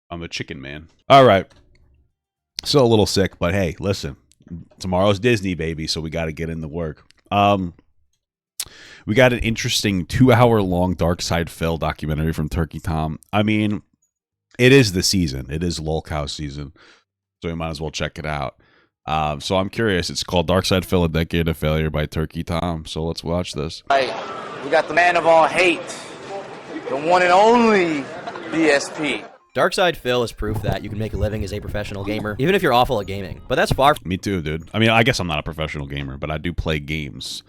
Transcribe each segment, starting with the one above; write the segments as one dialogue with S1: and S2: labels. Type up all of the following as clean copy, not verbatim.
S1: I'm a chicken man. All right. Still a little sick, but hey, listen. Tomorrow's Disney, baby, so we got to get in the work. We got an interesting 2-hour-long DarkSydePhil documentary from Turkey Tom. I mean, it is the season. It is lolcow season, so we might as well check it out. So I'm curious. It's called DarkSydePhil: A Decade of Failure by Turkey Tom. So let's watch this.
S2: Right. We got the man of all hate, the one and only DSP.
S3: DarkSydePhil is proof that you can make a living as a professional gamer, even if you're awful at gaming. But that's far
S1: Me too, dude. I mean, I guess I'm not a professional gamer, but I do play games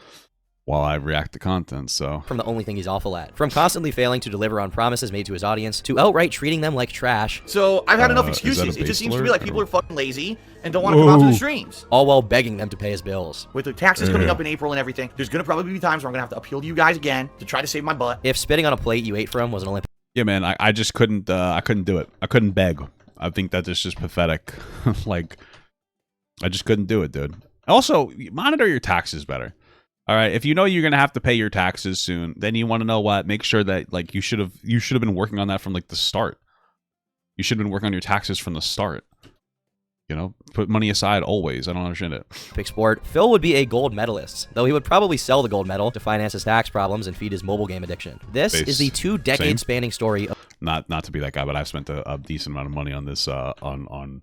S1: while I react to content, so...
S3: from the only thing he's awful at. From constantly failing to deliver on promises made to his audience, to outright treating them like trash.
S4: So I've had enough excuses. It just seems to be like people are fucking lazy and don't want to come out to the streams.
S3: All while begging them to pay his bills.
S4: With the taxes coming up in April and everything, there's going to probably be times where I'm going to have to appeal to you guys again to try to save my butt.
S3: If spitting on a plate you ate from was an Olympic...
S1: Yeah, man, I just couldn't, I couldn't do it. I couldn't beg. I think that is just pathetic. Like, I just couldn't do it, dude. Also, monitor your taxes better. All right, if you know you're gonna have to pay your taxes soon, then you want to know what? Make sure that like you should have been working on that from like the start. You should have been working on your taxes from the start. You know, put money aside always. I don't understand it.
S3: Olympic sport. Phil would be a gold medalist, though he would probably sell the gold medal to finance his tax problems and feed his mobile game addiction. This is the 2-decade spanning story of...
S1: Not to be that guy, but I've spent a decent amount of money on this on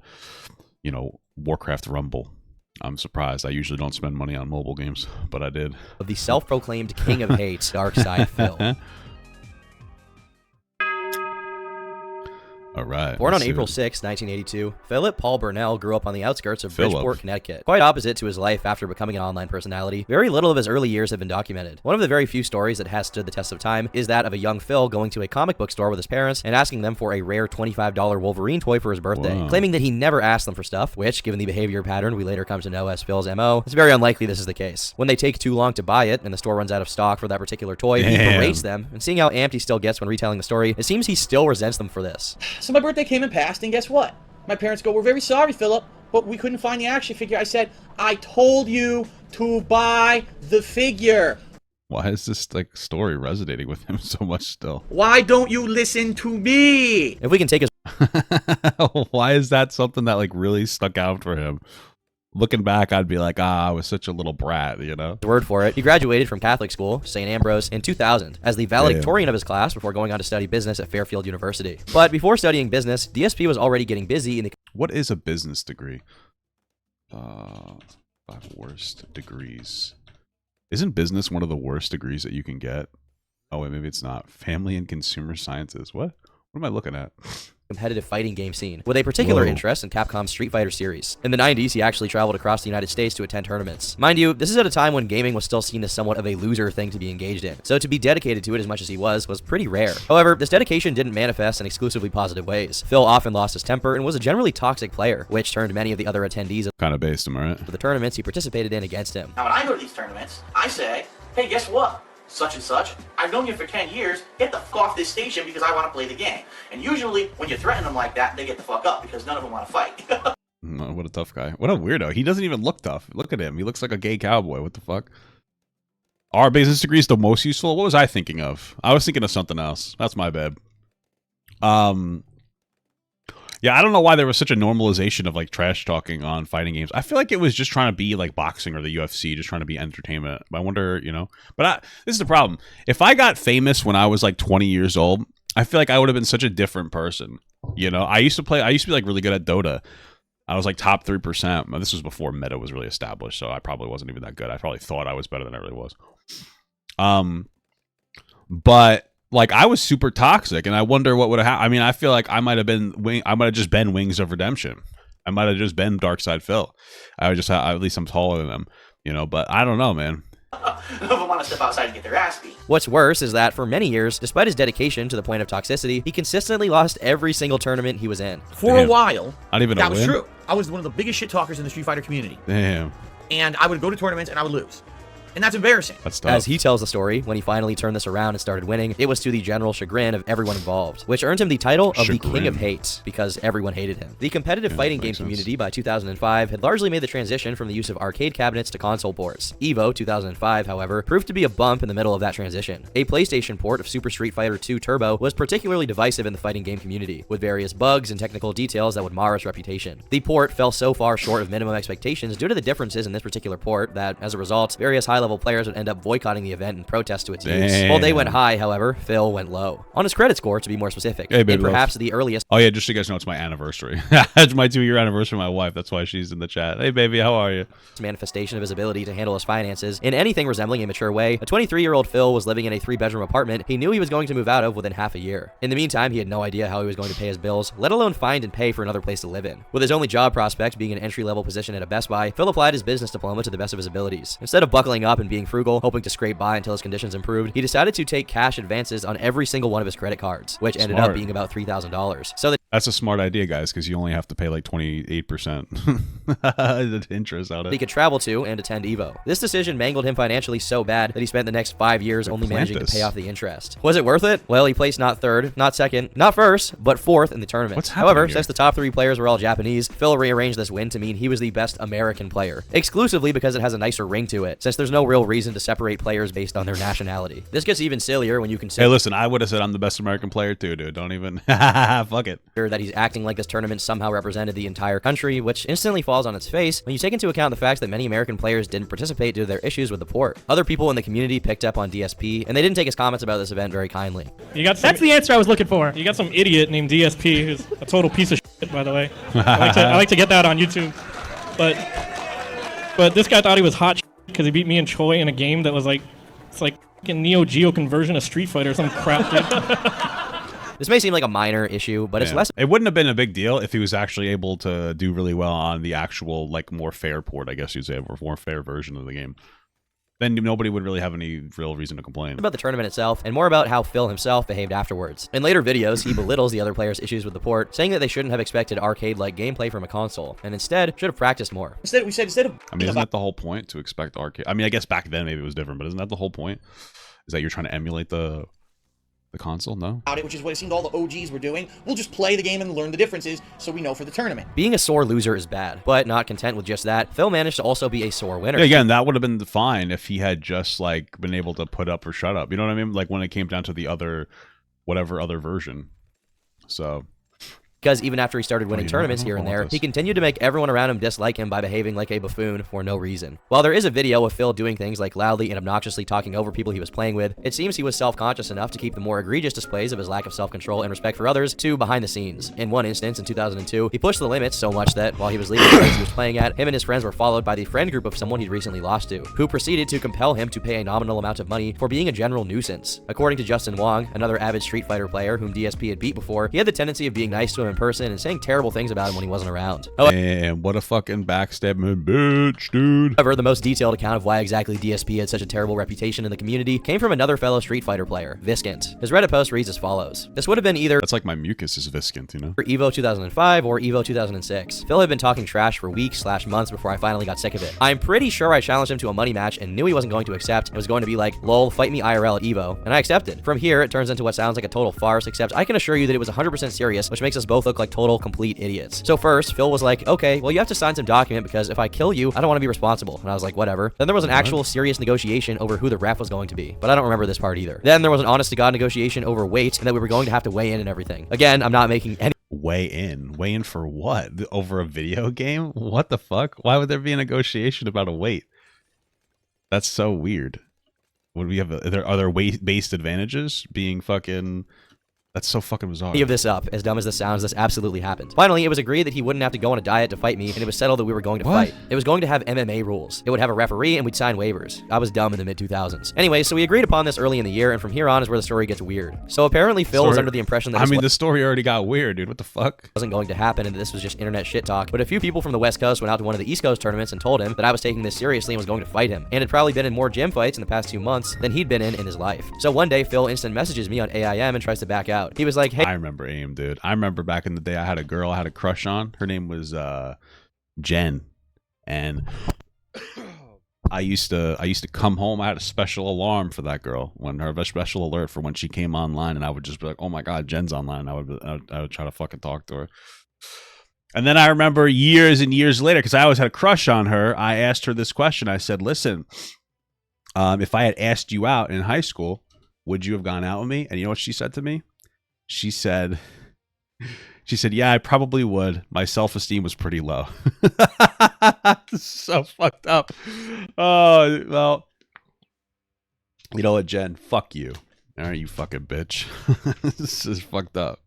S1: you know, Warcraft Rumble. I'm surprised. I usually don't spend money on mobile games, but I did.
S3: Of the self-proclaimed king of hate, DarkSydePhil.
S1: All right.
S3: Born on April 6, 1982, Philip Paul Burnell grew up on the outskirts of Bridgeport, Connecticut. Quite opposite to his life after becoming an online personality, very little of his early years have been documented. One of the very few stories that has stood the test of time is that of a young Phil going to a comic book store with his parents and asking them for a rare $25 Wolverine toy for his birthday, claiming that he never asked them for stuff, which, given the behavior pattern we later come to know as Phil's MO, it's very unlikely this is the case. When they take too long to buy it and the store runs out of stock for that particular toy, he berates them, and seeing how amped he still gets when retelling the story, it seems he still resents them for this.
S4: So my birthday came and passed, and guess what? My parents go, "We're very sorry, Philip, but we couldn't find the action figure." I said, "I told you to buy the figure."
S1: Why is this like story resonating with him so much still?
S4: Why don't you listen to me?
S3: If we can take his...
S1: Why is that something that like really stuck out for him? Looking back, I'd be like, I was such a little brat, you know?
S3: Word for it. He graduated from Catholic school, St. Ambrose, in 2000 as the valedictorian of his class before going on to study business at Fairfield University. But before studying business, DSP was already getting busy in the...
S1: What is a business degree? 5 worst degrees. Isn't business one of the worst degrees that you can get? Oh, wait, maybe it's not. Family and consumer sciences. What? What am I looking at?
S3: Competitive fighting game scene, with a particular interest in Capcom's Street Fighter series. In the 90s, he actually traveled across the United States to attend tournaments. Mind you, this is at a time when gaming was still seen as somewhat of a loser thing to be engaged in, so to be dedicated to it as much as he was pretty rare. However, this dedication didn't manifest in exclusively positive ways. Phil often lost his temper and was a generally toxic player, which turned many of the other attendees
S1: Kind of based him, right?
S3: of the tournaments he participated in against him.
S4: Now when I go to these tournaments, I say, "Hey, guess what? Such and such, I've known you for 10 years, get the fuck off this station because I want to play the game." And usually, when you threaten them like that, they get the fuck up because none of them want to fight.
S1: What a tough guy. What a weirdo. He doesn't even look tough. Look at him. He looks like a gay cowboy. What the fuck? Are business degrees the most useful? What was I thinking of? I was thinking of something else. That's my bad. Yeah, I don't know why there was such a normalization of like trash talking on fighting games. I feel like it was just trying to be like boxing or the UFC, just trying to be entertainment. I wonder, you know. But this is the problem. If I got famous when I was like 20 years old, I feel like I would have been such a different person. You know, I used to be like really good at Dota. I was like top 3%. This was before meta was really established, so I probably wasn't even that good. I probably thought I was better than I really was. But like I was super toxic, and I wonder what would have happened. I mean, I feel like I might have just been Wings of Redemption. I might have just been DarkSydePhil. At least I'm taller than them, you know. But I don't know, man.
S4: None of them want to step outside and get their ass beat.
S3: What's worse is that for many years, despite his dedication to the point of toxicity, he consistently lost every single tournament he was in.
S4: For a while,
S1: not even
S4: that was true. I was one of the biggest shit talkers in the Street Fighter community.
S1: Damn.
S4: And I would go to tournaments and I would lose. And that's embarrassing.
S1: That's tough.
S3: As he tells the story, when he finally turned this around and started winning, it was to the general chagrin of everyone involved, which earned him the title of the King of Hate, because everyone hated him. The competitive fighting game community by 2005 had largely made the transition from the use of arcade cabinets to console ports. EVO 2005, however, proved to be a bump in the middle of that transition. A PlayStation port of Super Street Fighter 2 Turbo was particularly divisive in the fighting game community, with various bugs and technical details that would mar its reputation. The port fell so far short of minimum expectations due to the differences in this particular port that, as a result, various high-level players would end up boicoting the event in protest to its use. While they went high, however, Phil went low. On his credit score, to be more specific,
S1: hey, baby,
S3: in perhaps the earliest...
S1: Oh yeah, just so you guys know, it's my anniversary. It's my 2-year anniversary of my wife. That's why she's in the chat. Hey baby, how are you?
S3: Manifestation of his ability to handle his finances in anything resembling a mature way, a 23-year-old Phil was living in a 3-bedroom apartment he knew he was going to move out of within half a year. In the meantime, he had no idea how he was going to pay his bills, let alone find and pay for another place to live in. With his only job prospect being an entry-level position at a Best Buy, Phil applied his business diploma to the best of his abilities. Instead of buckling up and being frugal, hoping to scrape by until his conditions improved, he decided to take cash advances on every single one of his credit cards, which ended up being about $3,000. So
S1: that's a smart idea, guys, because you only have to pay like 28% interest on it.
S3: He could travel to and attend EVO. This decision mangled him financially so bad that he spent the next 5 years only managing to pay off the interest. Was it worth it? Well, he placed not third, not second, not first, but fourth in the tournament. However, since the top 3 players were all Japanese, Phil rearranged this win to mean he was the best American player, exclusively because it has a nicer ring to it, since there's no real reason to separate players based on their nationality. This gets even sillier when you consider—
S1: Hey, listen, I would have said I'm the best American player too, dude. Don't even— fuck it.
S3: That he's acting like this tournament somehow represented the entire country, which instantly falls on its face when you take into account the fact that many American players didn't participate due to their issues with the port. Other people in the community picked up on DSP, and they didn't take his comments about this event very kindly.
S5: That's the answer I was looking for. You got some idiot named DSP who's a total piece of shit, by the way. I like to get that on YouTube. But this guy thought he was hot because he beat me and Choi in a game that was like, it's like fucking Neo Geo conversion of Street Fighter or some crap, dude.
S3: This may seem like a minor issue, but it's less—
S1: It wouldn't have been a big deal if he was actually able to do really well on the actual, like, more fair port, I guess you'd say, or more fair version of the game. Then nobody would really have any real reason to complain.
S3: About the tournament itself, and more about how Phil himself behaved afterwards. In later videos, he belittles the other players' issues with the port, saying that they shouldn't have expected arcade-like gameplay from a console, and instead should have practiced more.
S4: Instead of
S1: I mean, isn't that the whole point, to expect arcade? I mean, I guess back then maybe it was different, but isn't that the whole point? Is that you're trying to emulate the console? No?
S4: Which is what it seemed all the OGs were doing. We'll just play the game and learn the differences so we know for the tournament.
S3: Being a sore loser is bad, but not content with just that, Phil managed to also be a sore winner.
S1: Yeah, again, that would have been fine if he had just, like, been able to put up or shut up. You know what I mean? Like, when it came down to the other, whatever other version. So...
S3: Because even after he started winning tournaments here and there, he continued to make everyone around him dislike him by behaving like a buffoon for no reason. While there is a video of Phil doing things like loudly and obnoxiously talking over people he was playing with, it seems he was self-conscious enough to keep the more egregious displays of his lack of self-control and respect for others to behind the scenes. In one instance, in 2002, he pushed the limits so much that while he was leaving the place he was playing at, him and his friends were followed by the friend group of someone he'd recently lost to, who proceeded to compel him to pay a nominal amount of money for being a general nuisance. According to Justin Wong, another avid Street Fighter player whom DSP had beat before, he had the tendency of being nice to him in person and saying terrible things about him when he wasn't around.
S1: And what a fucking backstabbing bitch, dude.
S3: However, the most detailed account of why exactly DSP had such a terrible reputation in the community came from another fellow Street Fighter player, Viscant. His Reddit post reads as follows. This would have been either—
S1: That's like my mucus is Viscant, you know?
S3: For EVO 2005 or EVO 2006. Phil had been talking trash for weeks/months before I finally got sick of it. I'm pretty sure I challenged him to a money match and knew he wasn't going to accept. It was going to be like, lol, fight me IRL at EVO, and I accepted. From here, it turns into what sounds like a total farce, except I can assure you that it was 100% serious, which makes us both look like total complete idiots. So first, Phil was like, okay, well, you have to sign some document because if I kill you, I don't want to be responsible. And I was like, whatever. Then there was an actual serious negotiation over who the ref was going to be, but I don't remember this part either. Then there was an honest-to-God negotiation over weight and that we were going to have to weigh in and everything. Again, I'm not making any—
S1: Weigh in for what? Over a video game? What the fuck? Why would there be a negotiation about a weight? That's so weird. Would we have are there weight-based advantages being fucking— That's so fucking bizarre.
S3: Give this up. As dumb as this sounds, this absolutely happened. Finally, it was agreed that he wouldn't have to go on a diet to fight me, and it was settled that we were going to fight. It was going to have MMA rules. It would have a referee, and we'd sign waivers. I was dumb in the mid-2000s. Anyway, so we agreed upon this early in the year, and from here on is where the story gets weird. So apparently Phil was under the impression that—
S1: the story already got weird, dude. What the fuck?
S3: Wasn't going to happen, and that this was just internet shit talk. But a few people from the West Coast went out to one of the East Coast tournaments and told him that I was taking this seriously and was going to fight him, and had probably been in more gym fights in the past 2 months than he'd been in his life. So one day, Phil instant messages me on AIM and tries to back out. He was like, hey—
S1: I remember AIM, dude. I remember back in the day I had a girl I had a crush on. Her name was Jen. And I used to come home. I had a special alarm for that girl, when her special alert for when she came online, and I would just be like, "Oh my God, Jen's online." I would try to fucking talk to her. And then I remember years and years later, because I always had a crush on her, I asked her this question. I said, "Listen, if I had asked you out in high school, would you have gone out with me?" And you know what she said to me? She said, "Yeah, I probably would. My self-esteem was pretty low." So fucked up. Oh, well, you know what, Jen? Fuck you. All right, you fucking bitch. This is fucked up.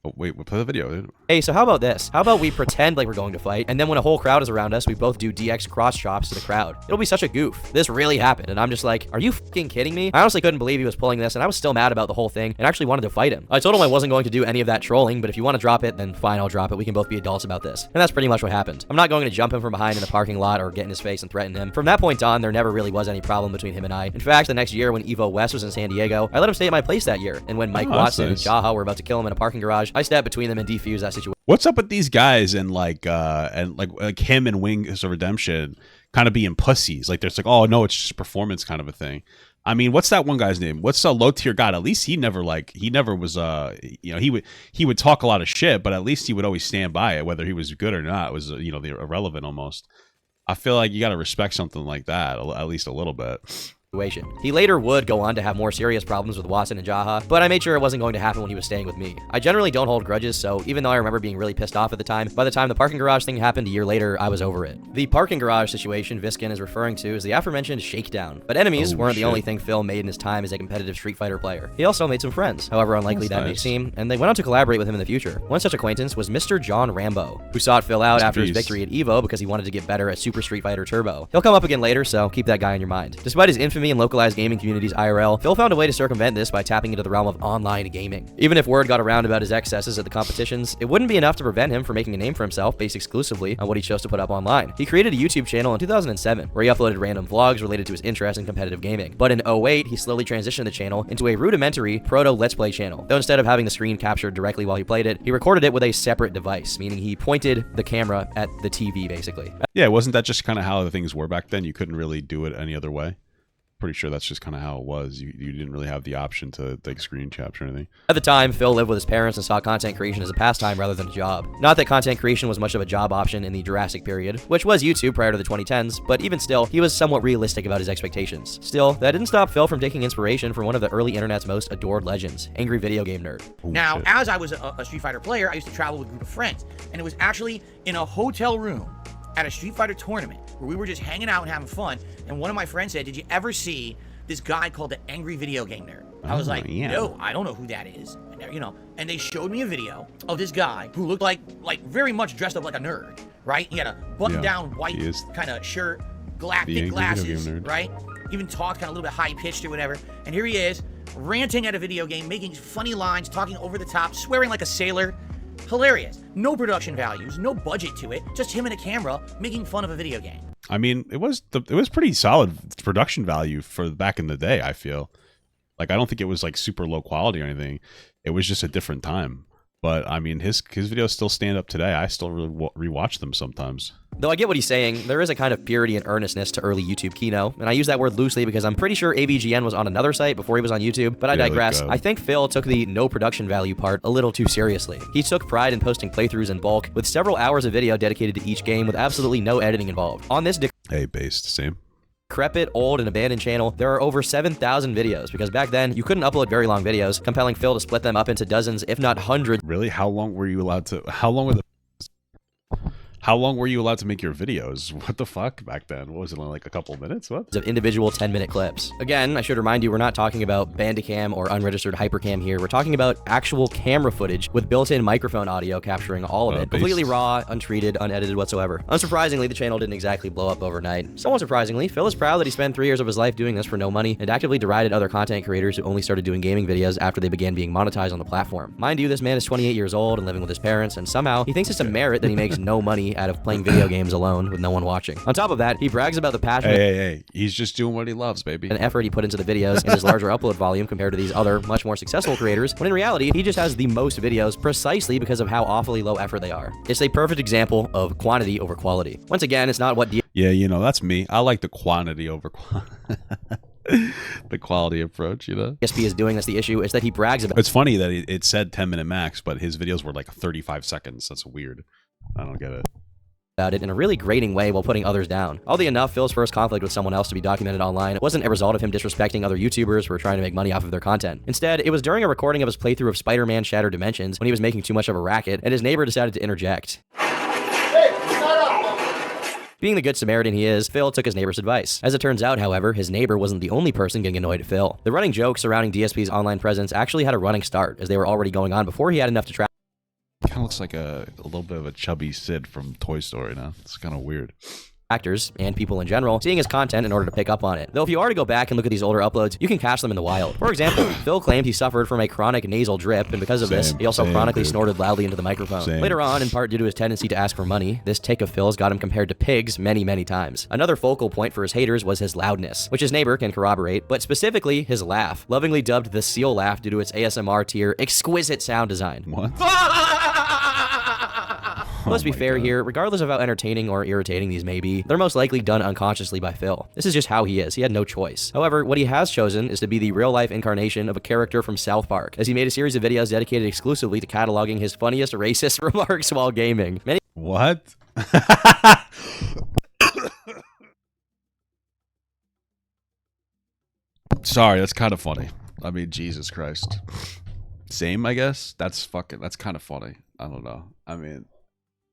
S1: Oh, wait, we'll play the video.
S3: Hey, so how about this? How about we pretend like we're going to fight, and then when a whole crowd is around us, we both do DX cross chops to the crowd. It'll be such a goof. This really happened, and I'm just like, are you fucking kidding me? I honestly couldn't believe he was pulling this, and I was still mad about the whole thing, and actually wanted to fight him. I told him I wasn't going to do any of that trolling, but if you want to drop it, then fine, I'll drop it. We can both be adults about this. And that's pretty much what happened. I'm not going to jump him from behind in the parking lot or get in his face and threaten him. From that point on, there never really was any problem between him and I. In fact, the next year when Evo West was in San Diego, I let him stay at my place that year, and when Mike Watson and Jaha were about to kill him in a parking garage, I stepped between them and defused that situation.
S1: What's up with these guys and like him and Wings of Redemption kind of being pussies? Like there's like, oh no, it's just performance kind of a thing. I mean, what's that one guy's name? What's Low Tier God? At least he never was he would talk a lot of shit, but at least he would always stand by it, whether he was good or not. It was irrelevant almost. I feel like you got to respect something like that at least a little bit.
S3: He later would go on to have more serious problems with Watson and Jaha, but I made sure it wasn't going to happen when he was staying with me. I generally don't hold grudges, so even though I remember being really pissed off at the time, by the time the parking garage thing happened a year later, I was over it. The parking garage situation Viskin is referring to is the aforementioned shakedown. But enemies weren't the only thing Phil made in his time as a competitive Street Fighter player. He also made some friends, however unlikely that may seem, and they went on to collaborate with him in the future. One such acquaintance was Mr. John Rambo, who sought Phil out after his victory at Evo because he wanted to get better at Super Street Fighter Turbo. He'll come up again later, so keep that guy in your mind. Despite his infamy in localized gaming communities IRL, Phil found a way to circumvent this by tapping into the realm of online gaming. Even if word got around about his excesses at the competitions, it wouldn't be enough to prevent him from making a name for himself based exclusively on what he chose to put up online. He created a YouTube channel in 2007 where he uploaded random vlogs related to his interest in competitive gaming. But in 2008, he slowly transitioned the channel into a rudimentary proto Let's Play channel. Though instead of having the screen captured directly while he played it, he recorded it with a separate device, meaning he pointed the camera at the TV basically.
S1: Yeah, wasn't that just kind of how the things were back then? You couldn't really do it any other way. Pretty sure that's just kind of how it was. You didn't really have the option to like screen capture or anything.
S3: At the time, Phil lived with his parents and saw content creation as a pastime rather than a job. Not that content creation was much of a job option in the Jurassic period, which was YouTube prior to the 2010s, but even still, he was somewhat realistic about his expectations. Still, that didn't stop Phil from taking inspiration from one of the early internet's most adored legends, Angry Video Game Nerd.
S4: Now, as I was a Street Fighter player, I used to travel with a group of friends, and it was actually in a hotel room at a Street Fighter tournament where we were just hanging out and having fun, and one of my friends said, "Did you ever see this guy called the Angry Video Game Nerd?" I was like,
S1: yeah.
S4: "No, I don't know who that is." And and they showed me a video of this guy who looked like very much dressed up like a nerd, right? He had a button-down white kind of shirt, thick glasses, right? Even talked kind of a little bit high-pitched or whatever. And here he is, ranting at a video game, making funny lines, talking over the top, swearing like a sailor. Hilarious. No production values, no budget to it, just him and a camera making fun of a video game.
S1: I mean, it was pretty solid production value for back in the day, I feel. Like, I don't think it was like super low quality or anything. It was just a different time. But I mean, his videos still stand up today. I still really rewatch them sometimes.
S3: Though I get what he's saying, there is a kind of purity and earnestness to early YouTube Kino, and I use that word loosely because I'm pretty sure AVGN was on another site before he was on YouTube, but I digress. I think Phil took the no production value part a little too seriously. He took pride in posting playthroughs in bulk, with several hours of video dedicated to each game with absolutely no editing involved. On this
S1: same.
S3: Decrepit, old, and abandoned channel, there are over 7,000 videos, because back then, you couldn't upload very long videos, compelling Phil to split them up into dozens, if not hundreds.
S1: Really? How long were you allowed to make your videos? What the fuck back then? What was it, only like a couple minutes? What?
S3: Of individual 10-minute clips. Again, I should remind you, we're not talking about Bandicam or unregistered Hypercam here. We're talking about actual camera footage with built-in microphone audio capturing all of it. Completely raw, untreated, unedited whatsoever. Unsurprisingly, the channel didn't exactly blow up overnight. Somewhat surprisingly, Phil is proud that he spent 3 years of his life doing this for no money and actively derided other content creators who only started doing gaming videos after they began being monetized on the platform. Mind you, this man is 28 years old and living with his parents, and somehow he thinks it's a merit that he makes no money money out of playing video games alone with no one watching. On top of that, he brags about the passion
S1: Hey, he's just doing what he loves, baby.
S3: and effort he put into the videos and his larger upload volume compared to these other, much more successful creators, when in reality, he just has the most videos precisely because of how awfully low effort they are. It's a perfect example of quantity over quality. Once again, it's not what
S1: Yeah, you know, that's me. I like the quantity over the quality approach, you know?
S3: DSP is doing. That's the issue. Is that he brags about.
S1: It's funny that it said 10-minute max, but his videos were like 35 seconds. That's weird. I don't get it.
S3: About it in a really grating way while putting others down. Oddly enough, Phil's first conflict with someone else to be documented online wasn't a result of him disrespecting other YouTubers who were trying to make money off of their content. Instead, it was during a recording of his playthrough of Spider-Man Shattered Dimensions when he was making too much of a racket, and his neighbor decided to interject. Being the good Samaritan he is, Phil took his neighbor's advice. As it turns out, however, his neighbor wasn't the only person getting annoyed at Phil. The running joke surrounding DSP's online presence actually had a running start, as they were already going on before he had enough to track.
S1: Kind of looks like a little bit of a chubby Sid from Toy Story now. It's kind of weird.
S3: Actors and people in general seeing his content in order to pick up on it. Though if you are to go back and look at these older uploads, you can catch them in the wild. For example, Phil claimed he suffered from a chronic nasal drip, and because of this, he also chronically snorted loudly into the microphone. Later on, in part due to his tendency to ask for money, this take of Phil's got him compared to pigs many, many times. Another focal point for his haters was his loudness, which his neighbor can corroborate, but specifically his laugh, lovingly dubbed the seal laugh due to its ASMR tier exquisite sound design.
S1: What?
S3: Let's be fair here, regardless of how entertaining or irritating these may be, they're most likely done unconsciously by Phil. This is just how he is. He had no choice. However, what he has chosen is to be the real-life incarnation of a character from South Park, as he made a series of videos dedicated exclusively to cataloging his funniest racist remarks while gaming.
S1: What? Sorry, that's kind of funny. I mean, Jesus Christ. Same, I guess. That's kind of funny. I don't know. I mean,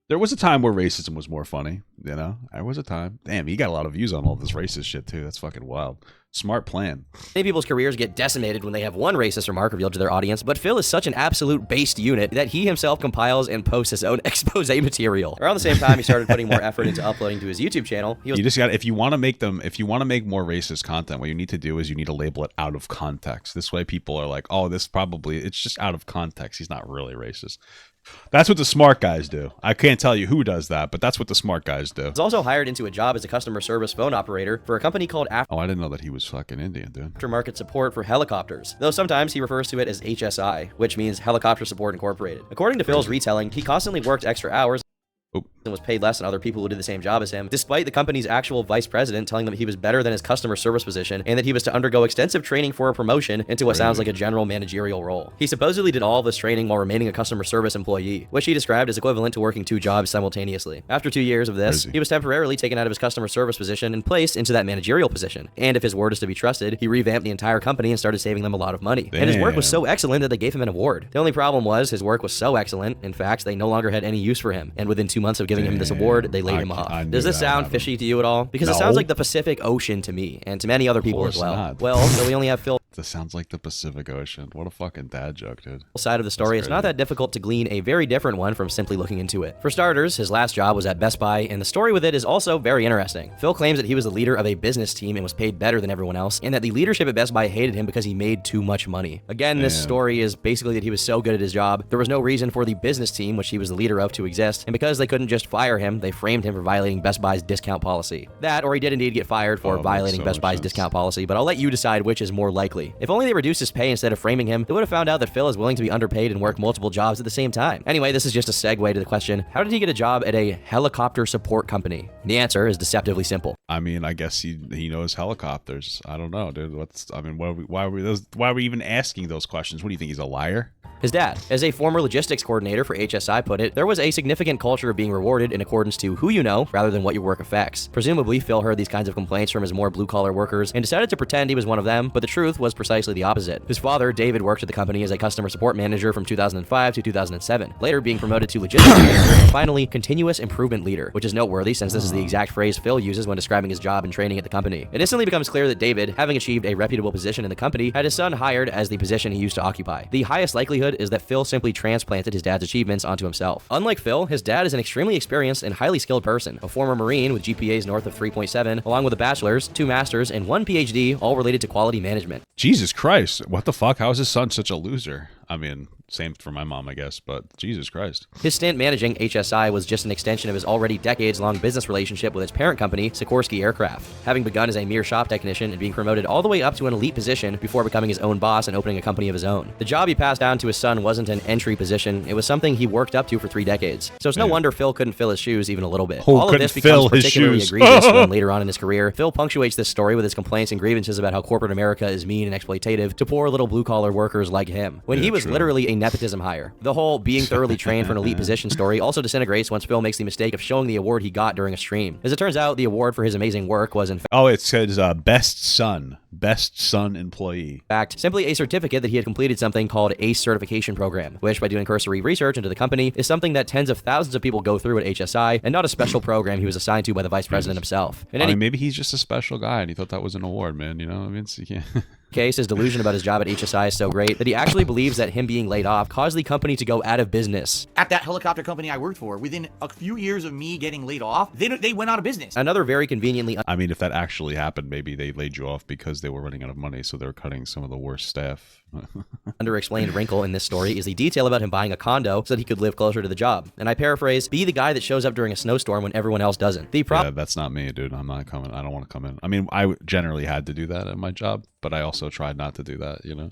S1: there was a time where racism was more funny, you know? There was a time. Damn, he got a lot of views on all this racist shit, too. That's fucking wild. Smart plan.
S3: Many people's careers get decimated when they have one racist remark revealed to their audience, but Phil is such an absolute based unit that he himself compiles and posts his own expose material. Around the same time he started putting more effort into uploading to his YouTube channel,
S1: you just got, if you want to make more racist content, what you need to do is you need to label it out of context. This way people are like, oh, it's just out of context. He's not really racist. That's what the smart guys do. I can't tell you who does that, but that's what the smart guys do.
S3: He's also hired into a job as a customer service phone operator for a company called
S1: Oh, I didn't know that he was fucking Indian, dude.
S3: Aftermarket support for helicopters, though sometimes he refers to it as HSI, which means Helicopter Support Incorporated. According to Phil's retelling, he constantly worked extra hours and was paid less than other people who did the same job as him, despite the company's actual vice president telling them he was better than his customer service position and that he was to undergo extensive training for a promotion into what sounds like a general managerial role. He supposedly did all of this training while remaining a customer service employee, which he described as equivalent to working 2 jobs simultaneously. After 2 years of this, he was temporarily taken out of his customer service position and placed into that managerial position. And if his word is to be trusted, he revamped the entire company and started saving them a lot of money. Damn. And his work was so excellent that they gave him an award. The only problem was his work was so excellent, in fact, they no longer had any use for him. And within 2 months of giving him this award, they laid him off. Does this sound fishy to you at all? Because it sounds like the Pacific Ocean to me, and to many other people as well.
S1: Not.
S3: Well, so we only have Phil.
S1: This sounds like the Pacific Ocean. What a fucking dad joke, dude.
S3: Side of the story, it's not that difficult to glean a very different one from simply looking into it. For starters, his last job was at Best Buy, and the story with it is also very interesting. Phil claims that he was the leader of a business team and was paid better than everyone else, and that the leadership at Best Buy hated him because he made too much money. Again, this story is basically that he was so good at his job, there was no reason for the business team, which he was the leader of, to exist, and because they couldn't just fire him, they framed him for violating Best Buy's discount policy. That, or he did indeed get fired for violating Best Buy's discount policy, but I'll let you decide which is more likely. If only they reduced his pay instead of framing him, they would have found out that Phil is willing to be underpaid and work multiple jobs at the same time. Anyway, this is just a segue to the question, how did he get a job at a helicopter support company? The answer is deceptively simple.
S1: I mean, I guess he knows helicopters. I don't know, dude. Why are we even asking those questions? What do you think, he's a liar?
S3: His dad, as a former logistics coordinator for HSI, put it, there was a significant culture of being rewarded in accordance to who you know rather than what your work affects. Presumably, Phil heard these kinds of complaints from his more blue-collar workers and decided to pretend he was one of them, but the truth was precisely the opposite. His father, David, worked at the company as a customer support manager from 2005 to 2007, later being promoted to logistics manager and finally continuous improvement leader, which is noteworthy since this is the exact phrase Phil uses when describing his job and training at the company. It instantly becomes clear that David, having achieved a reputable position in the company, had his son hired as the position he used to occupy. The highest likelihood is that Phil simply transplanted his dad's achievements onto himself. Unlike Phil, his dad is an extremely experienced and highly skilled person, a former Marine with GPAs north of 3.7, along with a bachelor's, 2 masters, and 1 PhD, all related to quality management.
S1: Jesus Christ, what the fuck? How is his son such a loser? I mean, Same for my mom, I guess, but Jesus Christ.
S3: His stint managing HSI was just an extension of his already decades-long business relationship with its parent company, Sikorsky Aircraft, having begun as a mere shop technician and being promoted all the way up to an elite position before becoming his own boss and opening a company of his own. The job he passed down to his son wasn't an entry position, it was something he worked up to for 3 decades. So it's no wonder Phil couldn't fill his shoes even a little bit. All of this becomes particularly egregious when later on in his career, Phil punctuates this story with his complaints and grievances about how corporate America is mean and exploitative to poor little blue-collar workers like him, when he was literally a nepotism hire. The whole being thoroughly trained for an elite position story also disintegrates once Phil makes the mistake of showing the award he got during a stream. As it turns out, the award for his amazing work was in fact...
S1: Oh, it says best son employee.
S3: fact, simply a certificate that he had completed something called ACE certification program, which by doing cursory research into the company is something that tens of thousands of people go through at HSI and not a special program he was assigned to by the vice president himself.
S1: I mean, maybe he's just a special guy and he thought that was an award, man. You know, I mean, you can't...
S3: case, his delusion about his job at HSI is so great that he actually believes that him being laid off caused the company to go out of business.
S4: At that helicopter company I worked for, within a few years of me getting laid off, they went out of business.
S3: Another very conveniently...
S1: I mean, if that actually happened, maybe they laid you off because they were running out of money, so they were cutting some of the worst staff.
S3: underexplained wrinkle in this story is the detail about him buying a condo so that he could live closer to the job. And I paraphrase, be the guy that shows up during a snowstorm when everyone else doesn't. Yeah,
S1: that's not me, dude. I'm not coming. I don't want to come in. I mean, I generally had to do that at my job, but I also tried not to do that, you know?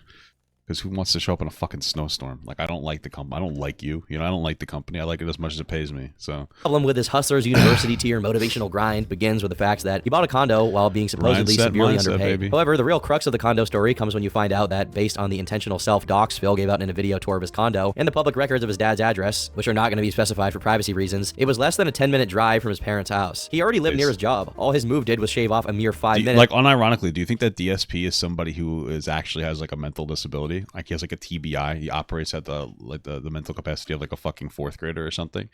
S1: Because who wants to show up in a fucking snowstorm? Like, I don't like the company. I don't like you. You know, I don't like the company. I like it as much as it pays me. So,
S3: problem with his hustler's university tier motivational grind begins with the fact that he bought a condo while being supposedly severely underpaid.
S1: Baby.
S3: However, the real crux of the condo story comes when you find out that, based on the intentional self-dox Phil gave out in a video tour of his condo and the public records of his dad's address, which are not going to be specified for privacy reasons, it was less than a 10-minute drive from his parents' house. He already lived near his job. All his move did was shave off a mere 5 minutes.
S1: Like, unironically, do you think that DSP is somebody who actually has like a mental disability? Like, he has like a TBI. He operates at the mental capacity of like a fucking 4th grader or something,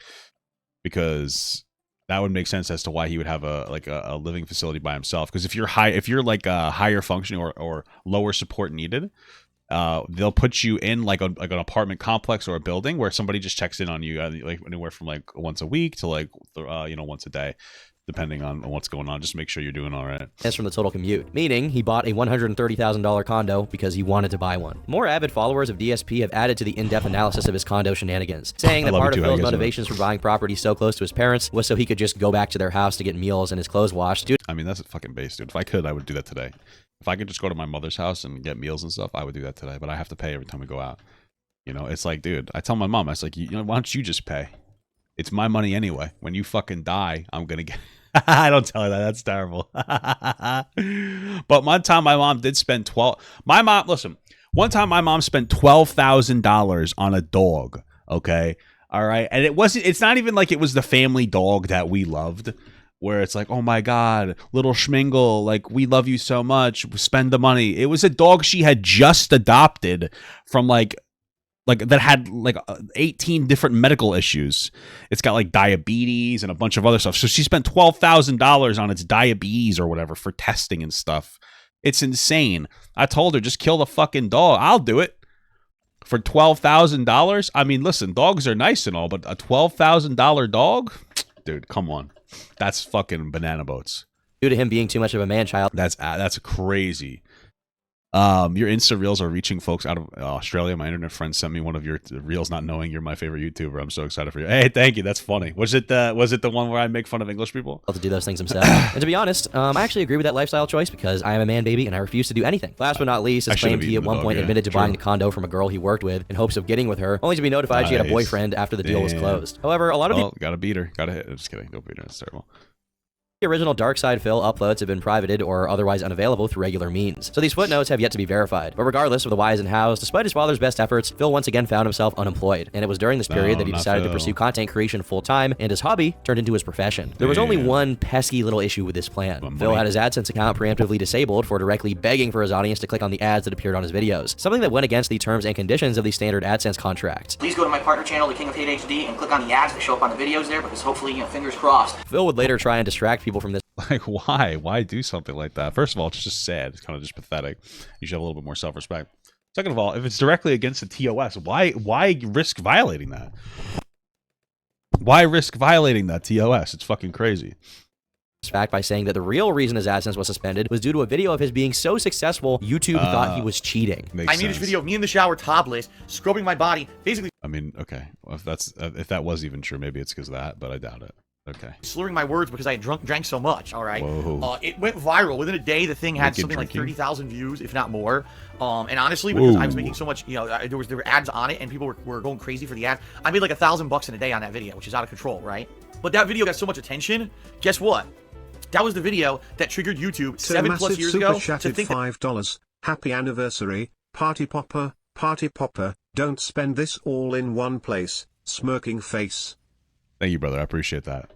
S1: because that would make sense as to why he would have a living facility by himself. Because if you're like a higher functioning or lower support needed, they'll put you in like an apartment complex or a building where somebody just checks in on you, like anywhere from like once a week to like once a day, depending on what's going on. Just make sure you're doing all right.
S3: That's from the total commute, meaning he bought a $130,000 condo because he wanted to buy one. More avid followers of DSP have added to the in-depth analysis of his condo shenanigans, saying that part of Phil's motivations for buying property so close to his parents was so he could just go back to their house to get meals and his clothes washed. Dude,
S1: I mean, that's a fucking base, dude. If I could, I would do that today. If I could just go to my mother's house and get meals and stuff, I would do that today. But I have to pay every time we go out. You know, it's like, dude, I tell my mom, I was like, why don't you just pay? It's my money anyway. When you fucking die, I'm gonna get... I don't tell her that. That's terrible. But one time my mom did spend one time my mom spent $12,000 on a dog. Okay. All right. And it's not even like it was the family dog that we loved, where it's like, oh my God, little Schmingle, like, we love you so much, spend the money. It was a dog she had just adopted from like that had like 18 different medical issues. It's got like diabetes and a bunch of other stuff. So she spent $12,000 on its diabetes or whatever for testing and stuff. It's insane. I told her, just kill the fucking dog. I'll do it for $12,000. I mean, listen, dogs are nice and all, but a $12,000 dog, dude, come on. That's fucking banana boats.
S3: Due to him being too much of a man-child.
S1: That's crazy. Your Insta reels are reaching folks out of Australia. My internet friend sent me one of your reels, not knowing you're my favorite YouTuber. I'm so excited for you. Hey, thank you. That's funny. Was it the one where I make fun of English people?
S3: To do those things himself. And to be honest, I actually agree with that lifestyle choice because I am a man baby and I refuse to do anything. Last but not least, it's claimed he at one point admitted to buying a condo from a girl he worked with in hopes of getting with her, only to be notified she had a boyfriend after the deal was closed. However, a lot of
S1: gotta beat her. Gotta hit. Just kidding. Don't beat her. That's terrible.
S3: The original DarkSydePhil uploads have been privated or otherwise unavailable through regular means, so these footnotes have yet to be verified. But regardless of the whys and hows, despite his father's best efforts, Phil once again found himself unemployed, and it was during this period that he decided to pursue content creation full-time, and his hobby turned into his profession. There was only one pesky little issue with this plan. Phil had his AdSense account preemptively disabled for directly begging for his audience to click on the ads that appeared on his videos, something that went against the terms and conditions of the standard AdSense contract.
S6: Please go to my partner channel, The King of Hate HD, and click on the ads that show up on the videos there, because hopefully, fingers crossed.
S3: Phil would later try and distract people from this.
S1: Like, why? Why do something like that? First of all, it's just sad. It's kind of just pathetic. You should have a little bit more self-respect. Second of all, if it's directly against the TOS, why risk violating that? Why risk violating that TOS? It's fucking crazy.
S3: fact by saying that the real reason his AdSense was suspended was due to a video of his being so successful, YouTube thought he was cheating.
S4: I made this video of me in the shower, topless, scrubbing my body, basically.
S1: I mean, okay, well, if that was even true, maybe it's because of that, but I doubt it. Okay.
S4: Slurring my words because I had drank so much. All right.
S1: Whoa.
S4: It went viral within a day. The thing had something like 30,000 views, if not more. And honestly, because I was making so much, you know, there were ads on it, and people were going crazy for the ads. I made like $1,000 in a day on that video, which is out of control, right? But that video got so much attention. Guess what? That was the video that triggered YouTube 7+ years ago to think
S7: $5. Happy anniversary, party popper, party popper. Don't spend this all in one place. Smirking face.
S1: Thank you, brother. I appreciate that.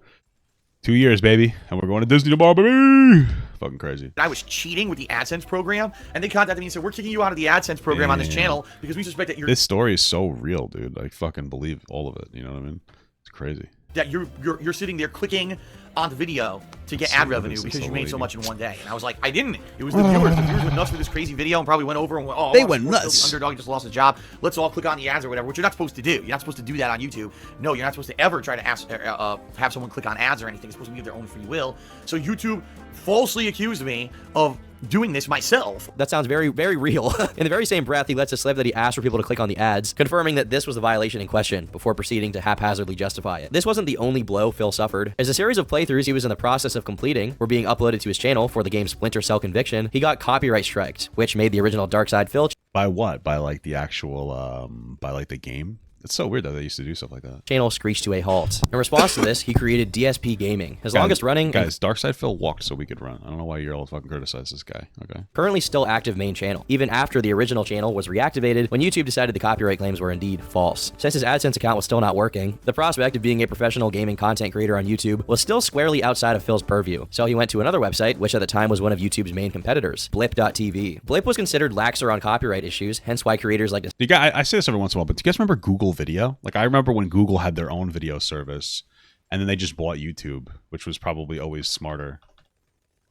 S1: 2 years, baby, and we're going to Disney tomorrow, baby. Fucking crazy.
S4: I was cheating with the AdSense program, and they contacted me and said, "We're kicking you out of the AdSense program on this channel because we suspect that you're."
S1: This story is so real, dude. I fucking believe all of it. You know what I mean? It's crazy.
S4: That you're sitting there clicking on the video to get ad revenue because you made so much in one day. And I was like, I didn't. It was the viewers. The viewers went nuts for this crazy video and probably went over and went, oh,
S1: they went nuts.
S4: The underdog just lost his job. Let's all click on the ads or whatever, which you're not supposed to do. You're not supposed to do that on YouTube. No, you're not supposed to ever try to have someone click on ads or anything. It's supposed to be of their own free will. So YouTube falsely accused me of doing this myself.
S3: That sounds very, very real. In the very same breath, he lets us slip that he asked for people to click on the ads, confirming that this was the violation in question before proceeding to haphazardly justify it. This wasn't the only blow Phil suffered. As a series of playthroughs he was in the process of completing were being uploaded to his channel for the game Splinter Cell Conviction, he got copyright striked, which made the original DarkSydePhil
S1: by what? By like the actual, by like the game? It's so weird that they used to do stuff like that.
S3: Channel screeched to a halt. In response to this, he created DSP Gaming, his longest running.
S1: Guys, DarkSydePhil walked so we could run. I don't know why you're all fucking criticize this guy. Okay.
S3: Currently still active main channel, even after the original channel was reactivated when YouTube decided the copyright claims were indeed false. Since his AdSense account was still not working, the prospect of being a professional gaming content creator on YouTube was still squarely outside of Phil's purview. So he went to another website, which at the time was one of YouTube's main competitors, Blip.tv. Blip was considered laxer on copyright issues, hence why creators like to.
S1: I say this every once in a while, but do you guys remember Google Video? Like, I remember when Google had their own video service, and then they just bought YouTube, which was probably always smarter.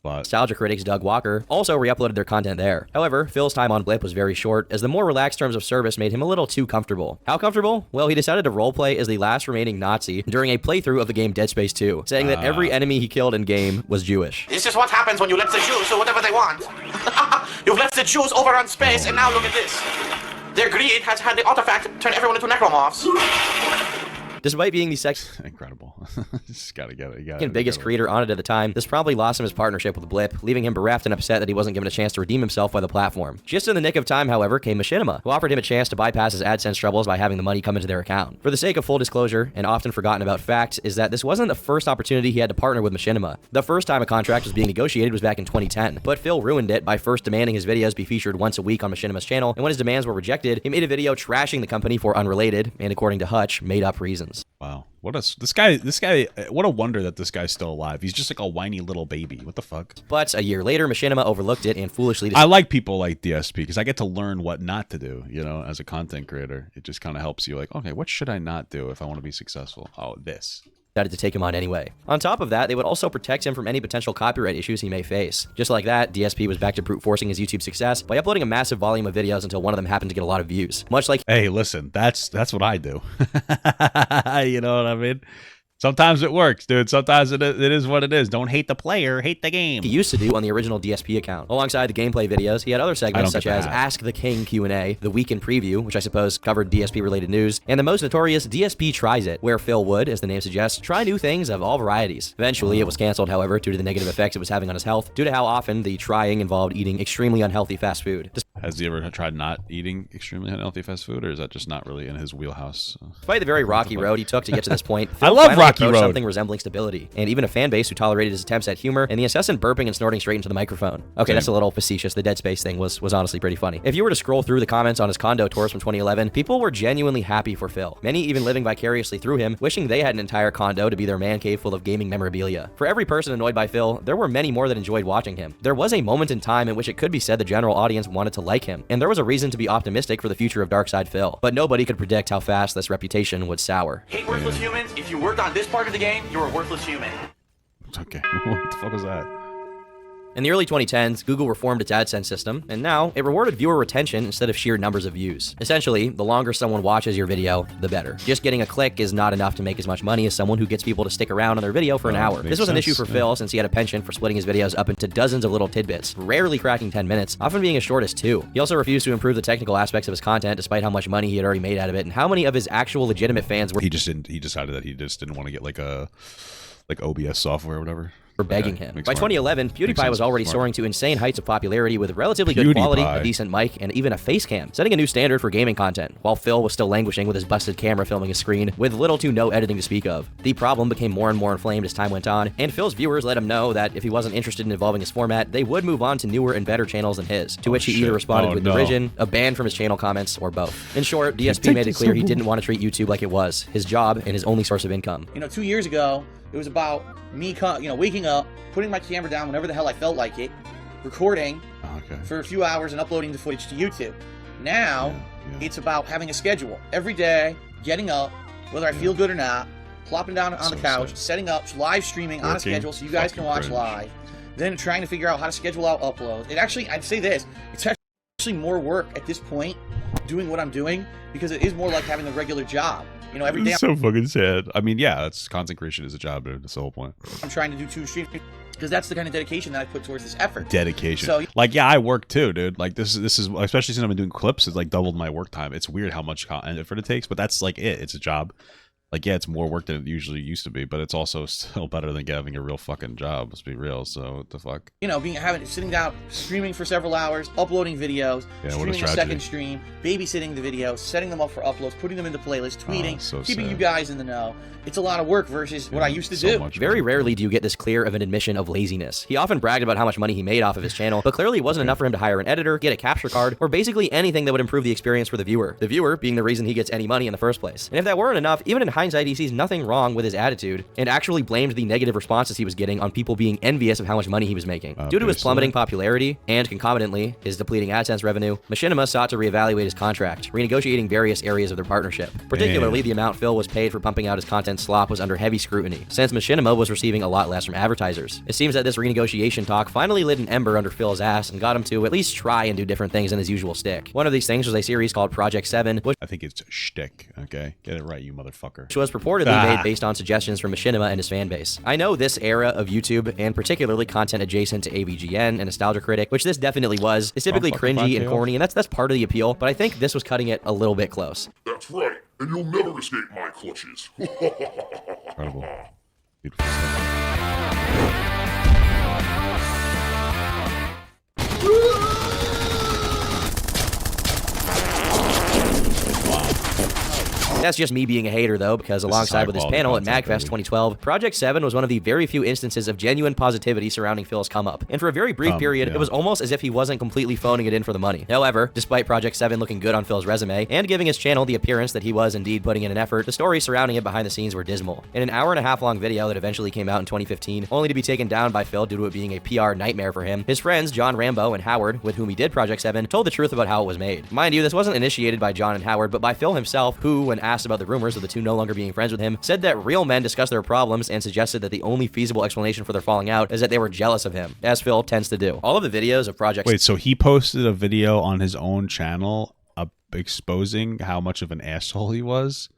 S1: But
S3: nostalgia critics Doug Walker also re-uploaded their content there. However, Phil's time on Blip was very short, as the more relaxed terms of service made him a little too comfortable. How comfortable? Well, he decided to roleplay as the last remaining Nazi during a playthrough of the game Dead Space 2, saying that every enemy he killed in game was Jewish.
S6: This is what happens when you let the Jews do whatever they want. You've let the Jews overrun space, and now look at this. Their greed has had the artifact turn everyone into necromorphs.
S3: Despite being the
S1: incredible. Just gotta get it.
S3: Second biggest creator on it at the time, this probably lost him his partnership with Blip, leaving him bereft and upset that he wasn't given a chance to redeem himself by the platform. Just in the nick of time, however, came Machinima, who offered him a chance to bypass his AdSense troubles by having the money come into their account. For the sake of full disclosure, an often forgotten about fact is that this wasn't the first opportunity he had to partner with Machinima. The first time a contract was being negotiated was back in 2010, but Phil ruined it by first demanding his videos be featured once a week on Machinima's channel, and when his demands were rejected, he made a video trashing the company for unrelated, and according to Hutch, made-up reasons.
S1: Wow. This guy, what a wonder that this guy's still alive. He's just like a whiny little baby. What the fuck?
S3: But a year later, Machinima overlooked it and foolishly
S1: I like people like DSP because I get to learn what not to do, you know, as a content creator. It just kind of helps you like, okay, what should I not do if I want to be successful? Oh, this.
S3: Decided to take him on anyway. On top of that, they would also protect him from any potential copyright issues he may face. Just like that, DSP was back to brute forcing his YouTube success by uploading a massive volume of videos until one of them happened to get a lot of views. Much like,
S1: hey, listen, that's what I do. You know what I mean? Sometimes it works, dude. Sometimes it is what it is. Don't hate the player, hate the game.
S3: He used to do on the original DSP account. Alongside the gameplay videos, he had other segments such as Ask the King Q&A, the Week in Preview, which I suppose covered DSP-related news, and the most notorious DSP Tries It, where Phil would, as the name suggests, try new things of all varieties. Eventually, it was canceled, however, due to the negative effects it was having on his health, due to how often the trying involved eating extremely unhealthy fast food.
S1: Has he ever tried not eating extremely unhealthy fast food, or is that just not really in his wheelhouse?
S3: Despite the very rocky road he took to get to this point,
S1: I love rocky road.
S3: Something resembling stability, and even a fan base who tolerated his attempts at humor and the incessant burping and snorting straight into the microphone. Okay, that's a little facetious. The Dead Space thing was honestly pretty funny. If you were to scroll through the comments on his condo tours from 2011, people were genuinely happy for Phil. Many even living vicariously through him, wishing they had an entire condo to be their man cave full of gaming memorabilia. For every person annoyed by Phil, there were many more that enjoyed watching him. There was a moment in time in which it could be said the general audience wanted to like him, and there was a reason to be optimistic for the future of DarkSydePhil. But nobody could predict how fast this reputation would sour.
S6: Hate worthless humans. If you worked on this part of the game, you're a worthless human.
S1: Okay. What the fuck was that?
S3: In the early 2010s, Google reformed its AdSense system, and now it rewarded viewer retention instead of sheer numbers of views. Essentially, the longer someone watches your video, the better. Just getting a click is not enough to make as much money as someone who gets people to stick around on their video for an hour. This was an issue for Phil since he had a penchant for splitting his videos up into dozens of little tidbits, rarely cracking 10 minutes, often being as short as 2. He also refused to improve the technical aspects of his content despite how much money he had already made out of it and how many of his actual legitimate fans were.
S1: He decided that he just didn't want to get like OBS software or whatever.
S3: For begging him. By 2011, PewDiePie was already soaring to insane heights of popularity with relatively good quality, a decent mic, and even a face cam, setting a new standard for gaming content, while Phil was still languishing with his busted camera filming his screen, with little to no editing to speak of. The problem became more and more inflamed as time went on, and Phil's viewers let him know that if he wasn't interested in evolving his format, they would move on to newer and better channels than his, to which he either responded with derision, a ban from his channel comments, or both. In short, DSP made it clear he didn't want to treat YouTube like it was, his job and his only source of income.
S4: 2 years ago, it was about me, waking up, putting my camera down whenever the hell I felt like it, recording for a few hours and uploading the footage to YouTube. Now, it's about having a schedule. Every day, getting up, whether I feel good or not, plopping down on the couch, setting up, live streaming on a schedule so you guys can watch live, then trying to figure out how to schedule out uploads. It actually, I'd say this, it's actually more work at this point doing what I'm doing because it is more like having a regular job. Every day.
S1: It's so fucking sad. I mean, yeah, it's content creation is a job, dude. That's the whole point.
S4: I'm trying to do 2 streams because that's the kind of dedication that I put towards this effort.
S1: Dedication.
S4: So,
S1: I work too, dude. Like this is especially since I've been doing clips, it's like doubled my work time. It's weird how much effort it takes, but that's like it. It's a job. It's more work than it usually used to be, but it's also still better than having a real fucking job. Let's be real. So what the fuck?
S4: Sitting down, streaming for several hours, uploading videos, streaming a second stream, babysitting the videos, setting them up for uploads, putting them into playlists, tweeting, keeping you guys in the know. It's a lot of work versus what I used to do.
S3: Very rarely do you get this clear of an admission of laziness. He often bragged about how much money he made off of his channel, but clearly it wasn't enough for him to hire an editor, get a capture card, or basically anything that would improve the experience for the viewer. The viewer being the reason he gets any money in the first place. And if that weren't enough, even in hindsight, he sees nothing wrong with his attitude and actually blamed the negative responses he was getting on people being envious of how much money he was making. Due to his plummeting popularity and concomitantly his depleting AdSense revenue, Machinima sought to reevaluate his contract, renegotiating various areas of their partnership. Particularly, the amount Phil was paid for pumping out his content slop was under heavy scrutiny, since Machinima was receiving a lot less from advertisers. It seems that this renegotiation talk finally lit an ember under Phil's ass and got him to at least try and do different things than his usual shtick. One of these things was a series called Project 7, which
S1: I think it's shtick, okay? Get it right, you motherfucker.
S3: Which was purportedly made based on suggestions from Machinima and his fan base. I know this era of YouTube, and particularly content adjacent to AVGN and Nostalgia Critic, which this definitely was, is typically cringy and corny, and that's part of the appeal, but I think this was cutting it a little bit close.
S8: That's right, and you'll never escape my clutches.
S1: Incredible. Beautiful stuff.
S3: That's just me being a hater, though, because alongside with his panel at MagFest 2012, Project 7 was one of the very few instances of genuine positivity surrounding Phil's come-up. And for a very brief period, it was almost as if he wasn't completely phoning it in for the money. However, despite Project 7 looking good on Phil's resume, and giving his channel the appearance that he was indeed putting in an effort, the stories surrounding it behind the scenes were dismal. In an hour-and-a-half long video that eventually came out in 2015, only to be taken down by Phil due to it being a PR nightmare for him, his friends John Rambo and Howard, with whom he did Project 7, told the truth about how it was made. Mind you, this wasn't initiated by John and Howard, but by Phil himself, who, when asked about the rumors of the two no longer being friends with him, said that real men discuss their problems and suggested that the only feasible explanation for their falling out is that they were jealous of him, as Phil tends to do. All of the videos of Project...
S1: Wait, so he posted a video on his own channel exposing how much of an asshole he was?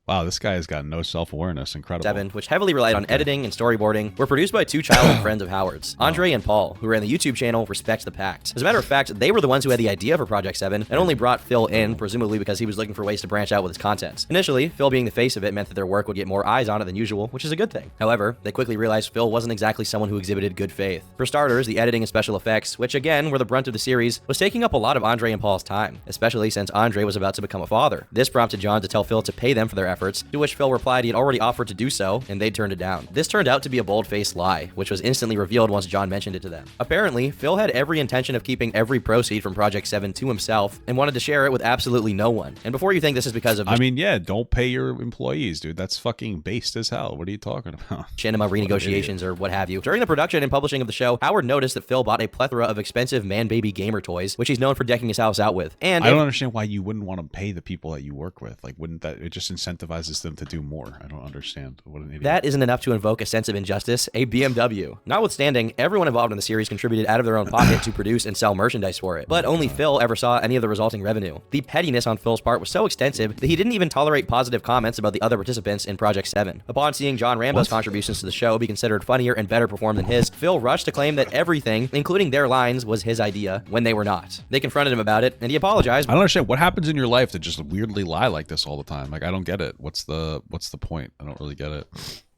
S1: Wow, this guy has got no self-awareness. Incredible.
S3: 7, which heavily relied on editing and storyboarding, were produced by two childhood friends of Howard's, Andre and Paul, who ran the YouTube channel Respect the Pact. As a matter of fact, they were the ones who had the idea for Project 7 and only brought Phil in, presumably because he was looking for ways to branch out with his content. Initially, Phil being the face of it meant that their work would get more eyes on it than usual, which is a good thing. However, they quickly realized Phil wasn't exactly someone who exhibited good faith. For starters, the editing and special effects, which again were the brunt of the series, was taking up a lot of Andre and Paul's time, especially since Andre was about to become a father. This prompted John to tell Phil to pay them for their efforts, to which Phil replied he had already offered to do so, and they turned it down. This turned out to be a bold-faced lie, which was instantly revealed once John mentioned it to them. Apparently, Phil had every intention of keeping every proceed from Project 7 to himself, and wanted to share it with absolutely no one. And before you think this is because of...
S1: I mean, yeah, don't pay your employees, dude. That's fucking based as hell. What are you talking about?
S3: Machinima renegotiations or what have you. During the production and publishing of the show, Howard noticed that Phil bought a plethora of expensive man-baby gamer toys, which he's known for decking his house out with. And
S1: I don't understand why you wouldn't want to pay the people that you work with. Like, wouldn't that... It just incentivize incentivizes them to do more? I don't understand. What an idiot.
S3: That isn't enough to invoke a sense of injustice. A BMW. Notwithstanding, everyone involved in the series contributed out of their own pocket to produce and sell merchandise for it, but only Phil ever saw any of the resulting revenue. The pettiness on Phil's part was so extensive that he didn't even tolerate positive comments about the other participants in Project 7. Upon seeing John Rambo's contributions to the show be considered funnier and better performed than his, Phil rushed to claim that everything, including their lines, was his idea when they were not. They confronted him about it, and he apologized.
S1: I don't understand what happens in your life to just weirdly lie like this all the time. Like, I don't get it. What's the point? I don't really get it.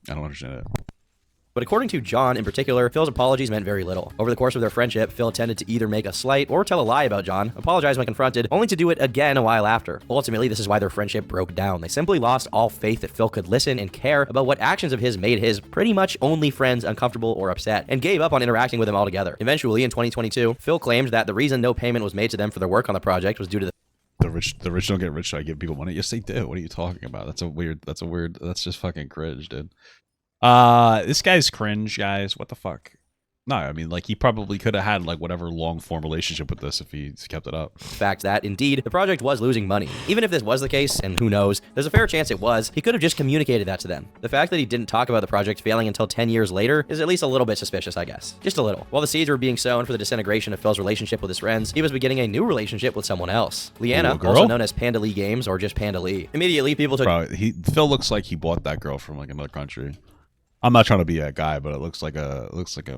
S1: I don't understand it.
S3: But according to John in particular, Phil's apologies meant very little. Over the course of their friendship, Phil tended to either make a slight or tell a lie about John, apologize when confronted, only to do it again a while after. Ultimately, this is why their friendship broke down. They simply lost all faith that Phil could listen and care about what actions of his made his pretty much only friends uncomfortable or upset, and gave up on interacting with him altogether. Eventually, in 2022, Phil claimed that the reason no payment was made to them for their work on the project was due to
S1: the rich don't get rich. So I give people money. Yes, they do. What are you talking about? That's just fucking cringe, dude. This guy's cringe, guys. What the fuck? No, I mean, like, he probably could have had, like, whatever long-form relationship with this if he kept it up.
S3: Fact that, indeed, the project was losing money. Even if this was the case, and who knows, there's a fair chance it was, he could have just communicated that to them. The fact that he didn't talk about the project failing until 10 years later is at least a little bit suspicious, I guess. Just a little. While the seeds were being sown for the disintegration of Phil's relationship with his friends, he was beginning a new relationship with someone else. Lyanna, also known as Panda Lee Games, or just Panda Lee. Immediately, people took...
S1: Bro, Phil looks like he bought that girl from, like, another country. I'm not trying to be that guy, but it looks like a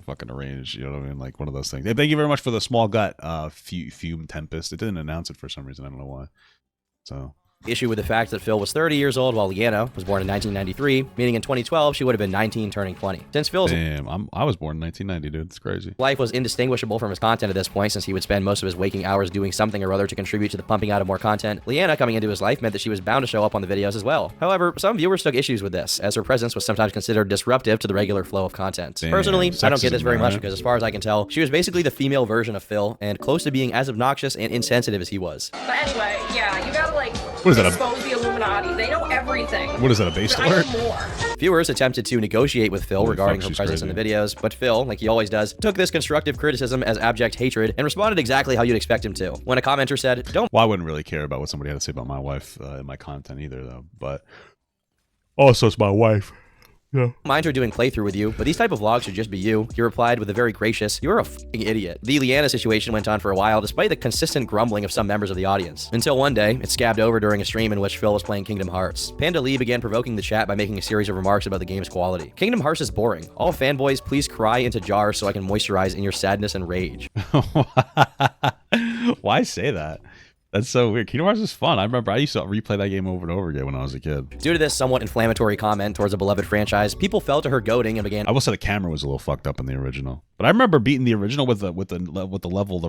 S1: fucking arranged, you know what I mean? Like one of those things. Hey, thank you very much for the small gut, Fume Tempest. It didn't announce it for some reason. I don't know why. So
S3: issue with the fact that Phil was 30 years old while Lyanna was born in 1993, meaning in 2012 she would have been 19 turning 20. Since Phil's
S1: I was born in 1990, dude. It's crazy.
S3: Life was indistinguishable from his content at this point, since he would spend most of his waking hours doing something or other to contribute to the pumping out of more content. Lyanna coming into his life meant that she was bound to show up on the videos as well. However, some viewers took issues with this, as her presence was sometimes considered disruptive to the regular flow of content. Personally, I don't get this very much because, as far as I can tell, she was basically the female version of Phil, and close to being as obnoxious and insensitive as he was.
S9: But anyway, yeah, you gotta like
S1: what is that,
S9: expose the Illuminati. They know everything.
S1: What is that, a base alert?
S3: Viewers attempted to negotiate with Phil regarding her presence in the videos, but Phil, like he always does, took this constructive criticism as abject hatred and responded exactly how you'd expect him to. When a commenter said, "Don't..."
S1: Well, I wouldn't really care about what somebody had to say about my wife in my content either, though, but also it's my wife. Yeah.
S3: Mind her doing playthrough with you, but these type of vlogs should just be you. He replied with a very gracious, "You're a f***ing idiot." The Lyanna situation went on for a while, despite the consistent grumbling of some members of the audience. Until one day, it scabbed over during a stream in which Phil was playing Kingdom Hearts. Panda Lee began provoking the chat by making a series of remarks about the game's quality. "Kingdom Hearts is boring. All fanboys, please cry into jars so I can moisturize in your sadness and rage."
S1: Why say that? That's so weird. Kingdom Hearts is fun. I remember I used to replay that game over and over again when I was a kid.
S3: Due to this somewhat inflammatory comment towards a beloved franchise, people fell to her goading and began...
S1: I will say the camera was a little fucked up in the original, but I remember beating the original with the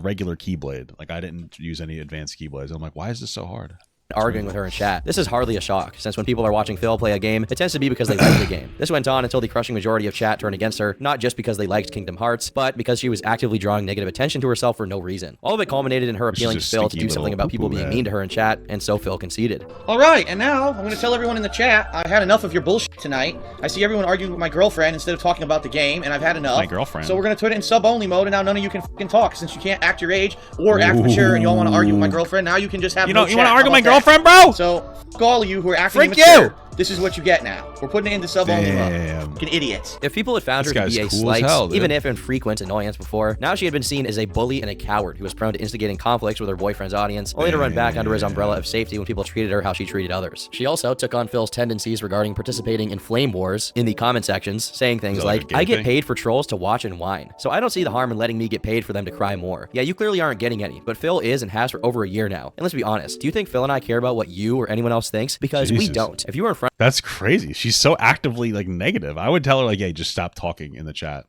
S1: regular keyblade. Like, I didn't use any advanced keyblades. I'm like, why is this so hard?
S3: Arguing with her in chat. This is hardly a shock, since when people are watching Phil play a game, it tends to be because they like the game. This went on until the crushing majority of chat turned against her, not just because they liked Kingdom Hearts, but because she was actively drawing negative attention to herself for no reason. All of it culminated in her appealing to Phil to do something about people being mean to her in chat, and so Phil conceded.
S4: Alright, and now I'm gonna tell everyone in the chat, I've had enough of your bullshit tonight. I see everyone arguing with my girlfriend instead of talking about the game, and I've had enough.
S1: My girlfriend.
S4: So we're gonna put it in sub-only mode, and now none of you can f***ing talk, since you can't act your age or act mature, and you all want to argue with my girlfriend. Now you can just have
S1: you
S4: no
S1: want to
S4: chat.
S1: argue with my
S4: How about
S1: girlfriend,
S4: that?
S1: bro?
S4: So, f*** all of you who are acting
S1: Freak
S4: immature,
S1: you!
S4: this is what you get now. We're putting it into sub-only mode. Fucking idiots.
S3: If people had found her to be a slight, even if infrequent annoyance before, now she had been seen as a bully and a coward who was prone to instigating conflicts with her boyfriend's audience, only to run back under his umbrella of safety when people treated her how she treated others. She also took on Phil's tendencies regarding participating in flame wars in the comment sections, saying things like, "I get paid for trolls to watch and whine, so I don't see the harm in letting me get paid for them to cry more. Yeah, you clearly aren't getting any, but Phil is and has for over a year now. And let's be honest, do you think Phil and I care about what you or anyone else thinks? Because we don't. If you were in front..."
S1: That's crazy. She's so actively, like, negative. I would tell her, like, hey, just stop talking in the chat.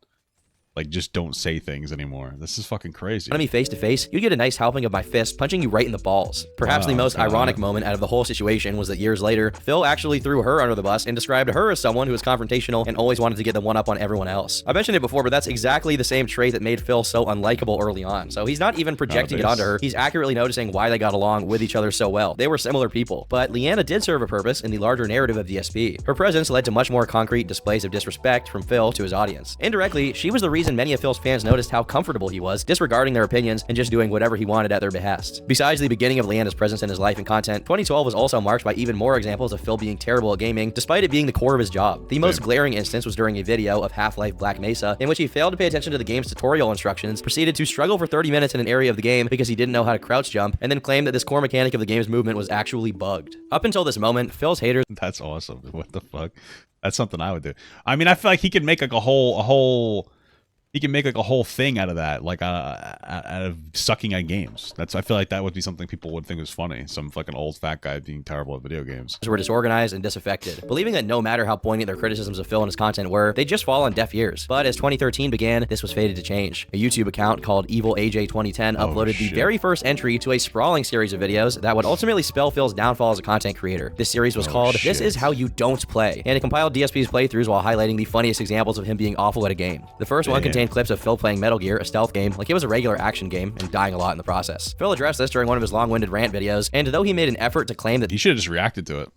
S1: Like, just don't say things anymore. This is fucking crazy.
S3: Me face to face, you'd get a nice helping of my fist punching you right in the balls. Perhaps the most ironic moment out of the whole situation was that years later, Phil actually threw her under the bus and described her as someone who was confrontational and always wanted to get the one up on everyone else. I mentioned it before, but that's exactly the same trait that made Phil so unlikable early on. So he's not even projecting it onto her. He's accurately noticing why they got along with each other so well. They were similar people. But Lyanna did serve a purpose in the larger narrative of DSP. Her presence led to much more concrete displays of disrespect from Phil to his audience. Indirectly, she was the reason reason, many of Phil's fans noticed how comfortable he was, disregarding their opinions and just doing whatever he wanted at their behest. Besides the beginning of Lyanna's presence in his life and content, 2012 was also marked by even more examples of Phil being terrible at gaming, despite it being the core of his job. The most glaring instance was during a video of Half-Life Black Mesa, in which he failed to pay attention to the game's tutorial instructions, proceeded to struggle for 30 minutes in an area of the game because he didn't know how to crouch jump, and then claimed that this core mechanic of the game's movement was actually bugged. Up until this moment, Phil's haters—
S1: That's awesome. What the fuck? That's something I would do. I mean, I feel like he could make like a whole thing out of that, like out of sucking at games. I feel like that would be something people would think was funny. Some fucking old fat guy being terrible at video games.
S3: Were disorganized and disaffected, believing that no matter how poignant their criticisms of Phil and his content were, they just fall on deaf ears. But as 2013 began, this was fated to change. A YouTube account called EvilAJ2010 uploaded the very first entry to a sprawling series of videos that would ultimately spell Phil's downfall as a content creator. This series was called This Is How You Don't Play, and it compiled DSP's playthroughs while highlighting the funniest examples of him being awful at a game. The first one contained clips of Phil playing Metal Gear, a stealth game, like it was a regular action game, and dying a lot in the process. Phil addressed this during one of his long-winded rant videos, and though he made an effort to claim that—
S1: he should have just reacted to it.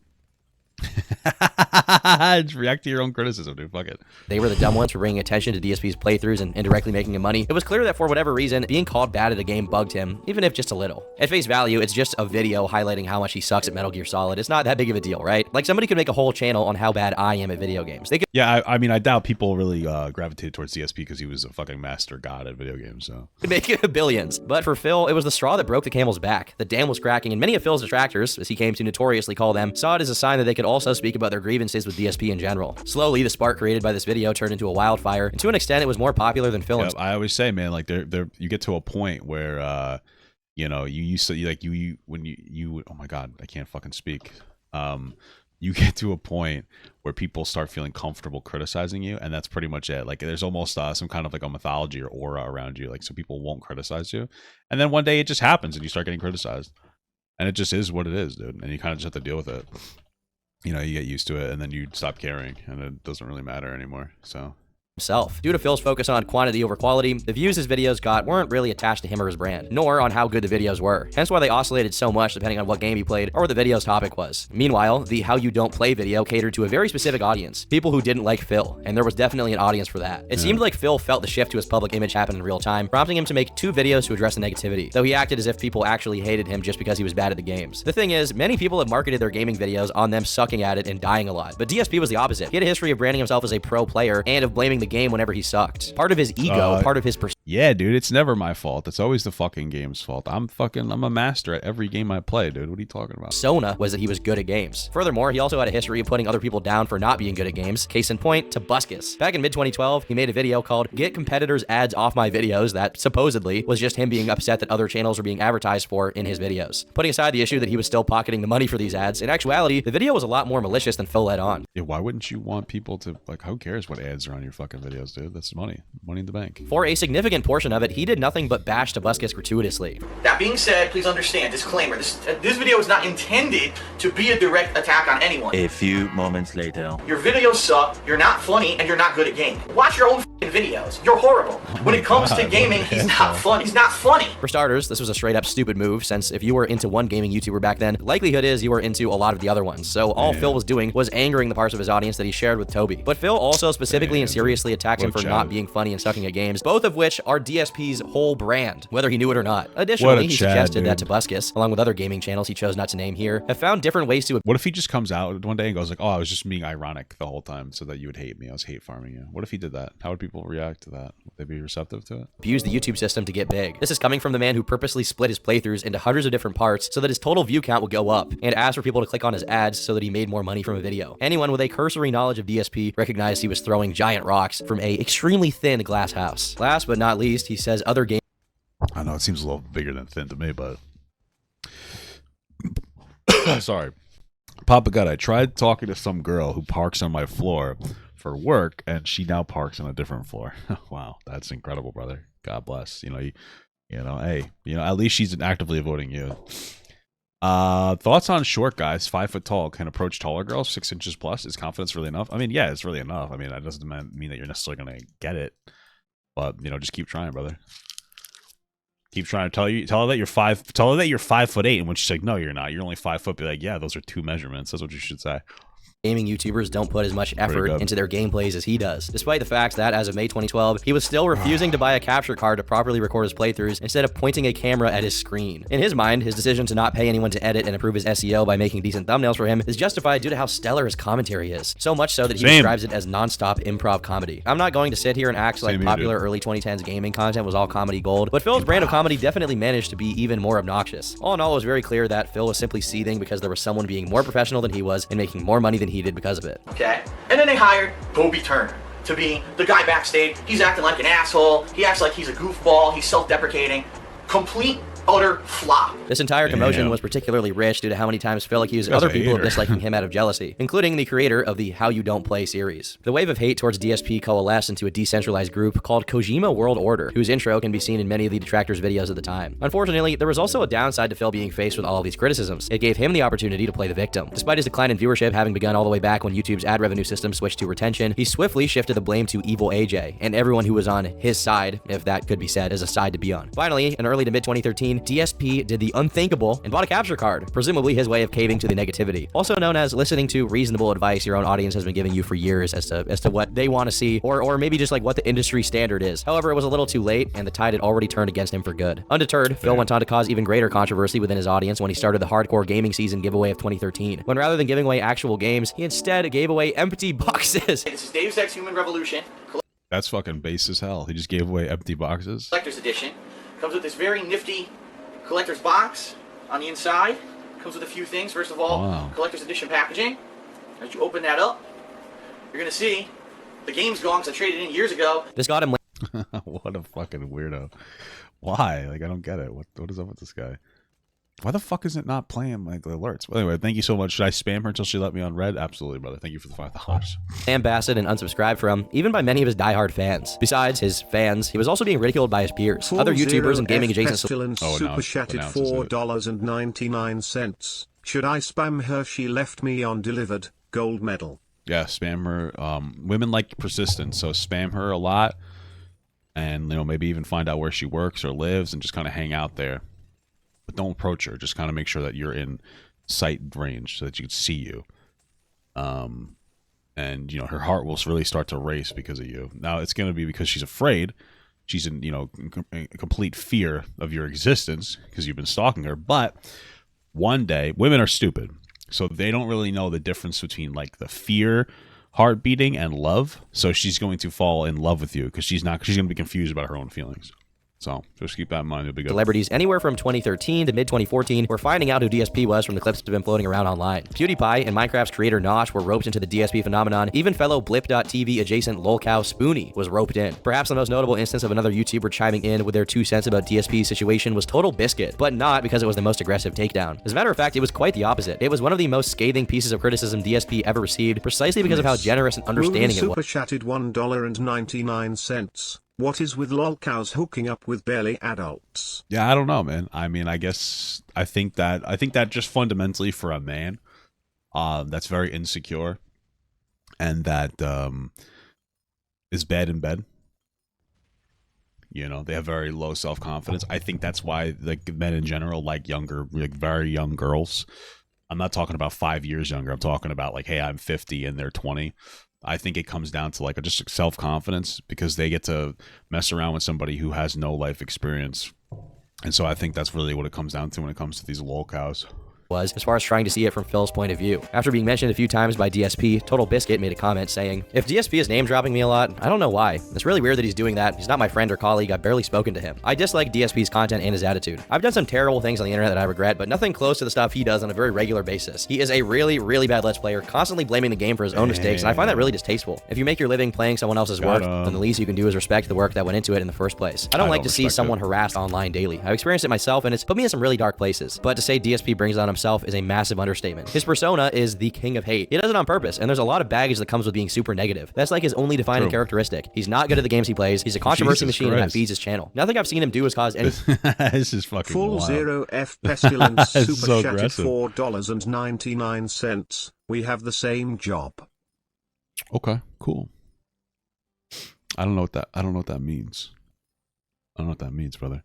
S1: Just react to your own criticism, dude. Fuck it.
S3: They were the dumb ones for bringing attention to DSP's playthroughs and indirectly making him money. It was clear that for whatever reason, being called bad at a game bugged him, even if just a little. At face value, it's just a video highlighting how much he sucks at Metal Gear Solid. It's not that big of a deal, right? Like, somebody could make a whole channel on how bad I am at video games. They could—
S1: yeah, I mean, I doubt people really gravitated towards DSP because he was a fucking master god at video games, so.
S3: Could make billions. But for Phil, it was the straw that broke the camel's back. The dam was cracking, and many of Phil's detractors, as he came to notoriously call them, saw it as a sign that they could also speak about their grievances with DSP in general. Slowly, the spark created by this video turned into a wildfire, and to an extent, it was more popular than Phil.
S1: Yep, I always say, man, like you get to a point where, you know, you used to like when you oh my god, I can't fucking speak. You get to a point where people start feeling comfortable criticizing you, and that's pretty much it. Like, there's almost some kind of like a mythology or aura around you, like, so people won't criticize you, and then one day it just happens and you start getting criticized, and it just is what it is, dude, and you kind of just have to deal with it. You know, you get used to it, and then you stop caring, and it doesn't really matter anymore. So
S3: himself. Due to Phil's focus on quantity over quality, the views his videos got weren't really attached to him or his brand, nor on how good the videos were. Hence why they oscillated so much depending on what game he played or what the video's topic was. Meanwhile, the How You Don't Play video catered to a very specific audience, people who didn't like Phil, and there was definitely an audience for that. It seemed like Phil felt the shift to his public image happen in real time, prompting him to make 2 videos to address the negativity, though he acted as if people actually hated him just because he was bad at the games. The thing is, many people have marketed their gaming videos on them sucking at it and dying a lot, but DSP was the opposite. He had a history of branding himself as a pro player and of blaming the game whenever he sucked. Part of his ego, part of his
S1: yeah, dude, it's never my fault. It's always the fucking game's fault. I'm a master at every game I play, dude. What are you talking about?
S3: Persona was that he was good at games. Furthermore, he also had a history of putting other people down for not being good at games. Case in point, Tobuscus. Back in mid-2012, he made a video called Get Competitors' Ads Off My Videos that supposedly was just him being upset that other channels were being advertised for in his videos. Putting aside the issue that he was still pocketing the money for these ads, in actuality, the video was a lot more malicious than Phil let on.
S1: Yeah, why wouldn't you want people to, like, who cares what ads are on your fucking videos, dude? That's money. Money in the bank.
S3: For a significant portion of it, he did nothing but bash Tobuscus gratuitously.
S6: That being said, please understand, disclaimer, this video is not intended to be a direct attack on anyone.
S10: A few moments later.
S6: Your videos suck, you're not funny, and you're not good at gaming. Watch your own videos. You're horrible. When it comes to gaming, he's not fun. He's not funny.
S3: For starters, this was a straight up stupid move, since if you were into one gaming YouTuber back then, likelihood is you were into a lot of the other ones. So all Phil was doing was angering the parts of his audience that he shared with Toby. But Phil also specifically and seriously attacked him for not being funny and sucking at games, both of which are DSP's whole brand, whether he knew it or not. Additionally, he suggested that Tobuscus, along with other gaming channels he chose not to name here, have found different ways to—
S1: what if he just comes out one day and goes like, oh, I was just being ironic the whole time so that you would hate me. I was hate farming you. What if he did that? How would people react to that? Would they be receptive to it?
S3: Abuse the YouTube system to get big. This is coming from the man who purposely split his playthroughs into hundreds of different parts so that his total view count would go up, and asked for people to click on his ads so that he made more money from a video. Anyone with a cursory knowledge of DSP recognized he was throwing giant rocks from a extremely thin glass house. Last but not least, he says other game—
S1: I know it seems a little bigger than thin to me, but sorry. Papa God, I tried talking to some girl who parks on my floor for work, and she now parks on a different floor. Wow, that's incredible, brother. God bless. Hey, at least she's actively avoiding you. Thoughts on short guys, 5 foot tall, can approach taller girls, 6 inches plus? Is confidence really enough? I mean, yeah, it's really enough. I mean, that doesn't mean that you're necessarily going to get it, but just keep trying, brother. Keep trying to tell her that you're 5'8", and when she's like, no, you're not, you're only 5 foot, be like, yeah, those are 2 measurements. That's what you should say.
S3: gaming YouTubers don't put as much effort into their gameplays as he does, despite the fact that as of May 2012, he was still refusing to buy a capture card to properly record his playthroughs instead of pointing a camera at his screen. In his mind, his decision to not pay anyone to edit and improve his SEO by making decent thumbnails for him is justified due to how stellar his commentary is. So much so that he describes it as non-stop improv comedy. I'm not going to sit here and act like popular early 2010s gaming content was all comedy gold, but Phil's brand of comedy definitely managed to be even more obnoxious. All in all, it was very clear that Phil was simply seething because there was someone being more professional than he was and making more money than he did because of it.
S4: Okay, and then they hired Bobby Turner to be the guy backstage. He's acting like an asshole. He acts like he's a goofball. He's self-deprecating. Complete utter flop.
S3: This entire commotion was particularly rich due to how many times Phil accused other people of disliking him out of jealousy, including the creator of the How You Don't Play series. The wave of hate towards DSP coalesced into a decentralized group called Kojima World Order, whose intro can be seen in many of the detractors' videos at the time. Unfortunately, there was also a downside to Phil being faced with all of these criticisms. It gave him the opportunity to play the victim. Despite his decline in viewership having begun all the way back when YouTube's ad revenue system switched to retention, he swiftly shifted the blame to Evil AJ and everyone who was on his side, if that could be said as a side to be on. Finally, in early to mid 2013, DSP did the unthinkable and bought a capture card, presumably his way of caving to the negativity. Also known as listening to reasonable advice your own audience has been giving you for years as to what they want to see, or maybe just like what the industry standard is. However, it was a little too late, and the tide had already turned against him for good. Undeterred, Phil went on to cause even greater controversy within his audience when he started the Hardcore Gaming Season giveaway of 2013, when rather than giving away actual games, he instead gave away empty boxes.
S4: This is Deus Ex Human Revolution.
S1: That's fucking base as hell. He just gave away empty boxes.
S4: Collector's Edition. Comes with this very nifty collector's box on the inside. Comes with a few things. First of all, collector's edition packaging. As you open that up, you're gonna see the game's gone because I traded in years ago.
S3: This got him.
S1: What a fucking weirdo. Why? Like, I don't get it. What is up with this guy? Why the fuck is it not playing like the alerts? Well, anyway, thank you so much. Should I spam her until she let me on red? Absolutely, brother. Thank you for the $5.
S3: Lambasted and unsubscribed from, even by many of his diehard fans. Besides his fans, he was also being ridiculed by his peers, other YouTubers and gaming adjacent.
S7: Super chatted $4.99. Should I spam her? She left me undelivered. Gold medal.
S1: Yeah, spam her. Women like persistence, so spam her a lot, and maybe even find out where she works or lives, and just kind of hang out there. But don't approach her. Just kind of make sure that you're in sight range so that you can see you. And her heart will really start to race because of you. Now it's going to be because she's afraid. She's in complete fear of your existence because you've been stalking her. But one day, women are stupid, so they don't really know the difference between like the fear, heart beating, and love. So she's going to fall in love with you because she's going to be confused about her own feelings. So just keep that in mind. It'll be good.
S3: Celebrities anywhere from 2013 to mid-2014 were finding out who DSP was from the clips that have been floating around online. PewDiePie and Minecraft's creator Nosh were roped into the DSP phenomenon. Even fellow Blip.tv adjacent lolcow Spoonie was roped in. Perhaps the most notable instance of another YouTuber chiming in with their 2 cents about DSP's situation was Total Biscuit, but not because it was the most aggressive takedown. As a matter of fact, it was quite the opposite. It was one of the most scathing pieces of criticism DSP ever received, precisely because of how generous and understanding it was.
S7: Super chatted $1.99. What is with lolcows hooking up with barely adults?
S1: Yeah, I don't know, man. I mean, I think that just fundamentally for a man, that's very insecure, and that is bad in bed. They have very low self-confidence. I think that's why like men in general like very young girls. I'm not talking about 5 years younger. I'm talking about like, hey, I'm 50 and they're 20. I think it comes down to like just self-confidence because they get to mess around with somebody who has no life experience. And so I think that's really what it comes down to when it comes to these lolcows.
S3: Was as far as trying to see it from Phil's point of view. After being mentioned a few times by DSP, Total Biscuit made a comment saying, "If DSP is name dropping me a lot, I don't know why. It's really weird that he's doing that. He's not my friend or colleague. I've barely spoken to him. I dislike DSP's content and his attitude. I've done some terrible things on the internet that I regret, but nothing close to the stuff he does on a very regular basis. He is a really, really bad Let's Player, constantly blaming the game for his own mistakes, and I find that really distasteful. If you make your living playing someone else's work, then the least you can do is respect the work that went into it in the first place. I don't like to see someone harassed online daily. I've experienced it myself, and it's put me in some really dark places. But to say DSP brings it on himself is a massive understatement. His persona is the king of hate. He does it on purpose, and there's a lot of baggage that comes with being super negative. That's like his only defining characteristic. He's not good at the games he plays. He's a controversy machine that feeds his channel. Nothing I've seen him do has caused any...
S1: This is fucking
S7: Full
S1: wild.
S7: Zero F Pestilence super chatted $4.99. We have the same job.
S1: Okay, cool. I don't know what that means. I don't know what that means, brother.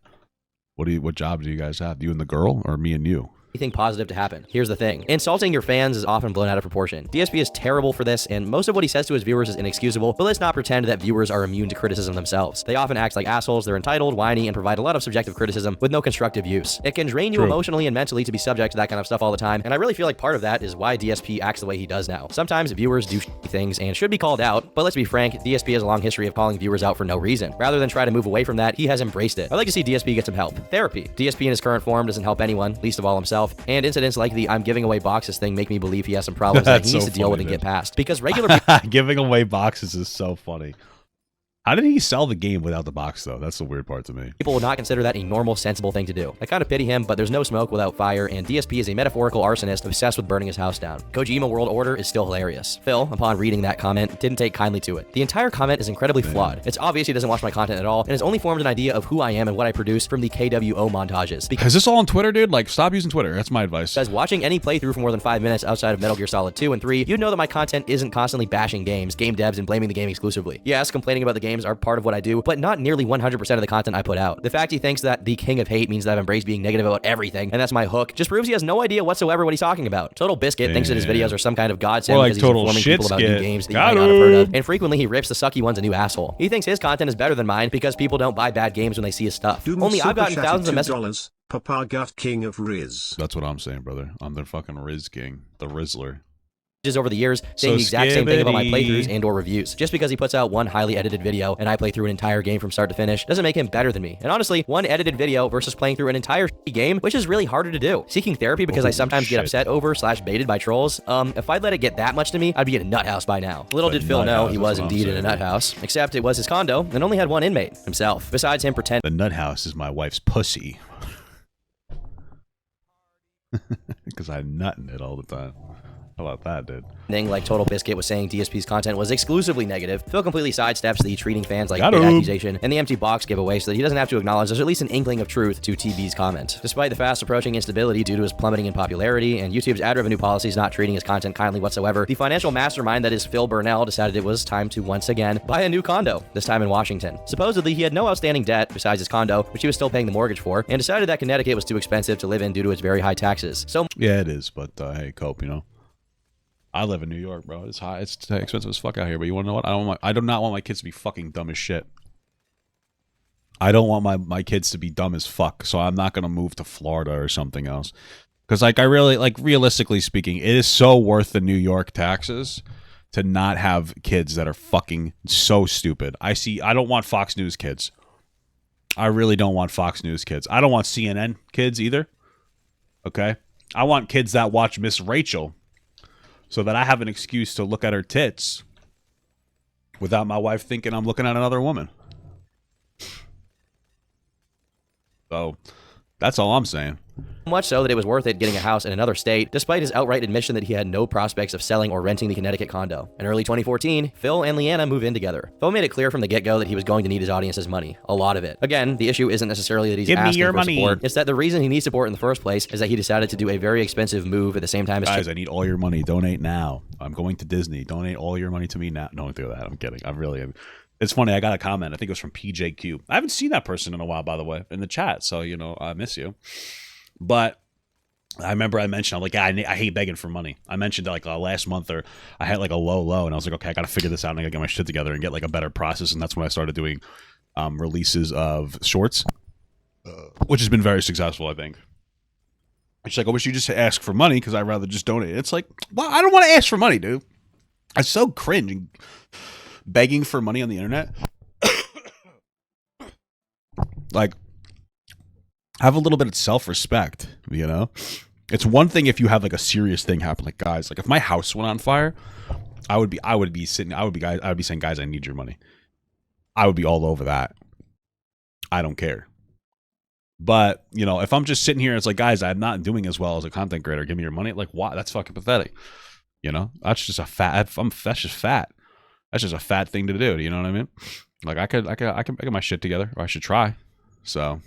S1: What job do you guys have? You and the girl, or me and you?
S3: anything positive to happen. Here's the thing. Insulting your fans is often blown out of proportion. DSP is terrible for this, and most of what he says to his viewers is inexcusable, but let's not pretend that viewers are immune to criticism themselves. They often act like assholes, they're entitled, whiny, and provide a lot of subjective criticism with no constructive use. It can drain you emotionally and mentally to be subject to that kind of stuff all the time, and I really feel like part of that is why DSP acts the way he does now. Sometimes viewers do shitty things and should be called out, but let's be frank, DSP has a long history of calling viewers out for no reason. Rather than try to move away from that, he has embraced it. I'd like to see DSP get some help. Therapy. DSP in his current form doesn't help anyone, least of all himself, and incidents like the I'm giving away boxes thing make me believe he has some problems that he needs to deal with and get past. Because regular
S1: giving away boxes is so funny. How did he sell the game without the box, though? That's the weird part to me.
S3: People will not consider that a normal, sensible thing to do. I kind of pity him, but there's no smoke without fire, and DSP is a metaphorical arsonist obsessed with burning his house down. Kojima World Order is still hilarious. Phil, upon reading that comment, didn't take kindly to it. The entire comment is incredibly flawed. It's obvious he doesn't watch my content at all, and has only formed an idea of who I am and what I produce from the KWO montages.
S1: Is this all on Twitter, dude? Like, stop using Twitter. That's my advice.
S3: Because watching any playthrough for more than 5 minutes outside of Metal Gear Solid 2 and 3, you'd know that my content isn't constantly bashing games, game devs, and blaming the game exclusively. Yes, complaining about the games are part of what I do, but not nearly 100% of the content I put out. The fact he thinks that the king of hate means that I've embraced being negative about everything, and that's my hook, just proves he has no idea whatsoever what he's talking about. Total Biscuit thinks that his videos are some kind of godsend because he's informing people about new games that you might not have heard of, and frequently he rips the sucky ones a new asshole. He thinks his content is better than mine because people don't buy bad games when they see his stuff. Only I've gotten thousands of messages.
S7: Papa got king of Riz.
S1: That's what I'm saying, brother. I'm the fucking Riz king, the Rizzler.
S3: Over the years, saying the exact same thing about my playthroughs and or reviews. Just because he puts out one highly edited video and I play through an entire game from start to finish doesn't make him better than me. And honestly, one edited video versus playing through an entire game, which is really harder to do. Seeking therapy because I sometimes get upset over / baited by trolls. If I'd let it get that much to me, I'd be in a nut house by now. Little did Phil know he was indeed in a nut house, except it was his condo and only had one inmate, himself. Besides him pretending
S1: the nut house is my wife's pussy. Because I nut in it all the time. How about that, dude?
S3: Like Total Biscuit was saying DSP's content was exclusively negative, Phil completely sidesteps the treating fans like big accusation and the empty box giveaway so that he doesn't have to acknowledge there's at least an inkling of truth to TB's comment. Despite the fast approaching instability due to his plummeting in popularity and YouTube's ad revenue policies not treating his content kindly whatsoever, the financial mastermind that is Phil Burnell decided it was time to once again buy a new condo, this time in Washington. Supposedly, he had no outstanding debt besides his condo, which he was still paying the mortgage for, and decided that Connecticut was too expensive to live in due to its very high taxes. So
S1: yeah, it is, but hey, cope, you know. I live in New York, bro. It's high. It's expensive as fuck out here. But you want to know what? I do not want my kids to be fucking dumb as shit. I don't want my kids to be dumb as fuck. So I'm not gonna move to Florida or something else. Because like I really like realistically speaking, it is so worth the New York taxes to not have kids that are fucking so stupid. I don't want Fox News kids. I really don't want Fox News kids. I don't want CNN kids either. Okay, I want kids that watch Miss Rachel. So that I have an excuse to look at her tits without my wife thinking I'm looking at another woman. So that's all I'm saying.
S3: Much so that it was worth it getting a house in another state, despite his outright admission that he had no prospects of selling or renting the Connecticut condo. In early 2014, Phil and Lyanna move in together. Phil made it clear from the get-go that he was going to need his audience's money. A lot of it. Again, the issue isn't necessarily that he's asking for support. It's that the reason he needs support in the first place is that he decided to do a very expensive move at the same time as...
S1: Guys, I need all your money. Donate now. I'm going to Disney. Donate all your money to me now. Don't do that. I'm kidding. I really am. It's funny. I got a comment. I think it was from PJQ. I haven't seen that person in a while, by the way, in the chat. So, you know, I miss you. But... I remember I mentioned, I'm like, I hate begging for money. I mentioned like last month or I had like a low and I was like, okay, I got to figure this out and I got to get my shit together and get like a better process. And that's when I started doing releases of shorts, which has been very successful, I think. It's like, I wish you just ask for money because I'd rather just donate. It's like, well, I don't want to ask for money, dude. I'm so cringe begging for money on the internet. Like, have a little bit of self-respect, you know? It's one thing if you have like a serious thing happen, like guys, like if my house went on fire, I would be saying, guys, I need your money. I would be all over that. I don't care. But, you know, if I'm just sitting here, it's like, guys, I'm not doing as well as a content creator. Give me your money. Like, why? That's fucking pathetic. You know, that's just a fat. That's just fat. That's just a fat thing to do. You know what I mean? Like, I could get my shit together, or I should try. So.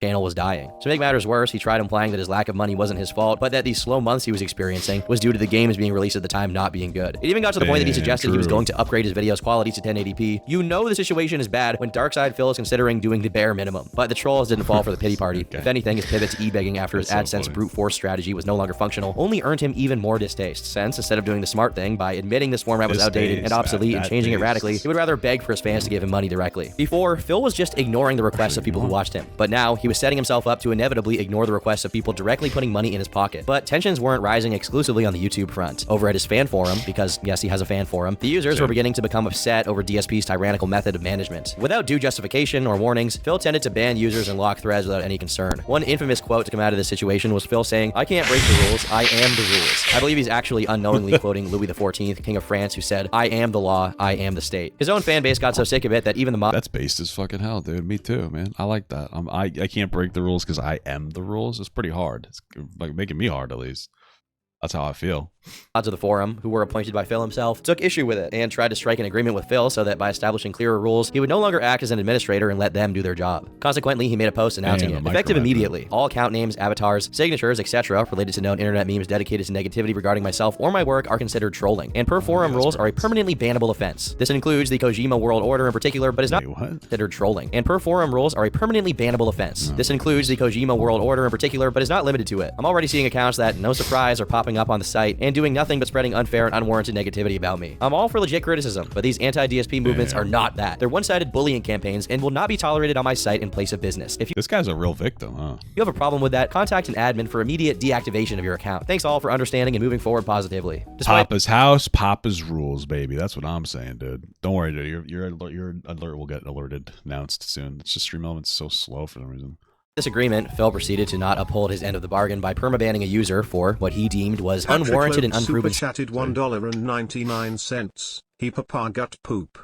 S3: channel was dying. To make matters worse, he tried implying that his lack of money wasn't his fault, but that the slow months he was experiencing was due to the games being released at the time not being good. It even got to the point that he suggested he was going to upgrade his video's quality to 1080p. You know the situation is bad when DarkSydePhil is considering doing the bare minimum. But the trolls didn't fall for the pity party. If anything, his pivot to e-begging after his AdSense brute force strategy was no longer functional only earned him even more distaste, since instead of doing the smart thing by admitting this format was outdated and obsolete and changing it radically, he would rather beg for his fans to give him money directly. Before, Phil was just ignoring the requests of people who watched him, but now he was setting himself up to inevitably ignore the requests of people directly putting money in his pocket. But tensions weren't rising exclusively on the YouTube front. Over at his fan forum, because yes, he has a fan forum, the users were beginning to become upset over DSP's tyrannical method of management. Without due justification or warnings, Phil tended to ban users and lock threads without any concern. One infamous quote to come out of this situation was Phil saying, "I can't break the rules, I am the rules." I believe he's actually unknowingly quoting Louis XIV, King of France, who said, "I am the law, I am the state." His own fan base got so sick of it that even the mob—
S1: That's based as fucking hell, dude. Me too, man. I like that. I can't break the rules because I am the rules. It's pretty hard. It's like making me hard, at least. That's how I feel.
S3: Odds of the forum, who were appointed by Phil himself, took issue with it and tried to strike an agreement with Phil so that by establishing clearer rules, he would no longer act as an administrator and let them do their job. Consequently, he made a post announcing it. Effective immediately, all account names, avatars, signatures, etc. related to known internet memes dedicated to negativity regarding myself or my work are considered trolling, and per forum rules are a permanently bannable offense. This includes the Kojima World Order in particular, but is not considered trolling. And per forum rules are a permanently bannable offense. This includes the Kojima World Order in particular, but is not limited to it. I'm already seeing accounts that, no surprise, are popping up on the site and doing nothing but spreading unfair and unwarranted negativity about me. I'm all for legit criticism, but these anti-DSP movements are not that. They're one-sided bullying campaigns and will not be tolerated on my site in place of business. If
S1: this guy's a real victim, huh?
S3: You have a problem with that, contact an admin for immediate deactivation of your account. Thanks all for understanding and moving forward positively.
S1: Papa's house, Papa's rules, baby. That's what I'm saying, dude. Don't worry, dude. Your alert will get announced soon. It's just Stream Element's so slow for some reason.
S3: This agreement, Phil proceeded to not uphold his end of the bargain by permabanning a user for what he deemed was unwarranted and unproven.
S7: Super chatted $1.99. He papa gut poop.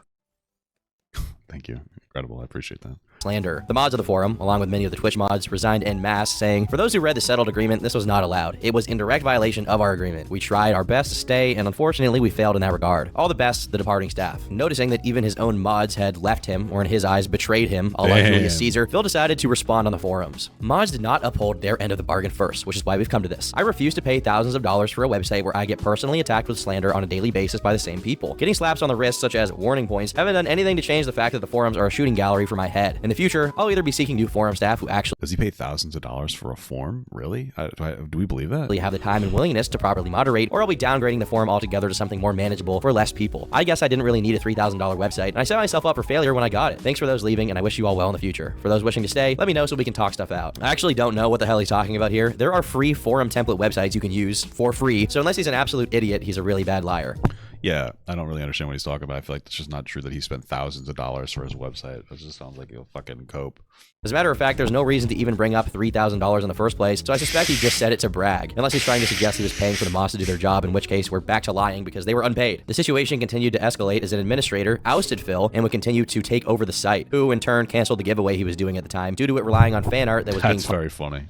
S1: Thank you. Incredible. I appreciate that.
S3: Slander. The mods of the forum, along with many of the Twitch mods, resigned en masse, saying, "For those who read the settled agreement, this was not allowed. It was in direct violation of our agreement. We tried our best to stay, and unfortunately, we failed in that regard. All the best, the departing staff." Noticing that even his own mods had left him, or in his eyes, betrayed him, a la Julius Caesar, Phil decided to respond on the forums. Mods did not uphold their end of the bargain first, which is why we've come to this. I refuse to pay thousands of dollars for a website where I get personally attacked with slander on a daily basis by the same people. Getting slaps on the wrist, such as warning points, haven't done anything to change the fact that the forums are a shooting gallery for my head. In the future, I'll either be seeking new forum staff who actually—
S1: Does he pay thousands of dollars for a forum? Really? Do we believe that?
S3: Have the time and willingness to properly moderate, or I'll be downgrading the forum altogether to something more manageable for less people. I guess I didn't really need a $3,000 website, and I set myself up for failure when I got it. Thanks for those leaving, and I wish you all well in the future. For those wishing to stay, let me know so we can talk stuff out. I actually don't know what the hell he's talking about here. There are free forum template websites you can use for free, so unless he's an absolute idiot, he's a really bad liar.
S1: Yeah, I don't really understand what he's talking about. I feel like it's just not true that he spent thousands of dollars for his website. It just sounds like he'll fucking cope.
S3: As a matter of fact, there's no reason to even bring up $3,000 in the first place, so I suspect he just said it to brag. Unless he's trying to suggest he was paying for the mods to do their job, in which case we're back to lying because they were unpaid. The situation continued to escalate as an administrator ousted Phil and would continue to take over the site, who in turn canceled the giveaway he was doing at the time due to it relying on fan art that was being
S1: very funny.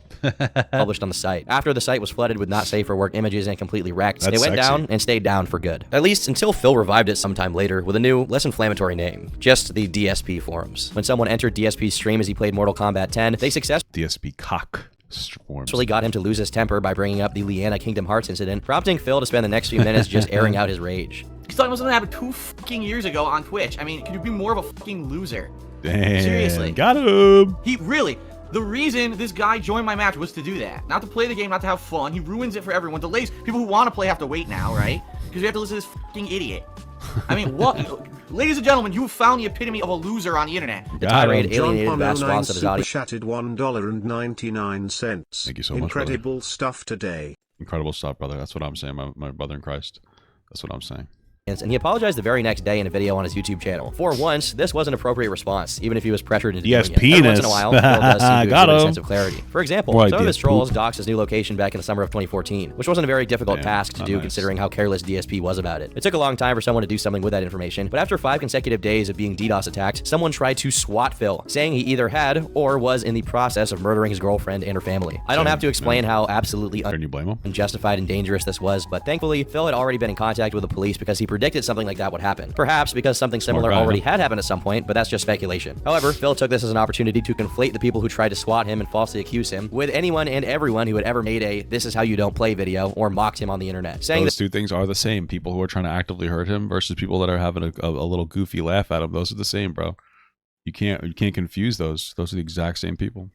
S3: published on the site. After the site was flooded with not safe for work images and completely wrecked, it went down and stayed down for good. At least until Phil revived it sometime later with a new, less inflammatory name, just the DSP forums. When someone entered DSP's stream as he played Mortal Kombat 10, they successfully
S1: DSP cock forums.
S3: Got him to lose his temper by bringing up the Lyanna Kingdom Hearts incident, prompting Phil to spend the next few minutes just airing out his rage.
S6: He's talking about something that happened 2 fucking years ago on Twitch. I mean, could you be more of a fucking loser?
S1: Damn,
S6: seriously.
S1: Got him.
S6: The reason this guy joined my match was to do that. Not to play the game, not to have fun. He ruins it for everyone. Delays. People who want to play have to wait now, right? Because we have to listen to this fucking idiot. I mean, what? Ladies and gentlemen, you have found the epitome of a loser on the internet.
S3: The tirade alienated vast swaths of his audience.
S7: Chatted $1.99.
S1: Thank you so much,
S7: Incredible
S1: brother.
S7: Stuff today.
S1: Incredible stuff, brother. That's what I'm saying, my brother in Christ. That's what I'm saying.
S3: And he apologized the very next day in a video on his YouTube channel. For once, this was an appropriate response, even if he was pressured into doing it. Every once in a while, Phil does seem to exhibit a sense of clarity. For example, some of his trolls doxed his new location back in the summer of 2014, which wasn't a very difficult task to do considering how careless DSP was about it. It took a long time for someone to do something with that information, but after 5 consecutive days of being DDoS attacked, someone tried to swat Phil, saying he either had or was in the process of murdering his girlfriend and her family. I don't have to explain how absolutely unjustified and dangerous this was, but thankfully, Phil had already been in contact with the police because he predicted something like that would happen. Perhaps because something similar already had happened at some point, but that's just speculation. However, Phil took this as an opportunity to conflate the people who tried to swat him and falsely accuse him with anyone and everyone who had ever made a "this is how you don't play" video or mocked him on the internet. Saying
S1: those two things are the same. People who are trying to actively hurt him versus people that are having a little goofy laugh at him. Those are the same, bro. You can't confuse those. Those are the exact same people.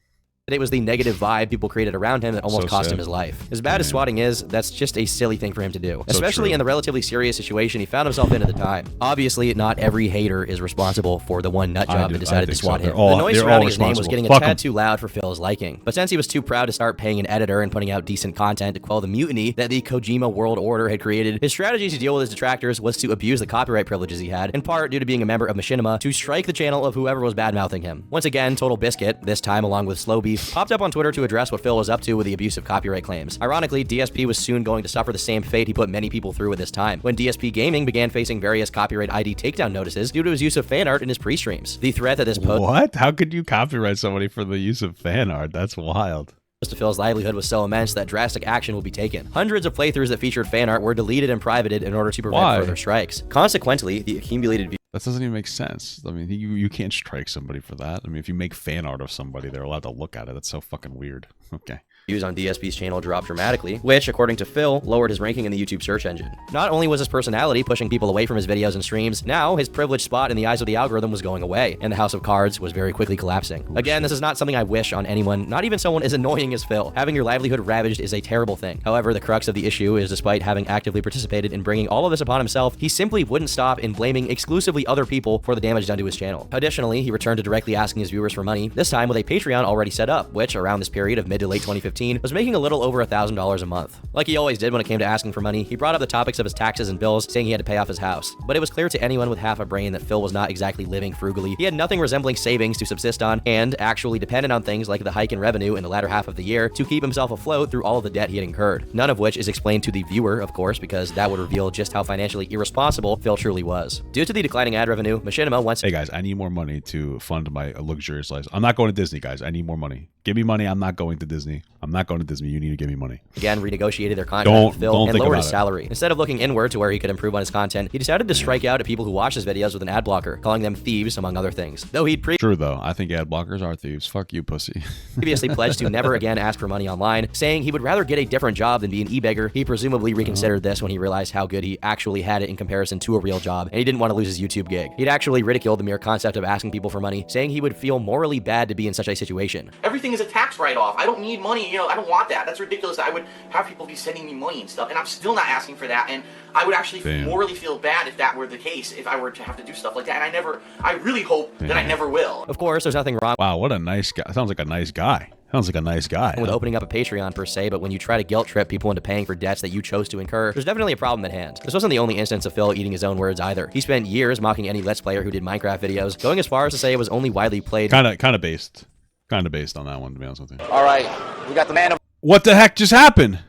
S3: It was the negative vibe people created around him that almost cost him his life. As bad as swatting is, that's just a silly thing for him to do, especially in the relatively serious situation he found himself in at the time. Obviously, not every hater is responsible for the one nut job that decided to swat him. The noise surrounding his name was getting a tad too loud for Phil's liking, but since he was too proud to start paying an editor and putting out decent content to quell the mutiny that the Kojima world order had created, his strategy to deal with his detractors was to abuse the copyright privileges he had, in part due to being a member of Machinima, to strike the channel of whoever was bad-mouthing him. Once again, Total Biscuit, this time along with Slow Beef, popped up on Twitter to address what Phil was up to with the abuse of copyright claims. Ironically, DSP was soon going to suffer the same fate he put many people through at this time, when DSP Gaming began facing various copyright ID takedown notices due to his use of fan art in his pre-streams. The threat that this post—
S1: What? How could you copyright somebody for the use of fan art? That's wild.
S3: To Phil's livelihood was so immense that drastic action would be taken. Hundreds of playthroughs that featured fan art were deleted and privated in order to prevent further strikes. Consequently, the accumulated views—
S1: That doesn't even make sense. I mean, you can't strike somebody for that. I mean, if you make fan art of somebody, they're allowed to look at it. That's so fucking weird. Okay.
S3: Views on DSP's channel dropped dramatically, which, according to Phil, lowered his ranking in the YouTube search engine. Not only was his personality pushing people away from his videos and streams, now his privileged spot in the eyes of the algorithm was going away, and the house of cards was very quickly collapsing. Again, this is not something I wish on anyone, not even someone as annoying as Phil. Having your livelihood ravaged is a terrible thing. However, the crux of the issue is, despite having actively participated in bringing all of this upon himself, he simply wouldn't stop in blaming exclusively other people for the damage done to his channel. Additionally, he returned to directly asking his viewers for money, this time with a Patreon already set up, which, around this period of mid to late 2015, was making a little over $1,000 a month. Like he always did when it came to asking for money, he brought up the topics of his taxes and bills, saying he had to pay off his house. But it was clear to anyone with half a brain that Phil was not exactly living frugally. He had nothing resembling savings to subsist on, and actually depended on things like the hike in revenue in the latter half of the year to keep himself afloat through all of the debt he had incurred. None of which is explained to the viewer, of course, because that would reveal just how financially irresponsible Phil truly was. Due to the declining ad revenue, Machinima once—
S1: Hey guys, I need more money to fund my luxurious life. I'm not going to Disney, guys. I need more money. Give me money. I'm not going to Disney. I'm not going to Disney. You need to give me money.
S3: Again, renegotiated their contract with Phil and lowered his salary. Instead of looking inward to where he could improve on his content, he decided to strike out at people who watch his videos with an ad blocker, calling them thieves, among other things. Though he'd
S1: True, though. I think ad blockers are thieves. Fuck you, pussy.
S3: previously pledged to never again ask for money online, saying he would rather get a different job than be an e-beggar. He presumably reconsidered this when he realized how good he actually had it in comparison to a real job, and he didn't want to lose his YouTube gig. He'd actually ridiculed the mere concept of asking people for money, saying he would feel morally bad to be in such a situation.
S6: Everything is a tax write-off. I don't need money, you know, I don't want that. That's ridiculous. I would have people be sending me money and stuff, and I'm still not asking for that, and I would actually morally feel bad if that were the case, if I were to have to do stuff like that, and I really hope that I never will.
S3: Of course, there's nothing wrong—
S1: Wow, what a nice guy. Sounds like a nice guy. Sounds like a nice guy.
S3: With opening up a Patreon per se, but when you try to guilt trip people into paying for debts that you chose to incur, there's definitely a problem at hand. This wasn't the only instance of Phil eating his own words either. He spent years mocking any Let's Player who did Minecraft videos, going as far as to say it was only widely played—
S1: Kind of based on that one, to be honest with you.
S2: All right, we got the man of—
S1: What the heck just happened?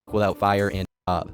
S3: Without fire and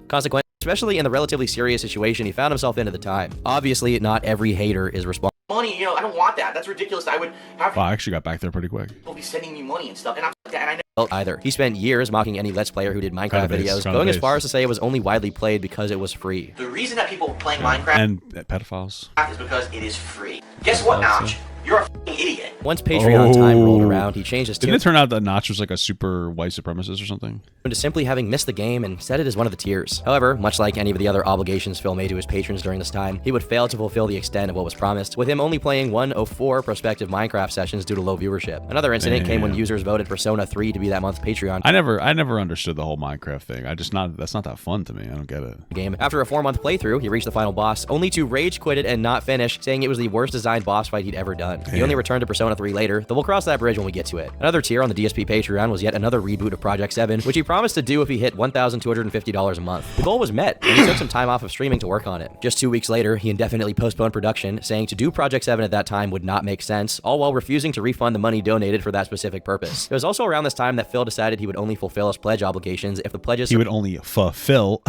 S3: consequently, especially in the relatively serious situation he found himself in at the time. Obviously, not every hater is responsible.
S6: Money, you know, I don't want that. That's ridiculous. I would have—
S1: Wow, I actually got back there pretty quick.
S6: People be sending me money and stuff, and I never
S3: either. He spent years mocking any Let's Player who did Minecraft videos, going as far as to say it was only widely played because it was free.
S6: The reason that people playing Minecraft
S1: and pedophiles
S6: is because it is free. Guess what, Notch? You're a f***ing idiot.
S3: Once Patreon time rolled around, he changed his tune.
S1: Didn't it turn out that Notch was like a super white supremacist or something?
S3: To simply having missed the game and set it as one of the tiers. However, much like any of the other obligations Phil made to his patrons during this time, he would fail to fulfill the extent of what was promised, with him only playing 1 of 4 prospective Minecraft sessions due to low viewership. Another incident came when users voted Persona 3 to be that month's Patreon.
S1: I never understood the whole Minecraft thing. That's not that fun to me. I don't get it.
S3: Game. After a 4-month playthrough, he reached the final boss, only to rage quit it and not finish, saying it was the worst designed boss fight he'd ever done. He only returned to Persona 3 later, though we'll cross that bridge when we get to it. Another tier on the DSP Patreon was yet another reboot of Project 7, which he promised to do if he hit $1,250 a month. The goal was met, and he took some time off of streaming to work on it. Just 2 weeks later, he indefinitely postponed production, saying to do Project 7 at that time would not make sense, all while refusing to refund the money donated for that specific purpose. It was also around this time that Phil decided he would only fulfill his pledge obligations if the pledges—
S1: He would only fulfill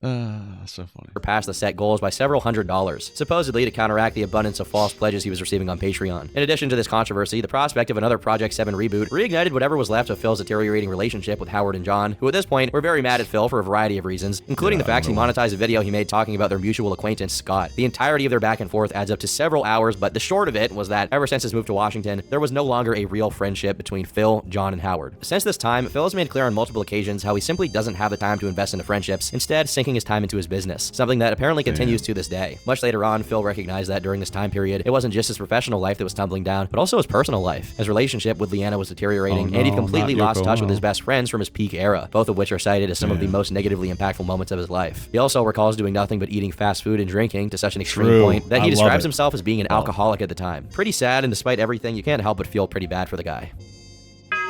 S1: So funny.
S3: Surpassed the set goals by several $100s, supposedly to counteract the abundance of false pledges he was receiving on Patreon. In addition to this controversy, the prospect of another Project 7 reboot reignited whatever was left of Phil's deteriorating relationship with Howard and John, who at this point were very mad at Phil for a variety of reasons, including the fact he monetized a video he made talking about their mutual acquaintance, Scott. The entirety of their back and forth adds up to several hours, but the short of it was that ever since his move to Washington, there was no longer a real friendship between Phil, John, and Howard. Since this time, Phil has made clear on multiple occasions how he simply doesn't have the time to invest into friendships, instead sinking his time into his business, something that apparently continues to this day. Much later on, Phil recognized that during this time period, it wasn't just his professional life that was tumbling down, but also his personal life. His relationship with Lyanna was deteriorating, and he completely lost touch with his best friends from his peak era, both of which are cited as some of the most negatively impactful moments of his life. He also recalls doing nothing but eating fast food and drinking to such an extreme point that he describes himself as being an alcoholic at the time. Pretty sad, and despite everything, you can't help but feel pretty bad for the guy.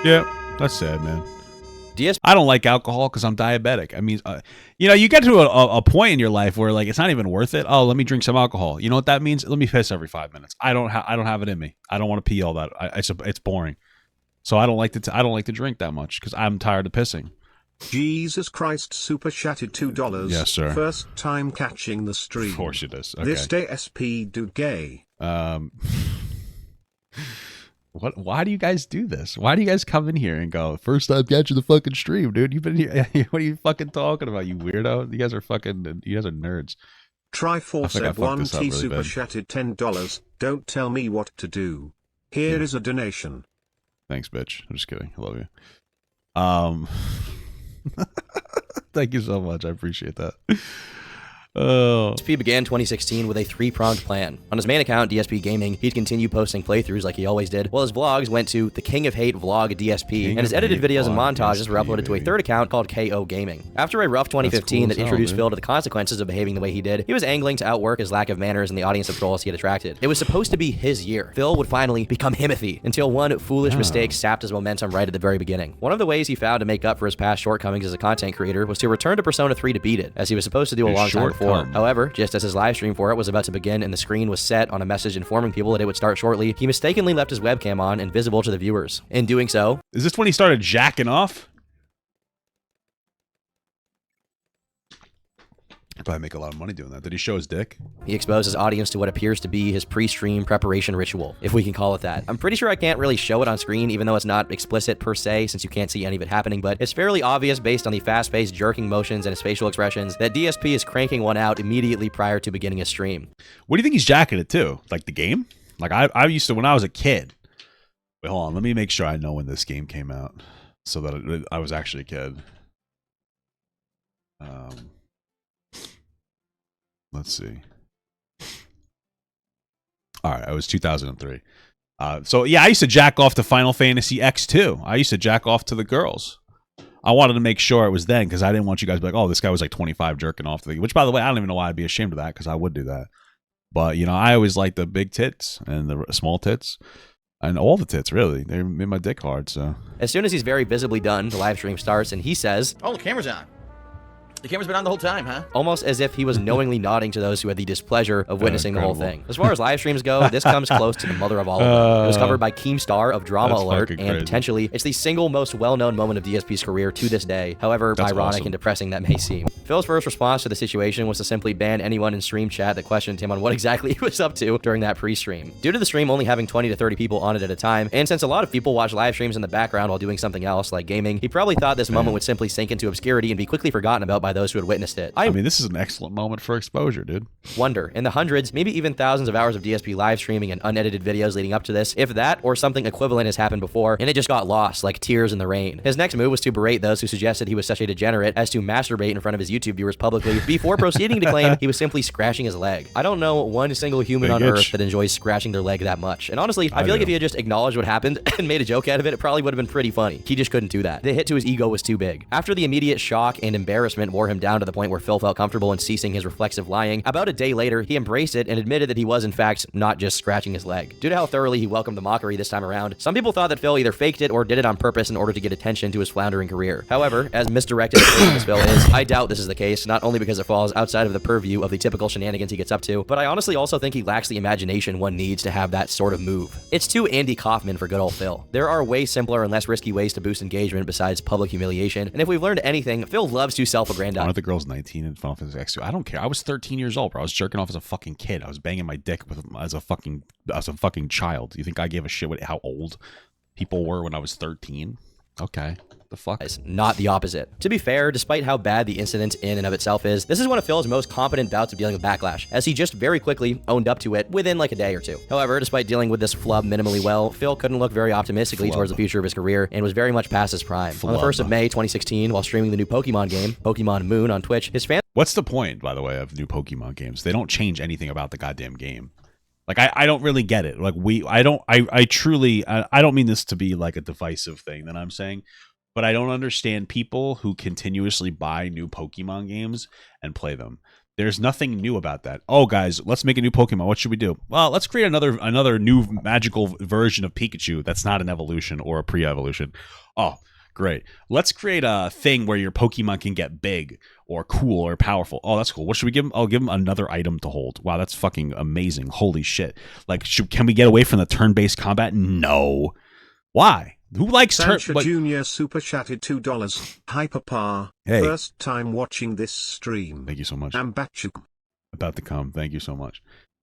S1: Yeah, that's sad, man. I don't like alcohol because I'm diabetic. I mean, you know, you get to a point in your life where like it's not even worth it. Oh, let me drink some alcohol. You know what that means? Let me piss every 5 minutes. I don't have it in me. I don't want to pee all that. It's boring. So I don't like to drink that much because I'm tired of pissing.
S7: Jesus Christ, super chatted $2.
S1: Yes, sir.
S7: First time catching the stream.
S1: Of course it is. Okay.
S7: This day SP dude gay.
S1: What? Why do you guys do this? Why do you guys come in here and go, first time catching the fucking stream, dude? You've been here. What are you fucking talking about, you weirdo? You guys are nerds.
S7: Try471T super chatted $10. Don't tell me what to do. Here is a donation.
S1: Thanks, bitch. I'm just kidding. I love you. Thank you so much. I appreciate that.
S3: DSP began 2016 with a three-pronged plan. On his main account, DSP Gaming, he'd continue posting playthroughs like he always did, while his vlogs went to the King of Hate Vlog DSP, and his edited videos and montages were uploaded to a third account called KO Gaming. After a rough 2015 that introduced Phil to the consequences of behaving the way he did, he was angling to outwork his lack of manners and the audience of trolls he had attracted. It was supposed to be his year. Phil would finally become Himothy, until one foolish mistake sapped his momentum right at the very beginning. One of the ways he found to make up for his past shortcomings as a content creator was to return to Persona 3 to beat it, as he was supposed to do a long time before. However, just as his live stream for it was about to begin and the screen was set on a message informing people that it would start shortly, he mistakenly left his webcam on and visible to the viewers. In doing so...
S1: Is this when he started jacking off? He'd probably make a lot of money doing that. Did he show his dick?
S3: He exposed his audience to what appears to be his pre-stream preparation ritual, if we can call it that. I'm pretty sure I can't really show it on screen, even though it's not explicit per se, since you can't see any of it happening, but it's fairly obvious based on the fast-paced jerking motions and his facial expressions that DSP is cranking one out immediately prior to beginning a stream.
S1: What do you think he's jacking it to? Like the game? Like I used to when I was a kid. Wait, hold on. Let me make sure I know when this game came out so that I was actually a kid. Let's see. All right, I was 2003. So yeah, I used to jack off to Final Fantasy X too. I used to jack off to the girls. I wanted to make sure it was then because I didn't want you guys to be like, oh, this guy was like 25 jerking off to the. Which, by the way, I don't even know why I'd be ashamed of that because I would do that. But you know, I always liked the big tits and the small tits. And all the tits, really. They made my dick hard, so.
S3: As soon as he's very visibly done, the live stream starts and he says,
S6: "Oh, the camera's on. The camera's been on the whole time, huh?"
S3: Almost as if he was knowingly nodding to those who had the displeasure of witnessing the whole thing. As far as live streams go, this comes close to the mother of all of them. It was covered by Keemstar of Drama Alert, and potentially, it's the single most well-known moment of DSP's career to this day, however ironic and depressing that may seem. Phil's first response to the situation was to simply ban anyone in stream chat that questioned him on what exactly he was up to during that pre-stream. Due to the stream only having 20 to 30 people on it at a time, and since a lot of people watch live streams in the background while doing something else, like gaming, he probably thought this moment would simply sink into obscurity and be quickly forgotten about by those who had witnessed it.
S1: I mean, this is an excellent moment for exposure, dude.
S3: Wonder, in the hundreds, maybe even thousands of hours of DSP live streaming and unedited videos leading up to this, if that or something equivalent has happened before, and it just got lost, like tears in the rain. His next move was to berate those who suggested he was such a degenerate as to masturbate in front of his YouTube viewers publicly, before proceeding to claim he was simply scratching his leg. I don't know one single human on Earth that enjoys scratching their leg that much. And honestly, I feel like if he had just acknowledged what happened and made a joke out of it, it probably would have been pretty funny. He just couldn't do that. The hit to his ego was too big. After the immediate shock and embarrassment wore him down to the point where Phil felt comfortable in ceasing his reflexive lying, about a day later, he embraced it and admitted that he was, in fact, not just scratching his leg. Due to how thoroughly he welcomed the mockery this time around, some people thought that Phil either faked it or did it on purpose in order to get attention to his floundering career. However, as misdirected as Phil is, I doubt this is the case, not only because it falls outside of the purview of the typical shenanigans he gets up to, but I honestly also think he lacks the imagination one needs to have that sort of move. It's too Andy Kaufman for good old Phil. There are way simpler and less risky ways to boost engagement besides public humiliation, and if we've learned anything, Phil loves to self-aggrandify And
S1: one of the girls 19 in Final Fantasy X2. I don't care. I was 13 years old, bro. I was jerking off as a fucking kid. I was banging my dick as a fucking child. You think I gave a shit how old people were when I was 13? Okay. The fuck?
S3: Not the opposite. To be fair, despite how bad the incident in and of itself is, this is one of Phil's most competent bouts of dealing with backlash, as he just very quickly owned up to it within like a day or two. However, despite dealing with this flub minimally well, Phil couldn't look very optimistically towards the future of his career and was very much past his prime. On the 1st of May 2016, while streaming the new Pokemon game, Pokemon Moon, on Twitch, his fans...
S1: What's the point, by the way, of new Pokemon games? They don't change anything about the goddamn game. Like, I don't really get it. Like, I don't mean this to be like a divisive thing that I'm saying, but I don't understand people who continuously buy new Pokemon games and play them. There's nothing new about that. Oh, guys, let's make a new Pokemon. What should we do? Well, let's create another new magical version of Pikachu that's not an evolution or a pre-evolution. Oh, great. Let's create a thing where your Pokemon can get big or cool or powerful. Oh, that's cool. What should we give them? I'll give them another item to hold. Wow, that's fucking amazing. Holy shit. Like, can we get away from the turn-based combat? No. Why? Who likes
S7: Sancha Jr. super chatted $2. Hyperpar.
S1: Hey.
S7: First time watching this stream.
S1: Thank you so much.
S7: I'm about
S1: to come. Thank you so much.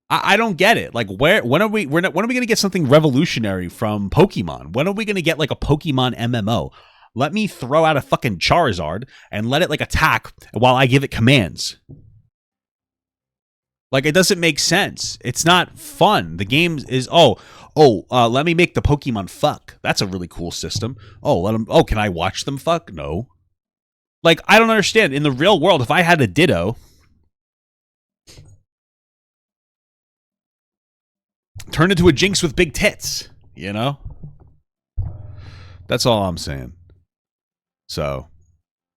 S1: I don't get it. Like, when are we going to get something revolutionary from Pokemon? When are we going to get like a Pokemon MMO? Let me throw out a fucking Charizard and let it like attack while I give it commands. Like, it doesn't make sense. It's not fun. The game is, let me make the Pokemon fuck. That's a really cool system. Can I watch them fuck? No. Like, I don't understand. In the real world, if I had a Ditto, turn into a Jinx with big tits, you know? That's all I'm saying. So,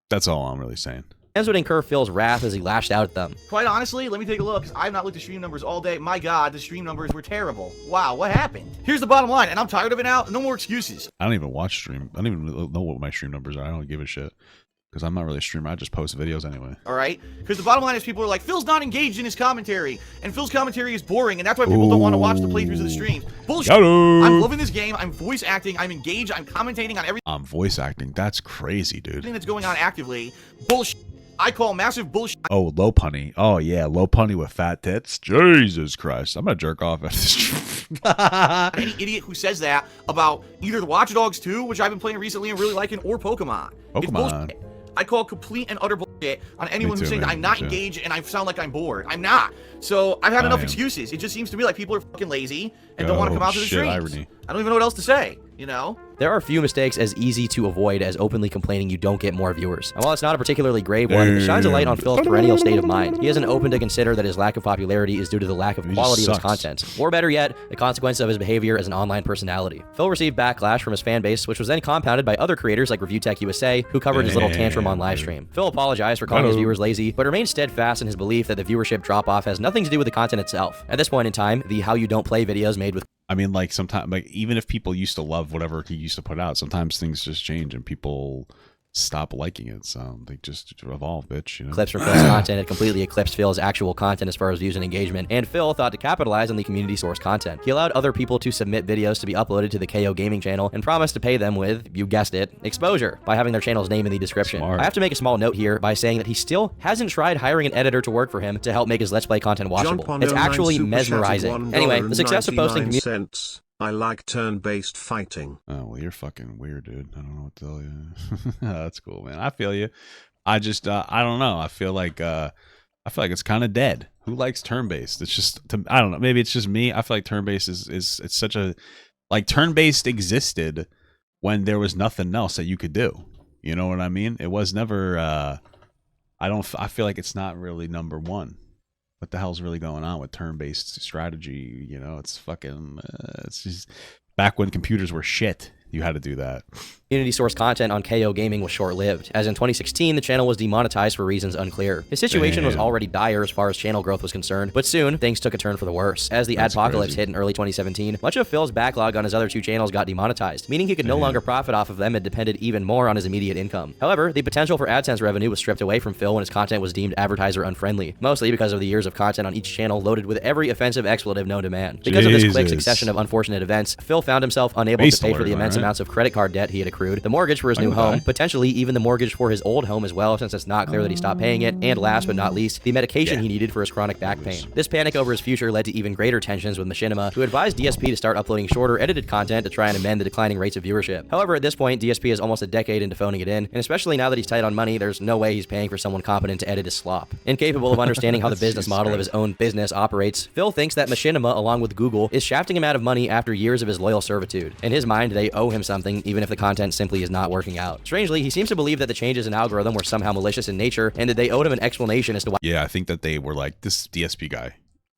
S1: that's all I'm really saying.
S3: Fans would incur Phil's wrath as he lashed out at them.
S6: Quite honestly, let me take a look, because I've not looked at stream numbers all day. My god, the stream numbers were terrible. Wow, what happened? Here's the bottom line, and I'm tired of it now. No more excuses.
S1: I don't even watch stream. I don't even know what my stream numbers are. I don't give a shit. Because I'm not really a streamer. I just post videos anyway.
S6: All right? Because the bottom line is people are like, Phil's not engaged in his commentary. And Phil's commentary is boring. And that's why people don't want to watch the playthroughs of the streams. Bullshit. I'm loving this game. I'm voice acting. I'm engaged. I'm commentating on everything.
S1: I'm voice acting. That's crazy, dude.
S6: Everything that's going on actively. Bullshit. I call massive bullshit.
S1: Oh, low punny. Oh, yeah. Low punny with fat tits. Jesus Christ. I'm going to jerk off at this.
S6: Any idiot who says that about either the Watch Dogs 2, which I've been playing recently and really liking, or Pokemon. It's bullshit. I call complete and utter bullshit on anyone who's saying that I'm not engaged and I sound like I'm bored. I'm not. So I've had enough excuses. It just seems to me like people are fucking lazy and don't want to come out to the streams.
S1: Irony.
S6: I don't even know what else to say, you know?
S3: There are few mistakes as easy to avoid as openly complaining you don't get more viewers. And while it's not a particularly grave one, it shines a light on Phil's perennial state of mind. He isn't open to consider that his lack of popularity is due to the lack of quality of his content. Or better yet, the consequence of his behavior as an online personality. Phil received backlash from his fan base, which was then compounded by other creators like Review Tech USA, who covered his little tantrum on livestream. Phil apologized for calling his viewers lazy, but remained steadfast in his belief that the viewership drop-off has nothing to do with the content itself. At this point in time, the How You Don't Play videos made with...
S1: I mean, like, sometimes, like, even if people used to love whatever he used to put out, sometimes things just change and people stop liking it, so they just evolve, bitch, you know?
S3: Clips from Phil's content had completely eclipsed Phil's actual content as far as views and engagement, and Phil thought to capitalize on the community source content. He allowed other people to submit videos to be uploaded to the KO Gaming channel and promised to pay them with, you guessed it, exposure, by having their channel's name in the description.
S1: Smart.
S3: I have to make a small note here by saying that he still hasn't tried hiring an editor to work for him to help make his Let's Play content watchable. It's actually mesmerizing. Anyway, the success of posting community...
S7: I like turn-based fighting.
S1: Oh, well, you're fucking weird, dude. I don't know what to tell you. That's cool, man. I feel you. I just, I don't know. I feel like it's kind of dead. Who likes turn-based? It's just, I don't know. Maybe it's just me. I feel like turn-based is it's such a, like, turn-based existed when there was nothing else that you could do. You know what I mean? It was never, I feel like it's not really number one. What the hell's really going on with turn-based strategy? You know, it's fucking, it's just, back when computers were shit, you had to do that.
S3: Community source content on KO Gaming was short-lived, as in 2016, the channel was demonetized for reasons unclear. His situation was already dire as far as channel growth was concerned, but soon, things took a turn for the worse. As the adpocalypse hit in early 2017, much of Phil's backlog on his other two channels got demonetized, meaning he could no longer profit off of them and depended even more on his immediate income. However, the potential for AdSense revenue was stripped away from Phil when his content was deemed advertiser-unfriendly, mostly because of the years of content on each channel loaded with every offensive expletive known to man. Because of this quick succession of unfortunate events, Phil found himself unable to pay for the immense amounts of credit card debt he had accrued accrued, the mortgage for his new home, potentially even the mortgage for his old home as well, since it's not clear that he stopped paying it, and last but not least, the medication he needed for his chronic back pain. This panic over his future led to even greater tensions with Machinima, who advised DSP to start uploading shorter, edited content to try and amend the declining rates of viewership. However, at this point, DSP is almost a decade into phoning it in, and especially now that he's tight on money, there's no way he's paying for someone competent to edit his slop. Incapable of understanding how the business model of his own business operates, Phil thinks that Machinima, along with Google, is shafting him out of money after years of his loyal servitude. In his mind, they owe him something, even if the content simply is not working out. Strangely, he seems to believe that the changes in algorithm were somehow malicious in nature, and that they owed him an explanation as to why.
S1: Yeah, I think that they were like, this DSP guy,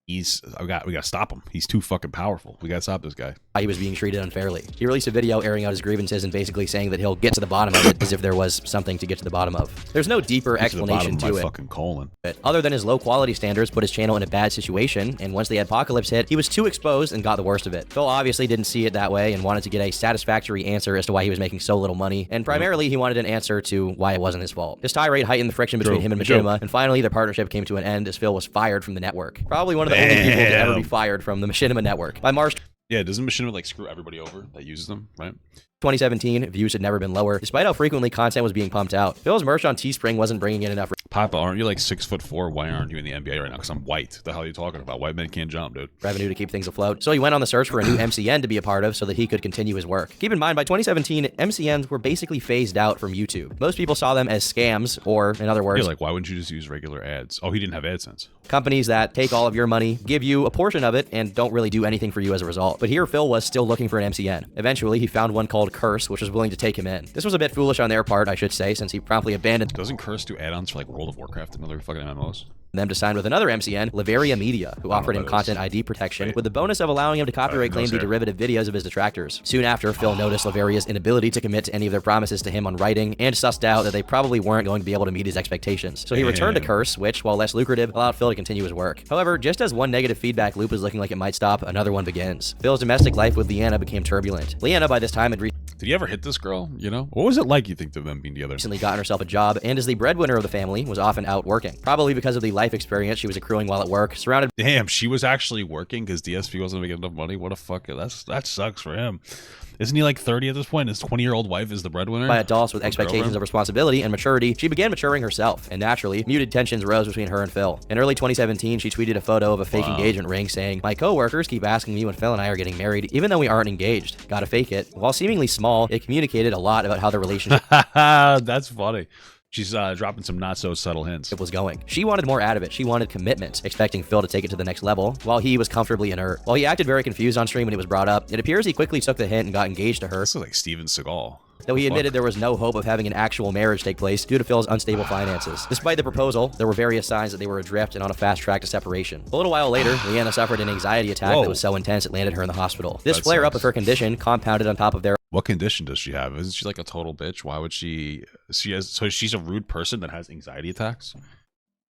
S1: we gotta stop him. He's too fucking powerful. We gotta stop this guy.
S3: He was being treated unfairly. He released a video airing out his grievances and basically saying that he'll get to the bottom of it, as if there was something to get to the bottom of. There's no deeper explanation to it.
S1: Fucking colon.
S3: Other than his low quality standards put his channel in a bad situation, and once the apocalypse hit, he was too exposed and got the worst of it. Phil obviously didn't see it that way and wanted to get a satisfactory answer as to why he was making so little money, and primarily he wanted an answer to why it wasn't his fault. His tirade heightened the friction between him and Machinima, and finally their partnership came to an end as Phil was fired from the network. Probably one of the only people to ever be fired from the Machinima network. By March,
S1: yeah, doesn't Machinima like screw everybody over that uses them, right?
S3: 2017, views had never been lower, despite how frequently content was being pumped out. Phil's merch on Teespring wasn't bringing in enough.
S1: Papa, aren't you like 6'4"? Why aren't you in the NBA right now? Because I'm white. The hell are you talking about? White men can't jump, dude.
S3: Revenue to keep things afloat. So he went on the search for a new MCN to be a part of so that he could continue his work. Keep in mind, by 2017, MCNs were basically phased out from YouTube. Most people saw them as scams, or in other words,
S1: yeah, like why wouldn't you just use regular ads? Oh, he didn't have AdSense.
S3: Companies that take all of your money, give you a portion of it, and don't really do anything for you as a result. But here, Phil was still looking for an MCN. Eventually, he found one called Curse, which was willing to take him in. This was a bit foolish on their part, I should say, since he promptly abandoned.
S1: Doesn't Curse do add-ons for like World of Warcraft and other fucking MMOs?
S3: Them to sign with another MCN, Laveria Media, who offered him content ID protection with the bonus of allowing him to copyright claim the derivative videos of his detractors. Soon after, Phil noticed Laveria's inability to commit to any of their promises to him on writing and sussed out that they probably weren't going to be able to meet his expectations. So he returned to Curse, which, while less lucrative, allowed Phil to continue his work. However, just as one negative feedback loop was looking like it might stop, another one begins. Phil's domestic life with Lyanna became turbulent. Lyanna, by this time, had
S1: did he ever hit this girl, you know? What was it like, you think, to them being together?
S3: Recently gotten herself a job, and as the breadwinner of the family, was often out working. Probably because of the life experience she was accruing while at work, surrounded.
S1: Damn, she was actually working because DSP wasn't making enough money? What a fuck. That sucks for him. Isn't he like 30 at this point? His 20-year-old wife is the breadwinner?
S3: By adults with expectations of responsibility and maturity, she began maturing herself, and naturally, muted tensions rose between her and Phil. In early 2017, she tweeted a photo of a fake engagement ring saying, "My coworkers keep asking me when Phil and I are getting married, even though we aren't engaged. Gotta fake it." While seemingly small, it communicated a lot about how the relationship
S1: That's funny. She's dropping some not-so-subtle hints.
S3: It was going. She wanted more out of it. She wanted commitment, expecting Phil to take it to the next level, while he was comfortably inert. While he acted very confused on stream when it was brought up, it appears he quickly took the hint and got engaged to her.
S1: This is like Steven Seagal.
S3: Though he admitted there was no hope of having an actual marriage take place due to Phil's unstable finances. Despite the proposal, there were various signs that they were adrift and on a fast track to separation. A little while later, Lyanna suffered an anxiety attack that was so intense it landed her in the hospital. This flare-up of her condition compounded on top of their...
S1: What condition does she have? Isn't she like a total bitch? Why would she... So she's a rude person that has anxiety attacks?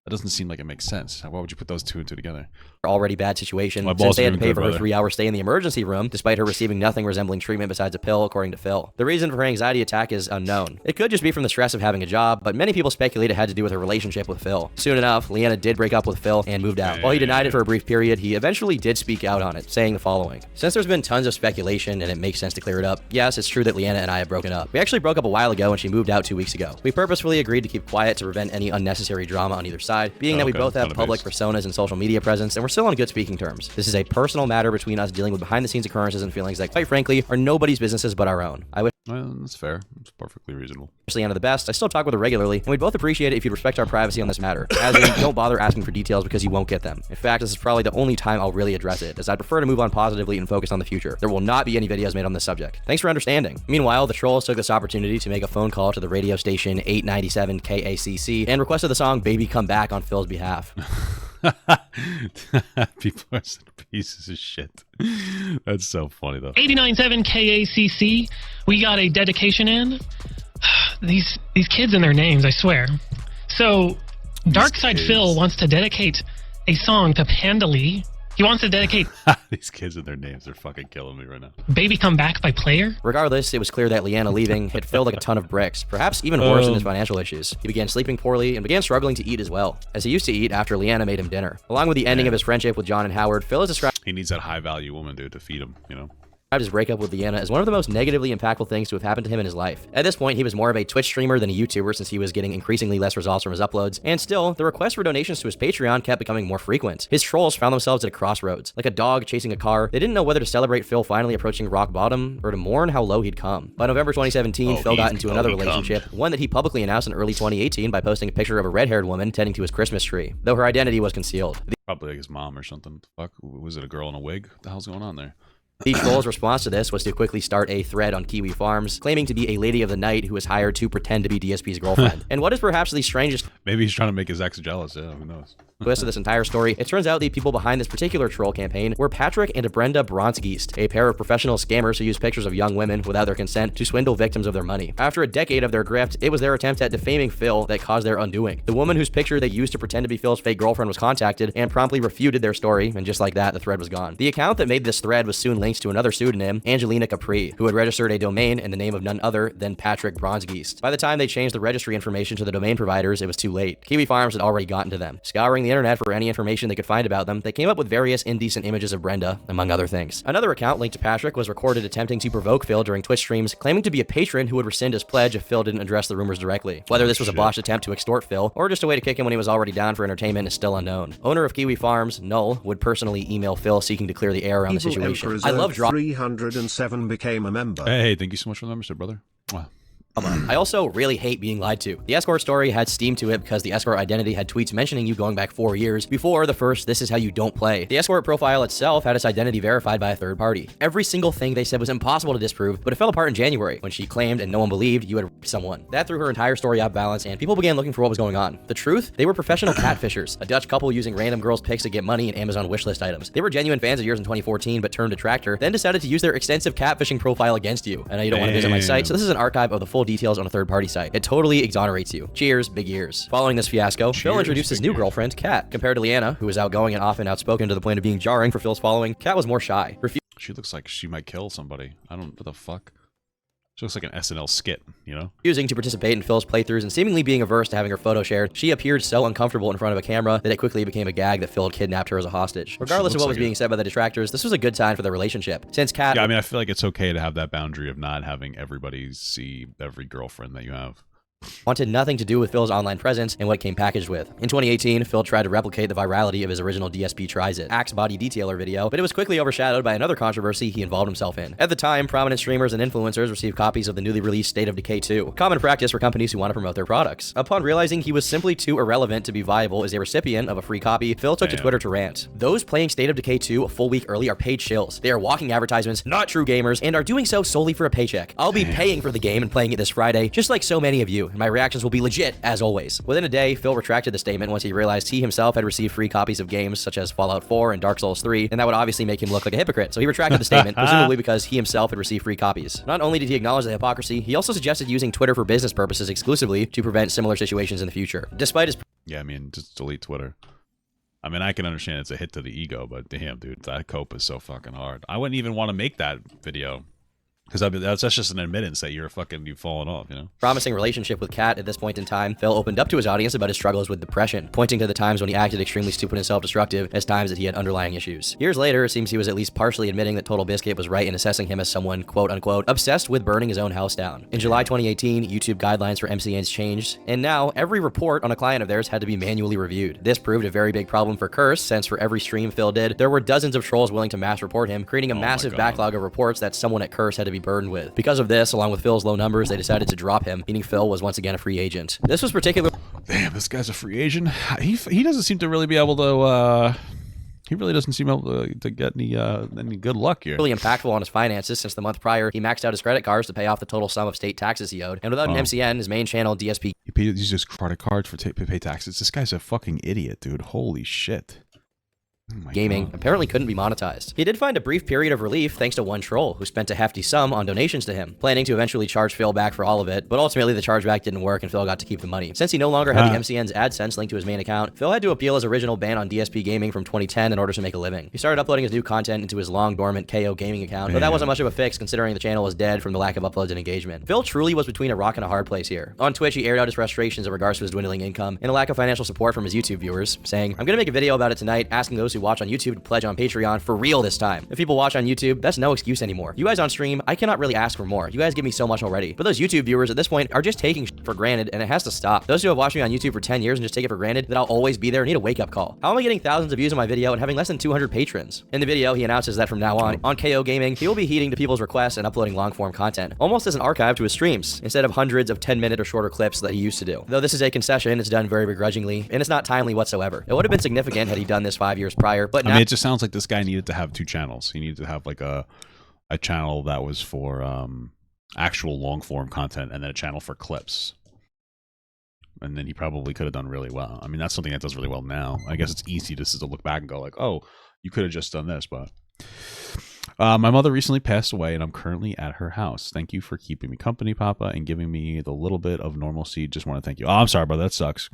S1: That doesn't seem like it makes sense. Why would you put those two and two together?
S3: Already bad situation, since they had to pay for her 3-hour stay in the emergency room, despite her receiving nothing resembling treatment besides a pill, according to Phil. The reason for her anxiety attack is unknown. It could just be from the stress of having a job, but many people speculate it had to do with her relationship with Phil. Soon enough, Lyanna did break up with Phil and moved out. While he denied it for a brief period, he eventually did speak out on it, saying the following. Since there's been tons of speculation and it makes sense to clear it up, yes, it's true that Lyanna and I have broken up. We actually broke up a while ago and she moved out 2 weeks ago. We purposefully agreed to keep quiet to prevent any unnecessary drama on either side, being that we both have public personas and social media presence, and we're still on good speaking terms. This is a personal matter between us dealing with behind-the-scenes occurrences and feelings that, quite frankly, are nobody's businesses but our own. I wish
S1: that's fair. It's perfectly reasonable.
S3: Lyanna the best. I still talk with her regularly, and we'd both appreciate it if you'd respect our privacy on this matter. As in, don't bother asking for details because you won't get them. In fact, this is probably the only time I'll really address it, as I'd prefer to move on positively and focus on the future. There will not be any videos made on this subject. Thanks for understanding. Meanwhile, the trolls took this opportunity to make a phone call to the radio station 897 KACC and requested the song "Baby Come Back" on Phil's behalf.
S1: People are pieces of shit. That's so funny though.
S5: 89.7 KACC. We got a dedication in. These kids and their names, I swear. So, DarkSydePhil wants to dedicate a song to Panda Lee. He wants to dedicate...
S1: These kids and their names are fucking killing me right now.
S5: "Baby Come Back" by Player.
S3: Regardless, it was clear that Lyanna leaving hit Phil like a ton of bricks, perhaps even worse than his financial issues. He began sleeping poorly and began struggling to eat as well, as he used to eat after Lyanna made him dinner. Along with the ending of his friendship with John and Howard, Phil is described...
S1: He needs that high-value woman, dude, to feed him, you know?
S3: his breakup with Lyanna as one of the most negatively impactful things to have happened to him in his life. At this point, he was more of a Twitch streamer than a YouTuber since he was getting increasingly less results from his uploads, and still, the requests for donations to his Patreon kept becoming more frequent. His trolls found themselves at a crossroads, like a dog chasing a car. They didn't know whether to celebrate Phil finally approaching rock bottom or to mourn how low he'd come. By November 2017, Phil got into another relationship, one that he publicly announced in early 2018 by posting a picture of a red-haired woman tending to his Christmas tree, though her identity was concealed.
S1: Probably like his mom or something. Fuck, was it a girl in a wig? What the hell's going on there?
S3: The troll's response to this was to quickly start a thread on Kiwi Farms, claiming to be a lady of the night who was hired to pretend to be DSP's girlfriend. And what is perhaps the strangest—
S1: maybe he's trying to make his ex jealous, yeah, who knows?
S3: twist of this entire story, it turns out the people behind this particular troll campaign were Patrick and Brenda Bronsgeest, a pair of professional scammers who use pictures of young women without their consent to swindle victims of their money. After a decade of their grift, it was their attempt at defaming Phil that caused their undoing. The woman whose picture they used to pretend to be Phil's fake girlfriend was contacted and promptly refuted their story, and just like that, the thread was gone. The account that made this thread was soon linked to another pseudonym, Angelina Capri, who had registered a domain in the name of none other than Patrick Bronsgeest. By the time they changed the registry information to the domain providers, it was too late. Kiwi Farms had already gotten to them. Scouring the internet for any information they could find about them, they came up with various indecent images of Brenda, among other things. Another account linked to Patrick was recorded attempting to provoke Phil during Twitch streams, claiming to be a patron who would rescind his pledge if Phil didn't address the rumors directly. Whether this was a botched attempt to extort Phil, or just a way to kick him when he was already down for entertainment is still unknown. Owner of Kiwi Farms, Null, would personally email Phil seeking to clear the air around the situation. I love
S7: 307 became a member.
S1: Hey, thank you so much for the membership, brother. Wow.
S3: I also really hate being lied to. The escort story had steam to it because the escort identity had tweets mentioning you going back 4 years before the first "this is how you don't play." The escort profile itself had its identity verified by a third party. Every single thing they said was impossible to disprove, but it fell apart in January when she claimed and no one believed you had raped someone. That threw her entire story off balance and people began looking for what was going on. The truth? They were professional catfishers, a Dutch couple using random girls' pics to get money in Amazon wishlist items. They were genuine fans of yours in 2014 but turned detractor, then decided to use their extensive catfishing profile against you. I know you don't want to visit my site, so this is an archive of the full details on a third party site. It totally exonerates you. Cheers, big ears. Following this fiasco, Phil introduced his new girlfriend, Kat. Compared to Lyanna, who was outgoing and often outspoken to the point of being jarring for Phil's following, Kat was more shy.
S1: She looks like she might kill somebody. I don't, what the fuck? She looks like an SNL skit, you know?
S3: Refusing to participate in Phil's playthroughs and seemingly being averse to having her photo shared, she appeared so uncomfortable in front of a camera that it quickly became a gag that Phil had kidnapped her as a hostage. Regardless of what was being said by the detractors, this was a good sign for their relationship. Since Kat—
S1: yeah, I mean, I feel like it's okay to have that boundary of not having everybody see every girlfriend that you have.
S3: wanted nothing to do with Phil's online presence and what it came packaged with. In 2018, Phil tried to replicate the virality of his original DSP Tries It Axe body detailer video, but it was quickly overshadowed by another controversy he involved himself in. At the time, prominent streamers and influencers received copies of the newly released State of Decay 2, common practice for companies who want to promote their products. Upon realizing he was simply too irrelevant to be viable as a recipient of a free copy, Phil took to Twitter to rant. Those playing State of Decay 2 a full week early are paid shills. They are walking advertisements, not true gamers, and are doing so solely for a paycheck. I'll be paying for the game and playing it this Friday, just like so many of you, and my reactions will be legit, as always. Within a day, Phil retracted the statement once he realized he himself had received free copies of games such as Fallout 4 and Dark Souls 3, and that would obviously make him look like a hypocrite, so he retracted the statement, presumably because he himself had received free copies. Not only did he acknowledge the hypocrisy, he also suggested using Twitter for business purposes exclusively to prevent similar situations in the future. Despite his—
S1: yeah, I mean, just delete Twitter. I mean, I can understand it's a hit to the ego, but damn, dude, that cope is so fucking hard. I wouldn't even want to make that video. Because that's just an admittance that you've fallen off, you know?
S3: Promising relationship with Kat at this point in time, Phil opened up to his audience about his struggles with depression, pointing to the times when he acted extremely stupid and self-destructive as times that he had underlying issues. Years later, it seems he was at least partially admitting that Total Biscuit was right in assessing him as someone, quote-unquote, obsessed with burning his own house down. In July 2018, YouTube guidelines for MCNs changed, and now every report on a client of theirs had to be manually reviewed. This proved a very big problem for Curse, since for every stream Phil did, there were dozens of trolls willing to mass report him, creating a massive backlog of reports that someone at Curse had to be burdened with. Because of this, along with Phil's low numbers, they decided to drop him, meaning Phil was once again a free agent. This was particularly—
S1: damn, this guy's a free agent. He doesn't seem to really be able to, he really doesn't seem able to get any good luck here.
S3: Really impactful on his finances, since the month prior, he maxed out his credit cards to pay off the total sum of state taxes he owed, and without an MCN, his main channel, DSP—
S1: he uses his credit cards to pay taxes. This guy's a fucking idiot, dude. Holy shit.
S3: Gaming apparently couldn't be monetized. He did find a brief period of relief thanks to one troll who spent a hefty sum on donations to him, planning to eventually charge Phil back for all of it, but ultimately the chargeback didn't work and Phil got to keep the money. Since he no longer had the MCN's AdSense linked to his main account, Phil had to appeal his original ban on DSP gaming from 2010 in order to make a living. He started uploading his new content into his long dormant KO gaming account, but that wasn't much of a fix considering the channel was dead from the lack of uploads and engagement. Phil truly was between a rock and a hard place here. On Twitch, he aired out his frustrations in regards to his dwindling income and a lack of financial support from his YouTube viewers, saying, "I'm gonna make a video about it tonight, asking those who watch on YouTube to pledge on Patreon for real this time. If people watch on YouTube, that's no excuse anymore. You guys on stream, I cannot really ask for more. You guys give me so much already. But those YouTube viewers at this point are just taking for granted, and it has to stop. Those who have watched me on YouTube for 10 years and just take it for granted that I'll always be there need a wake-up call. How am I getting thousands of views on my video and having less than 200 patrons? In the video, he announces that from now on KO Gaming, he will be heeding to people's requests and uploading long-form content, almost as an archive to his streams, instead of hundreds of 10-minute or shorter clips that he used to do. Though this is a concession, it's done very begrudgingly, and it's not timely whatsoever. It would have been significant had he done this 5 years prior, but
S1: I mean, it just sounds like this guy needed to have 2 channels. He needed to have like a channel that was for actual long-form content and then a channel for clips. And then he probably could have done really well. I mean, that's something that does really well now. I guess it's easy just to look back and go like, oh, you could have just done this, but... my mother recently passed away, and I'm currently at her house. Thank you for keeping me company, Papa, and giving me the little bit of normalcy. Just want to thank you. Oh, I'm sorry, brother. That sucks.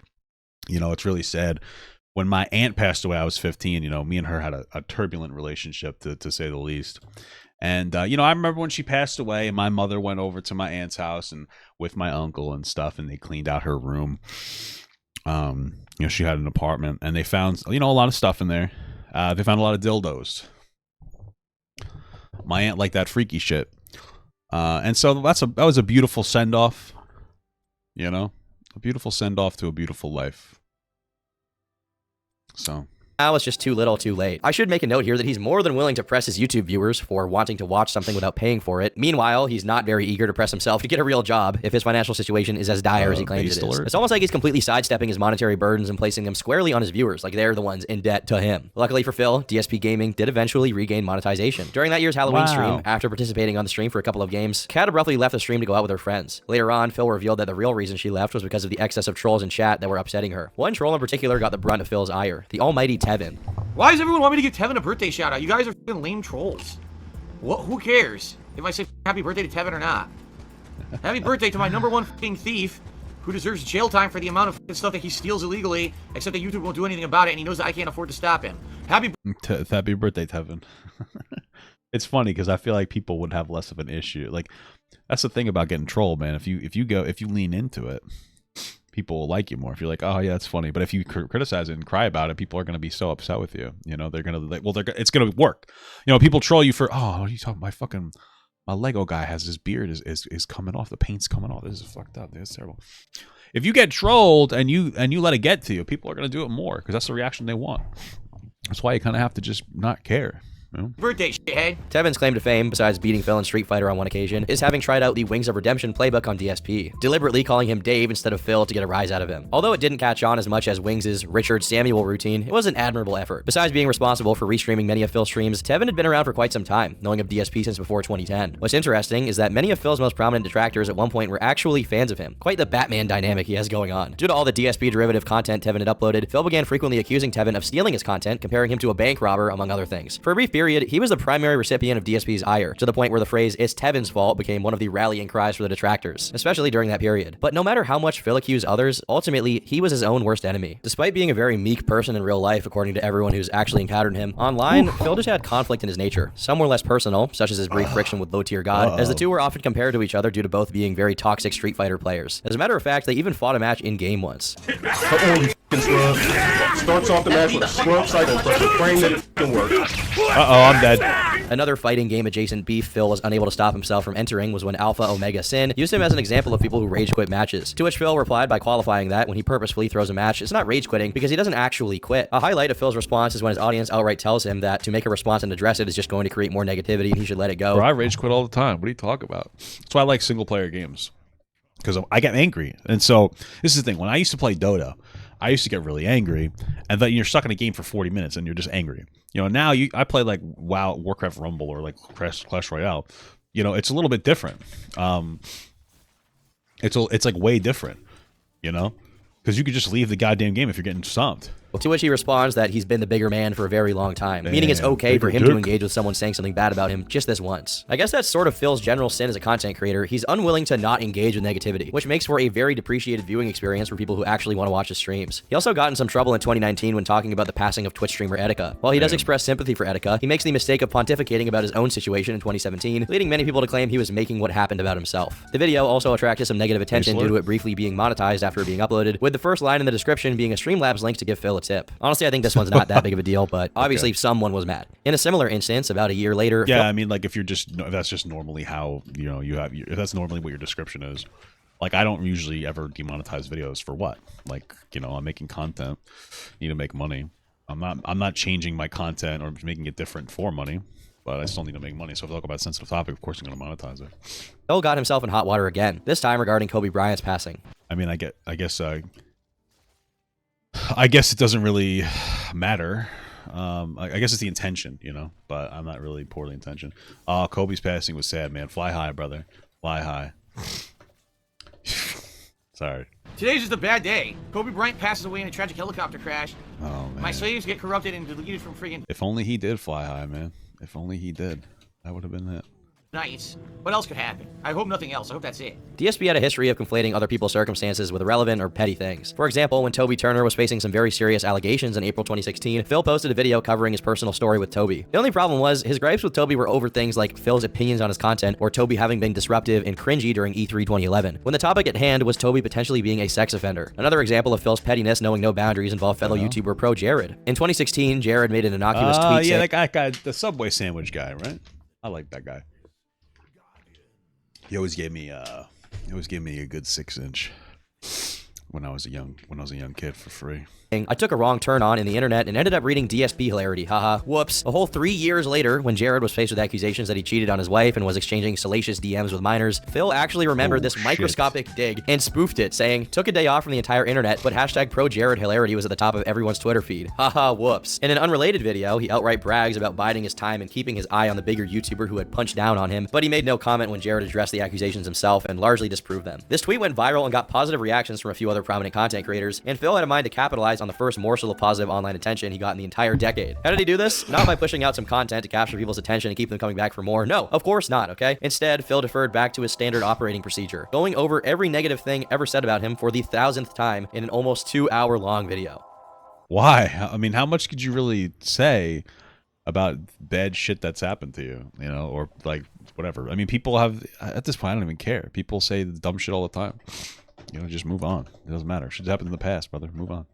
S1: You know, it's really sad. When my aunt passed away, I was 15. You know, me and her had a turbulent relationship, to say the least. And, you know, I remember when she passed away, and my mother went over to my aunt's house and with my uncle and stuff, and they cleaned out her room. You know, she had an apartment, and they found, you know, a lot of stuff in there. They found a lot of dildos. My aunt liked that freaky shit. And so that was a beautiful send-off. You know? A beautiful send-off to a beautiful life. So...
S3: Now it's just too little too late. I should make a note here that he's more than willing to press his YouTube viewers for wanting to watch something without paying for it. Meanwhile, he's not very eager to press himself to get a real job if his financial situation is as dire as he claims it is. It's almost like he's completely sidestepping his monetary burdens and placing them squarely on his viewers, like they're the ones in debt to him. Luckily for Phil, DSP Gaming did eventually regain monetization. During that year's Halloween stream, after participating on the stream for a couple of games, Kat abruptly left the stream to go out with her friends. Later on, Phil revealed that the real reason she left was because of the excess of trolls in chat that were upsetting her. One troll in particular got the brunt of Phil's ire, the almighty Tevin.
S6: Why does everyone want me to give Tevin a birthday shout out? You guys are f***ing lame trolls. What? Who cares if I say happy birthday to Tevin or not? Happy birthday to my #1 f***ing thief who deserves jail time for the amount of stuff that he steals illegally, except that YouTube won't do anything about it, and he knows that I can't afford to stop him. Happy
S1: birthday, Tevin. It's funny because I feel like people would have less of an issue. Like, that's the thing about getting trolled, man. If you lean into it, people will like you more. If you're like, oh yeah, that's funny. But if you criticize it and cry about it, people are going to be so upset with you. You know, they're going to like, well, it's going to work. You know, people troll you for, oh, what are you talking about? My Lego guy has his beard is coming off. The paint's coming off. This is fucked up. This is terrible. If you get trolled and you let it get to you, people are going to do it more because that's the reaction they want. That's why you kind of have to just not care.
S6: Birthday, shithead.
S3: Tevin's claim to fame, besides beating Phil in Street Fighter on one occasion, is having tried out the Wings of Redemption playbook on DSP, deliberately calling him Dave instead of Phil to get a rise out of him. Although it didn't catch on as much as Wings' Richard Samuel routine, it was an admirable effort. Besides being responsible for restreaming many of Phil's streams, Tevin had been around for quite some time, knowing of DSP since before 2010. What's interesting is that many of Phil's most prominent detractors at one point were actually fans of him. Quite the Batman dynamic he has going on. Due to all the DSP derivative content Tevin had uploaded, Phil began frequently accusing Tevin of stealing his content, comparing him to a bank robber, among other things. For a brief period, he was the primary recipient of DSP's ire, to the point where the phrase "it's Tevin's fault" became one of the rallying cries for the detractors, especially during that period. But no matter how much Phil accused others, ultimately, he was his own worst enemy. Despite being a very meek person in real life, according to everyone who's actually encountered him, online, Phil just had conflict in his nature. Some were less personal, such as his brief friction with low-tier God, as the two were often compared to each other due to both being very toxic Street Fighter players. As a matter of fact, they even fought a match in-game once.
S10: Starts off the match with a scrub cycle, but praying that it can work.
S1: Uh-oh, I'm dead.
S3: Another fighting game adjacent beef Phil was unable to stop himself from entering was when Alpha Omega Sin used him as an example of people who rage quit matches. To which Phil replied by qualifying that when he purposefully throws a match, it's not rage quitting because he doesn't actually quit. A highlight of Phil's response is when his audience outright tells him that to make a response and address it is just going to create more negativity and he should let it go.
S1: Bro, I rage quit all the time. What are you talking about? That's why I like single player games. Because I get angry. And so this is the thing. When I used to play Dota, I used to get really angry, and then you're stuck in a game for 40 minutes and you're just angry. You know, now I play like WoW, Warcraft Rumble, or like Clash Royale. You know, it's a little bit different. It's like way different, you know, because you could just leave the goddamn game if you're getting stumped.
S3: To which he responds that he's been the bigger man for a very long time, meaning it's okay for him to engage with someone saying something bad about him just this once. I guess that's sort of Phil's general sin as a content creator. He's unwilling to not engage with negativity, which makes for a very depreciated viewing experience for people who actually want to watch his streams. He also got in some trouble in 2019 when talking about the passing of Twitch streamer Etika. While he does express sympathy for Etika, he makes the mistake of pontificating about his own situation in 2017, leading many people to claim he was making what happened about himself. The video also attracted some negative attention due to it briefly being monetized after being uploaded, with the first line in the description being a Streamlabs link to give Phil Phil a tip. Honestly, I think this one's not that big of a deal, but obviously someone was mad. In a similar instance, about a year later...
S1: Yeah, I mean, like, if that's just normally how, if that's normally what your description is. Like, I don't usually ever demonetize videos for what? Like, I'm making content, need to make money. I'm not changing my content or making it different for money, but I still need to make money. So if I talk about a sensitive topic, of course I'm going to monetize it.
S3: Phil got himself in hot water again, this time regarding Kobe Bryant's passing.
S1: I mean, I guess it doesn't really matter. I guess it's the intention, but I'm not really poorly intentioned. Kobe's passing was sad, man. Fly high, brother. Fly high. Sorry.
S6: Today's just a bad day. Kobe Bryant passes away in a tragic helicopter crash.
S1: Oh, man.
S6: My slaves get corrupted and deleted from friggin'...
S1: If only he did fly high, man. If only he did. That would have been it.
S6: Nice. What else could happen? I hope nothing else. I hope that's it.
S3: DSP had a history of conflating other people's circumstances with irrelevant or petty things. For example, when Toby Turner was facing some very serious allegations in April 2016, Phil posted a video covering his personal story with Toby. The only problem was, his gripes with Toby were over things like Phil's opinions on his content or Toby having been disruptive and cringy during E3 2011, when the topic at hand was Toby potentially being a sex offender. Another example of Phil's pettiness knowing no boundaries involved fellow YouTuber pro Jared. In 2016, Jared made an innocuous tweet
S1: yeah,
S3: saying...
S1: that guy, the Subway sandwich guy, right? I like that guy. He always gave me a good 6-inch when I was a young kid for free.
S3: I took a wrong turn on in the internet and ended up reading DSP hilarity. Haha. Whoops. A whole 3 years later, when Jared was faced with accusations that he cheated on his wife and was exchanging salacious DMs with minors, Phil actually remembered this microscopic dig and spoofed it, saying, took a day off from the entire internet, but hashtag pro Jared hilarity was at the top of everyone's Twitter feed. Haha, whoops. In an unrelated video, he outright brags about biding his time and keeping his eye on the bigger YouTuber who had punched down on him, but he made no comment when Jared addressed the accusations himself and largely disproved them. This tweet went viral and got positive reactions from a few other prominent content creators, and Phil had a mind to capitalize on the first morsel of positive online attention he got in the entire decade. How did he do this? Not by pushing out some content to capture people's attention and keep them coming back for more. No, of course not, okay? Instead, Phil deferred back to his standard operating procedure, going over every negative thing ever said about him for the 1000th time in an almost 2-hour-long video.
S1: Why? I mean, how much could you really say about bad shit that's happened to you, or like whatever? I mean, people have, at this point, I don't even care. People say dumb shit all the time. Just move on. It doesn't matter. Shit's happened in the past, brother. Move on.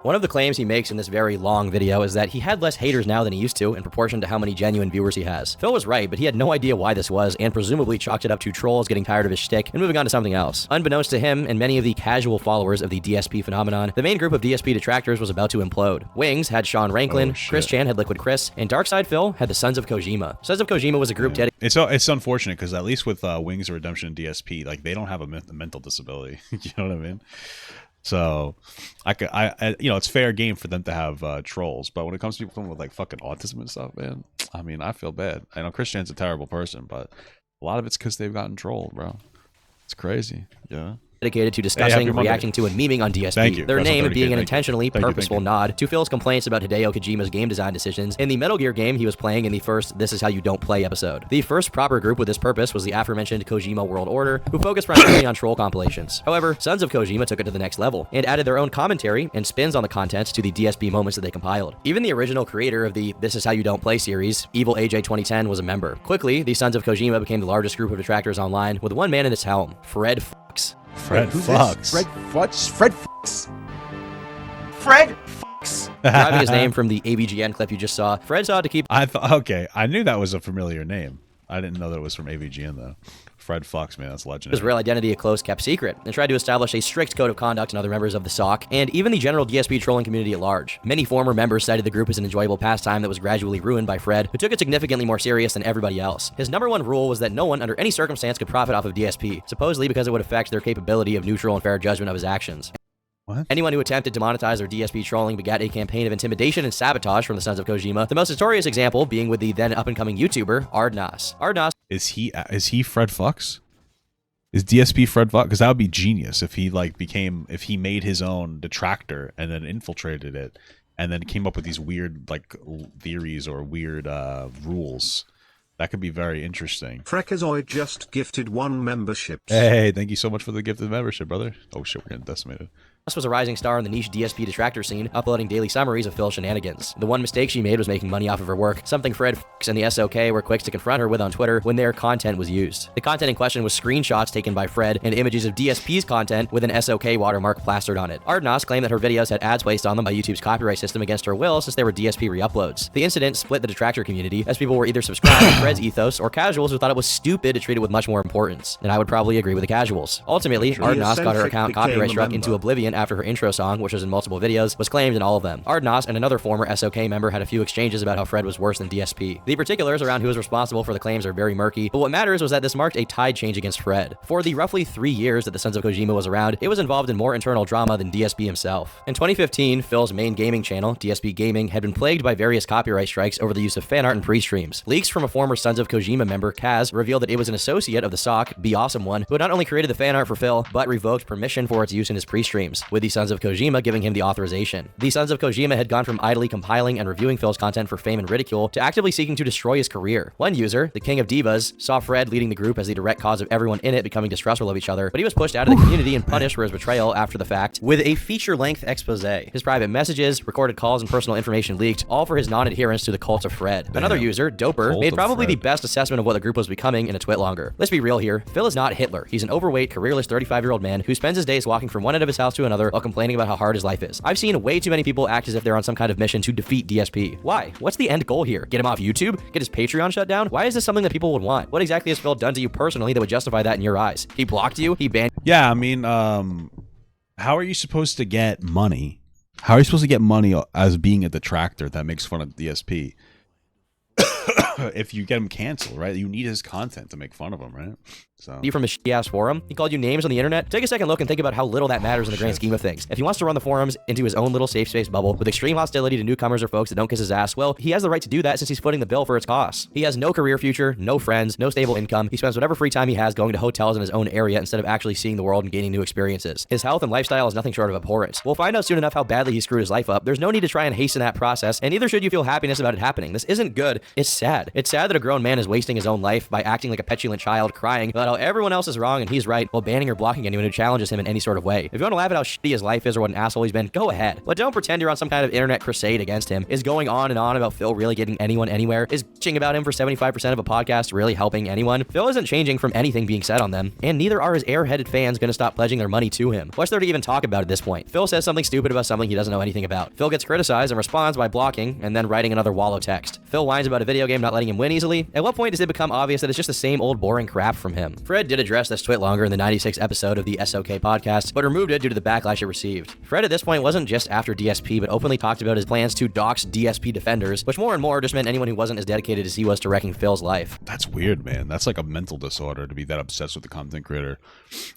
S3: One of the claims he makes in this very long video is that he had less haters now than he used to in proportion to how many genuine viewers he has. Phil was right, but he had no idea why this was and presumably chalked it up to trolls getting tired of his shtick and moving on to something else. Unbeknownst to him and many of the casual followers of the DSP phenomenon, the main group of DSP detractors was about to implode. Wings had Sean Ranklin, Chris Chan had Liquid Chris, and DarkSydePhil had the Sons of Kojima. Sons of Kojima was a group dedicated...
S1: It's unfortunate because at least with Wings of Redemption and DSP, like they don't have a mental disability. You know what I mean? So, it's fair game for them to have trolls, but when it comes to people with like fucking autism and stuff, man, I mean, I feel bad. I know Christian's a terrible person, but a lot of it's because they've gotten trolled, bro. It's crazy, yeah.
S3: Dedicated to discussing, reacting to, and memeing on DSP. Their name being an intentionally purposeful nod to Phil's complaints about Hideo Kojima's game design decisions in the Metal Gear game he was playing in the first This Is How You Don't Play episode. The first proper group with this purpose was the aforementioned Kojima World Order, who focused primarily on troll compilations. However, Sons of Kojima took it to the next level and added their own commentary and spins on the content to the DSP moments that they compiled. Even the original creator of the This Is How You Don't Play series, Evil AJ 2010, was a member. Quickly, the Sons of Kojima became the largest group of detractors online, with one man in its helm, Fred Fox.
S1: Fred Fox.
S10: Fred Fox. Fred Fox.
S6: Fred Fox.
S3: Deriving his name from the AVGN clip you just saw, Fred sought to keep...
S1: Okay, I knew that was a familiar name. I didn't know that it was from AVGN, though. Fred Fox, man, that's legendary.
S3: His real identity a close kept secret, and tried to establish a strict code of conduct in other members of the SOC, and even the general DSP trolling community at large. Many former members cited the group as an enjoyable pastime that was gradually ruined by Fred, who took it significantly more serious than everybody else. His #1 rule was that no one under any circumstance could profit off of DSP, supposedly because it would affect their capability of neutral and fair judgment of his actions.
S1: What?
S3: Anyone who attempted to monetize their DSP trolling begat a campaign of intimidation and sabotage from the Sons of Kojima, the most notorious example being with the then up-and-coming YouTuber, Ardnas. Ardnas...
S1: Is he Fred Fox? Is DSP Fred Fox? Because that would be genius if he if he made his own detractor and then infiltrated it and then came up with these weird theories or weird rules. That could be very interesting.
S7: Frekazoid just gifted 1 membership.
S1: Hey, thank you so much for the gifted membership, brother. Oh shit, we're getting decimated.
S3: was a rising star in the niche DSP detractor scene, uploading daily summaries of Phil's shenanigans. The one mistake she made was making money off of her work, something Fred and the SOK were quick to confront her with on Twitter when their content was used. The content in question was screenshots taken by Fred and images of DSP's content with an SOK watermark plastered on it. Ardnos claimed that her videos had ads placed on them by YouTube's copyright system against her will since they were DSP re-uploads. The incident split the detractor community, as people were either subscribed to Fred's ethos or casuals who thought it was stupid to treat it with much more importance. And I would probably agree with the casuals. Ultimately, Ardnos got her account copyright struck into oblivion after her intro song, which was in multiple videos, was claimed in all of them. Ardnos and another former SOK member had a few exchanges about how Fred was worse than DSP. The particulars around who was responsible for the claims are very murky, but what matters was that this marked a tide change against Fred. For the roughly 3 years that the Sons of Kojima was around, it was involved in more internal drama than DSP himself. In 2015, Phil's main gaming channel, DSP Gaming, had been plagued by various copyright strikes over the use of fan art and pre-streams. Leaks from a former Sons of Kojima member, Kaz, revealed that it was an associate of the SOC, Be Awesome One, who had not only created the fan art for Phil, but revoked permission for its use in his pre-streams, with the Sons of Kojima giving him the authorization. The Sons of Kojima had gone from idly compiling and reviewing Phil's content for fame and ridicule to actively seeking to destroy his career. One user, the King of Divas, saw Fred leading the group as the direct cause of everyone in it becoming distrustful of each other, but he was pushed out of the community and punished for his betrayal after the fact with a feature-length expose. His private messages, recorded calls, and personal information leaked, all for his non-adherence to the cult of Fred. Another user, Doper, made probably the best assessment of what the group was becoming in a twit longer. Let's be real here. Phil is not Hitler. He's an overweight, careerless 35-year-old man who spends his days walking from one end of his house to another while complaining about how hard his life is. I've seen way too many people act as if they're on some kind of mission to defeat DSP. Why? What's the end goal here? Get him off YouTube? Get his Patreon shut down? Why is this something that people would want? What exactly has Phil done to you personally that would justify that in your eyes? He blocked you? He banned...
S1: Yeah, I mean, how are you supposed to get money? How are you supposed to get money as being a detractor that makes fun of DSP? If you get him canceled, right? You need his content to make fun of him, right? So
S3: you from a shitty-ass forum? He called you names on the internet? Take a second look and think about how little that matters in the grand scheme of things. If he wants to run the forums into his own little safe space bubble with extreme hostility to newcomers or folks that don't kiss his ass, well, he has the right to do that since he's footing the bill for its costs. He has no career future, no friends, no stable income. He spends whatever free time he has going to hotels in his own area instead of actually seeing the world and gaining new experiences. His health and lifestyle is nothing short of abhorrent. We'll find out soon enough how badly he screwed his life up. There's no need to try and hasten that process, and neither should you feel happiness about it happening. This isn't good. It's sad. It's sad that a grown man is wasting his own life by acting like a petulant child, crying about how everyone else is wrong and he's right, while banning or blocking anyone who challenges him in any sort of way. If you want to laugh at how shitty his life is or what an asshole he's been, go ahead. But don't pretend you're on some kind of internet crusade against him. Is going on and on about Phil really getting anyone anywhere? Is bitching about him for 75% of a podcast really helping anyone? Phil isn't changing from anything being said on them, and neither are his airheaded fans going to stop pledging their money to him. What's there to even talk about at this point? Phil says something stupid about something he doesn't know anything about. Phil gets criticized and responds by blocking and then writing another wallow text. Phil whines about a video game not letting him win easily. At what point does it become obvious that it's just the same old boring crap from him? Fred did address this twit longer in the 96th episode of the SOK podcast, but removed it due to the backlash it received. Fred at this point wasn't just after DSP, but openly talked about his plans to dox DSP defenders, which more and more just meant anyone who wasn't as dedicated as he was to wrecking Phil's life.
S1: That's weird, man. That's like a mental disorder to be that obsessed with the content creator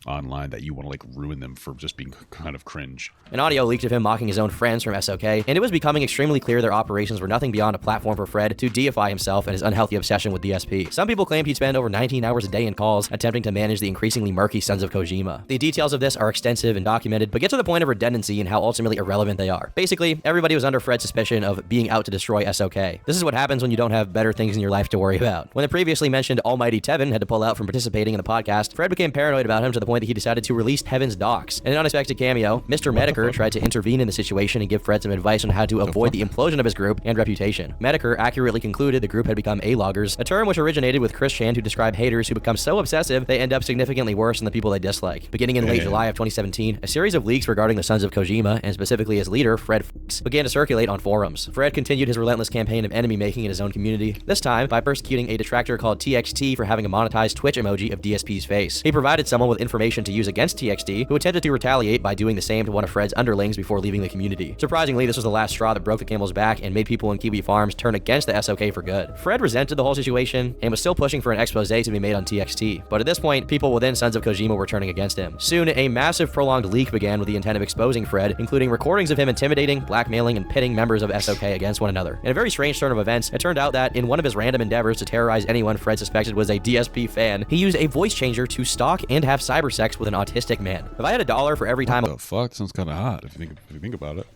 S1: online that you want to like ruin them for just being kind of cringe.
S3: An audio leaked of him mocking his own friends from SOK, and it was becoming extremely clear their operations were nothing beyond a platform for Fred to deify himself and his unhealthy obsession with DSP. Some people claimed he'd spend over 19 hours a day in calls attempting to manage the increasingly murky Sons of Kojima. The details of this are extensive and documented, but get to the point of redundancy and how ultimately irrelevant they are. Basically, everybody was under Fred's suspicion of being out to destroy SOK. This is what happens when you don't have better things in your life to worry about. When the previously mentioned almighty Tevin had to pull out from participating in the podcast, Fred became paranoid about him to the point that he decided to release Tevin's docs. In an unexpected cameo, Mr. Medicare tried to intervene in the situation and give Fred some advice on how to avoid the implosion of his group and reputation. Medicare accurately concluded the group had become A-loggers, a term which originated with Chris Chan to describe haters who become so obsessive they end up significantly worse than the people they dislike. Beginning in late July of 2017, a series of leaks regarding the Sons of Kojima, and specifically his leader, Fred began to circulate on forums. Fred continued his relentless campaign of enemy making in his own community, this time by persecuting a detractor called TXT for having a monetized Twitch emoji of DSP's face. He provided someone with information to use against TXT, who attempted to retaliate by doing the same to one of Fred's underlings before leaving the community. Surprisingly, this was the last straw that broke the camel's back and made people in Kiwi Farms turn against the SOK for good. Fred resented the whole situation and was still pushing for an expose to be made on TXT, but at this point, people within Sons of Kojima were turning against him. Soon, a massive prolonged leak began with the intent of exposing Fred, including recordings of him intimidating, blackmailing, and pitting members of SOK against one another. In a very strange turn of events, it turned out that in one of his random endeavors to terrorize anyone Fred suspected was a DSP fan, he used a voice changer to stalk and have cyber sex with an autistic man. If I had $1 for every time
S1: what the fuck? Sounds kind of hot if you think about it.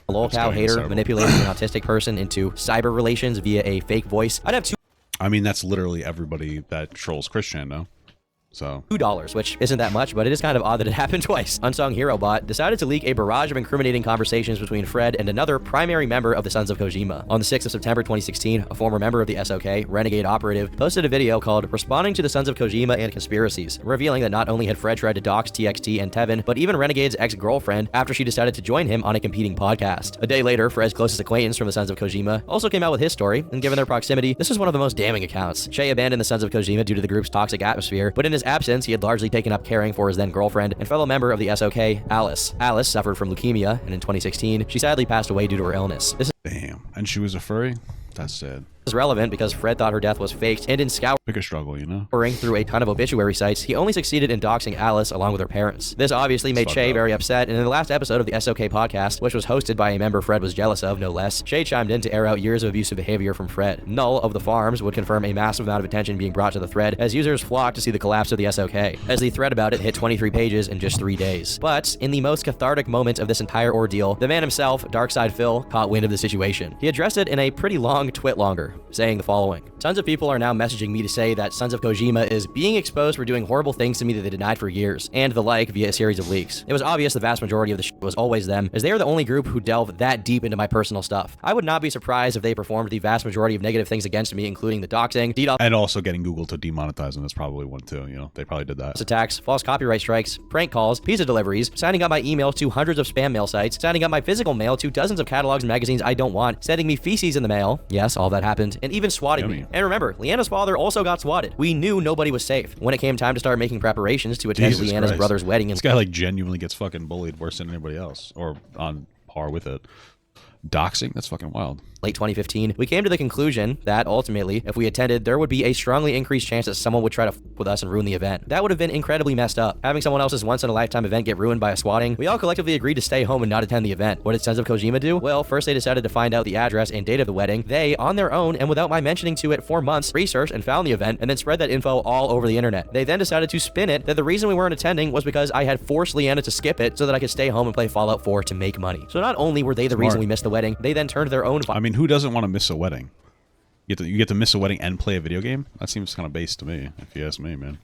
S3: A lolcow hater manipulated an autistic person into cyber relations via a fake voice, I'd have two.
S1: I mean, that's literally everybody that trolls Christian, no? So
S3: $2, which isn't that much, but it is kind of odd that it happened twice. Unsung Hero Bot decided to leak a barrage of incriminating conversations between Fred and another primary member of the Sons of Kojima. On the 6th of September 2016, a former member of the SOK, Renegade Operative, posted a video called Responding to the Sons of Kojima and Conspiracies, revealing that not only had Fred tried to dox TXT and Tevin, but even Renegade's ex-girlfriend after she decided to join him on a competing podcast. A day later, Fred's closest acquaintance from the Sons of Kojima also came out with his story, and given their proximity, this was one of the most damning accounts. Shay abandoned the Sons of Kojima due to the group's toxic atmosphere, but in his absence, he had largely taken up caring for his then-girlfriend and fellow member of the SOK, Alice. Alice suffered from leukemia, and in 2016, she sadly passed away due to her illness.
S1: Damn. And she was a furry? That's sad.
S3: Is relevant because Fred thought her death was faked, and in scouring
S1: Pick a struggle, you know?
S3: through a ton of obituary sites, he only succeeded in doxing Alice along with her parents. This obviously made Shay very upset, and in the last episode of the SOK podcast, which was hosted by a member Fred was jealous of, no less, Shay chimed in to air out years of abusive behavior from Fred. Null of the Farms would confirm a massive amount of attention being brought to the thread as users flocked to see the collapse of the SOK, as the thread about it hit 23 pages in just 3 days. But in the most cathartic moment of this entire ordeal, the man himself, DarkSydePhil, caught wind of the situation. He addressed it in a pretty long twit longer, saying the following. Tons of people are now messaging me to say that Sons of Kojima is being exposed for doing horrible things to me that they denied for years, and the like via a series of leaks. It was obvious the vast majority of the shit was always them, as they are the only group who delve that deep into my personal stuff. I would not be surprised if they performed the vast majority of negative things against me, including the doxing, DDoS,
S1: and also getting Google to demonetize them. That's probably one too, you know? They probably did that.
S3: Attacks, false copyright strikes, prank calls, pizza deliveries, signing up my email to hundreds of spam mail sites, signing up my physical mail to dozens of catalogs and magazines I don't want, sending me feces in the mail, yes, all that happened, and even swatting me. And remember, Lyanna's father also got swatted. We knew nobody was safe. When it came time to start making preparations to attend Lyanna's brother's wedding,
S1: this guy like genuinely gets fucking bullied worse than anybody else, or on par with it. Doxing? That's fucking wild.
S3: Late 2015, we came to the conclusion that ultimately, if we attended, there would be a strongly increased chance that someone would try to f with us and ruin the event. That would have been incredibly messed up. Having someone else's once-in-a-lifetime event get ruined by a swatting, we all collectively agreed to stay home and not attend the event. What did Sons of Kojima do? Well, first they decided to find out the address and date of the wedding. They, on their own, and without my mentioning to it for months, researched and found the event, and then spread that info all over the internet. They then decided to spin it that the reason we weren't attending was because I had forced Lyanna to skip it so that I could stay home and play Fallout 4 to make money. So not only were they the reason we missed the wedding, they then turned their own...
S1: I mean, who doesn't want to miss a wedding? You get to miss a wedding and play a video game? That seems kind of base to me, if you ask me, man.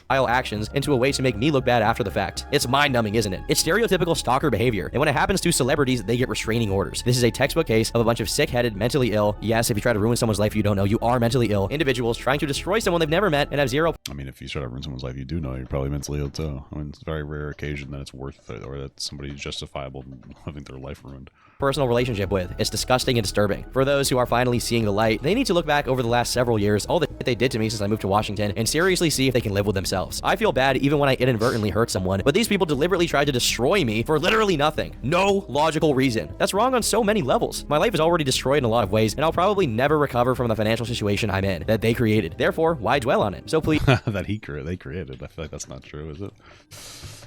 S3: Actions into a way to make me look bad after the fact. It's mind-numbing, isn't it? It's stereotypical stalker behavior, and when it happens to celebrities, they get restraining orders. This is a textbook case of a bunch of sick-headed, mentally ill, yes, if you try to ruin someone's life you don't know, you are mentally ill, individuals trying to destroy someone they've never met and have zero...
S1: I mean, if you try to ruin someone's life you do know, you're probably mentally ill too. I mean, it's a very rare occasion that it's worth it, or that somebody's justifiable in having their life ruined.
S3: Personal relationship with. It's disgusting and disturbing. For those who are finally seeing the light, they need to look back over the last several years, all the shit they did to me since I moved to Washington, and seriously see if they can live with themselves. I feel bad even when I inadvertently hurt someone, but these people deliberately tried to destroy me for literally nothing. No logical reason. That's wrong on so many levels. My life is already destroyed in a lot of ways, and I'll probably never recover from the financial situation I'm in, that they created. Therefore, why dwell on it? So please...
S1: that they created. I feel like that's not true, is it?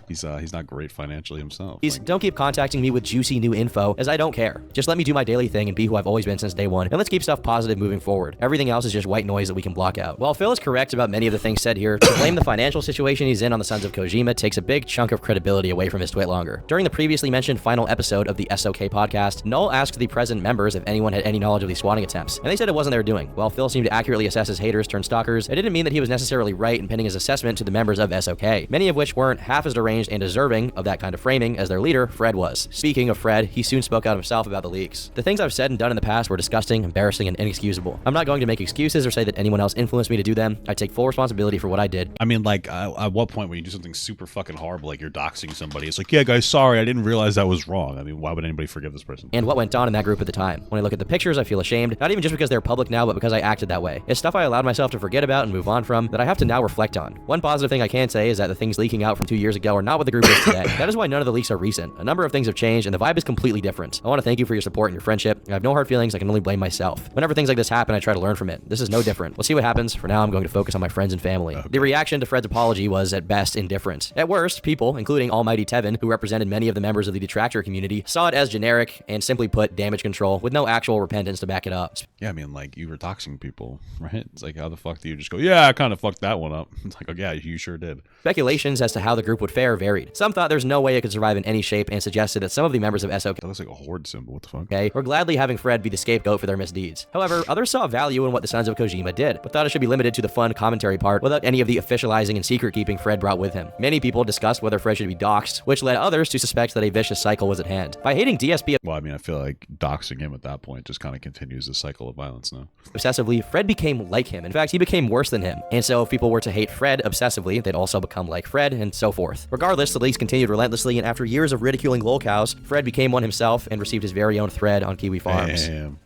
S1: He's not great financially himself.
S3: Please don't keep contacting me with juicy new info, as I don't care. Just let me do my daily thing and be who I've always been since day one, and let's keep stuff positive moving forward. Everything else is just white noise that we can block out. While Phil is correct about many of the things said here, to blame the financial situation he's in on the Sons of Kojima takes a big chunk of credibility away from his twit longer. During the previously mentioned final episode of the SOK podcast, Null asked the present members if anyone had any knowledge of these swatting attempts, and they said it wasn't their doing. While Phil seemed to accurately assess his haters turned stalkers, it didn't mean that he was necessarily right in pinning his assessment to the members of SOK, many of which weren't half as deranged and deserving of that kind of framing as their leader, Fred, was. Speaking of Fred, he soon spoke out himself about the leaks. The things I've said and done in the past were disgusting, embarrassing, and inexcusable. I'm not going to make excuses or say that anyone else influenced me to do them. I take full responsibility for what I did.
S1: I mean, like, at what point when you do something super fucking horrible, like you're doxing somebody, it's like, yeah, guys, sorry, I didn't realize that was wrong. I mean, why would anybody forgive this person?
S3: And what went on in that group at the time. When I look at the pictures, I feel ashamed, not even just because they're public now, but because I acted that way. It's stuff I allowed myself to forget about and move on from that I have to now reflect on. One positive thing I can say is that the things leaking out from 2 years ago are not what the group is today. That is why none of the leaks are recent. A number of things have changed, and the vibe is completely different. I want to thank you for your support and your friendship. I have no hard feelings. I can only blame myself. Whenever things like this happen, I try to learn from it. This is no different. We'll see what happens. For now, I'm going to focus on my friends and family. Okay. The reaction to Fred's apology was, at best, indifferent. At worst, people, including almighty Tevin, who represented many of the members of the detractor community, saw it as generic and simply put damage control with no actual repentance to back it up.
S1: Yeah, I mean, like, you were doxing people, right? It's like, how the fuck do you just go, yeah, I kind of fucked that one up? It's like, oh, yeah, you sure did.
S3: Speculations as to how the group would fare are varied. Some thought there's no way it could survive in any shape and suggested that some of the members of SOK
S1: that looks like a horde symbol. What the fuck?
S3: Were gladly having Fred be the scapegoat for their misdeeds. However, others saw value in what the Sons of Kojima did, but thought it should be limited to the fun commentary part without any of the officializing and secret keeping Fred brought with him. Many people discussed whether Fred should be doxxed, which led others to suspect that a vicious cycle was at hand. By hating DSP,
S1: well, I mean, I feel like doxing him at that point just kind of continues the cycle of violence now.
S3: Obsessively, Fred became like him. In fact, he became worse than him. And so if people were to hate Fred obsessively, they'd also become like Fred, and so forth. Regardless, the leaks continued relentlessly, and after years of ridiculing lolcows, Fred became one himself and received his very own thread on Kiwi Farms.
S1: Damn.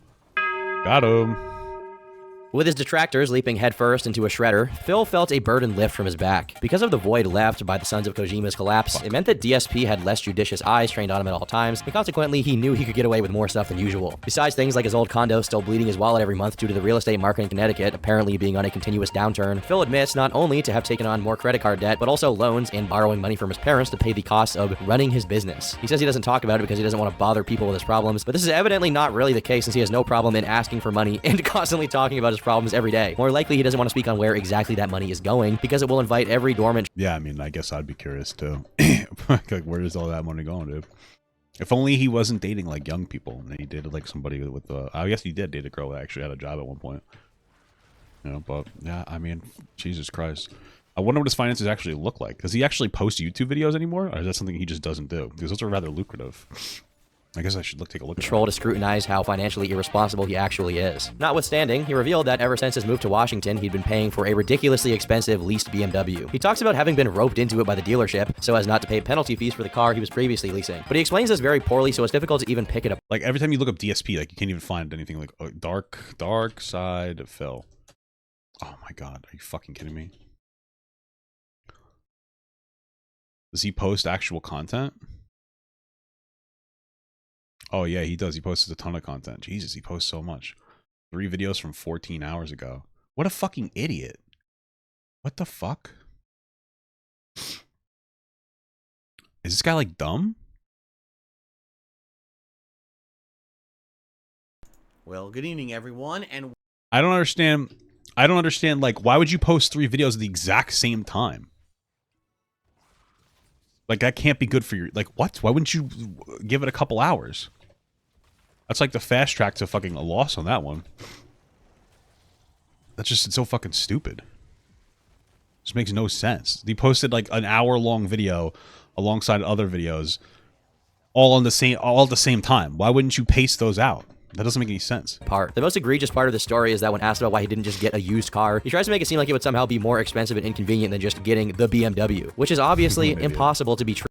S1: Got him.
S3: With his detractors leaping headfirst into a shredder, Phil felt a burden lift from his back. Because of the void left by the Sons of Kojima's collapse, it meant that DSP had less judicious eyes trained on him at all times, and consequently, he knew he could get away with more stuff than usual. Besides things like his old condo still bleeding his wallet every month due to the real estate market in Connecticut apparently being on a continuous downturn, Phil admits not only to have taken on more credit card debt, but also loans and borrowing money from his parents to pay the costs of running his business. He says he doesn't talk about it because he doesn't want to bother people with his problems, but this is evidently not really the case since he has no problem in asking for money and constantly talking about his problems every day. More likely, he doesn't want to speak on where exactly that money is going because it will invite every dormant.
S1: Yeah, I mean, I guess I'd be curious too. Like, where is all that money going, dude? If only he wasn't dating like young people and he dated like somebody with I guess he did date a girl that actually had a job at one point. You know, but yeah, I mean, Jesus Christ. I wonder what his finances actually look like. Does he actually post YouTube videos anymore, or is that something he just doesn't do? Because those are rather lucrative. I guess I should take a look at
S3: Control to scrutinize how financially irresponsible he actually is. Notwithstanding, he revealed that ever since his move to Washington, he'd been paying for a ridiculously expensive leased BMW. He talks about having been roped into it by the dealership so as not to pay penalty fees for the car he was previously leasing. But he explains this very poorly, so it's difficult to even pick it up.
S1: Like, every time you look up DSP, like, you can't even find anything like DarkSydePhil. Oh my god, are you fucking kidding me? Does he post actual content? Oh yeah, he does. He posts a ton of content. Jesus, he posts so much. 3 videos from 14 hours ago. What a fucking idiot. What the fuck? Is this guy like dumb?
S6: Well, good evening everyone, and
S1: I don't understand, like, why would you post 3 videos at the exact same time? Like, that can't be good for your, like, what? Why wouldn't you give it a couple hours? That's like the fast track to fucking a loss on that one. That's just, it's so fucking stupid. Just makes no sense. He posted like an hour-long video alongside other videos, all at the same time. Why wouldn't you pace those out? That doesn't make any sense.
S3: The most egregious part of the story is that when asked about why he didn't just get a used car, he tries to make it seem like it would somehow be more expensive and inconvenient than just getting the BMW, which is obviously impossible to be true.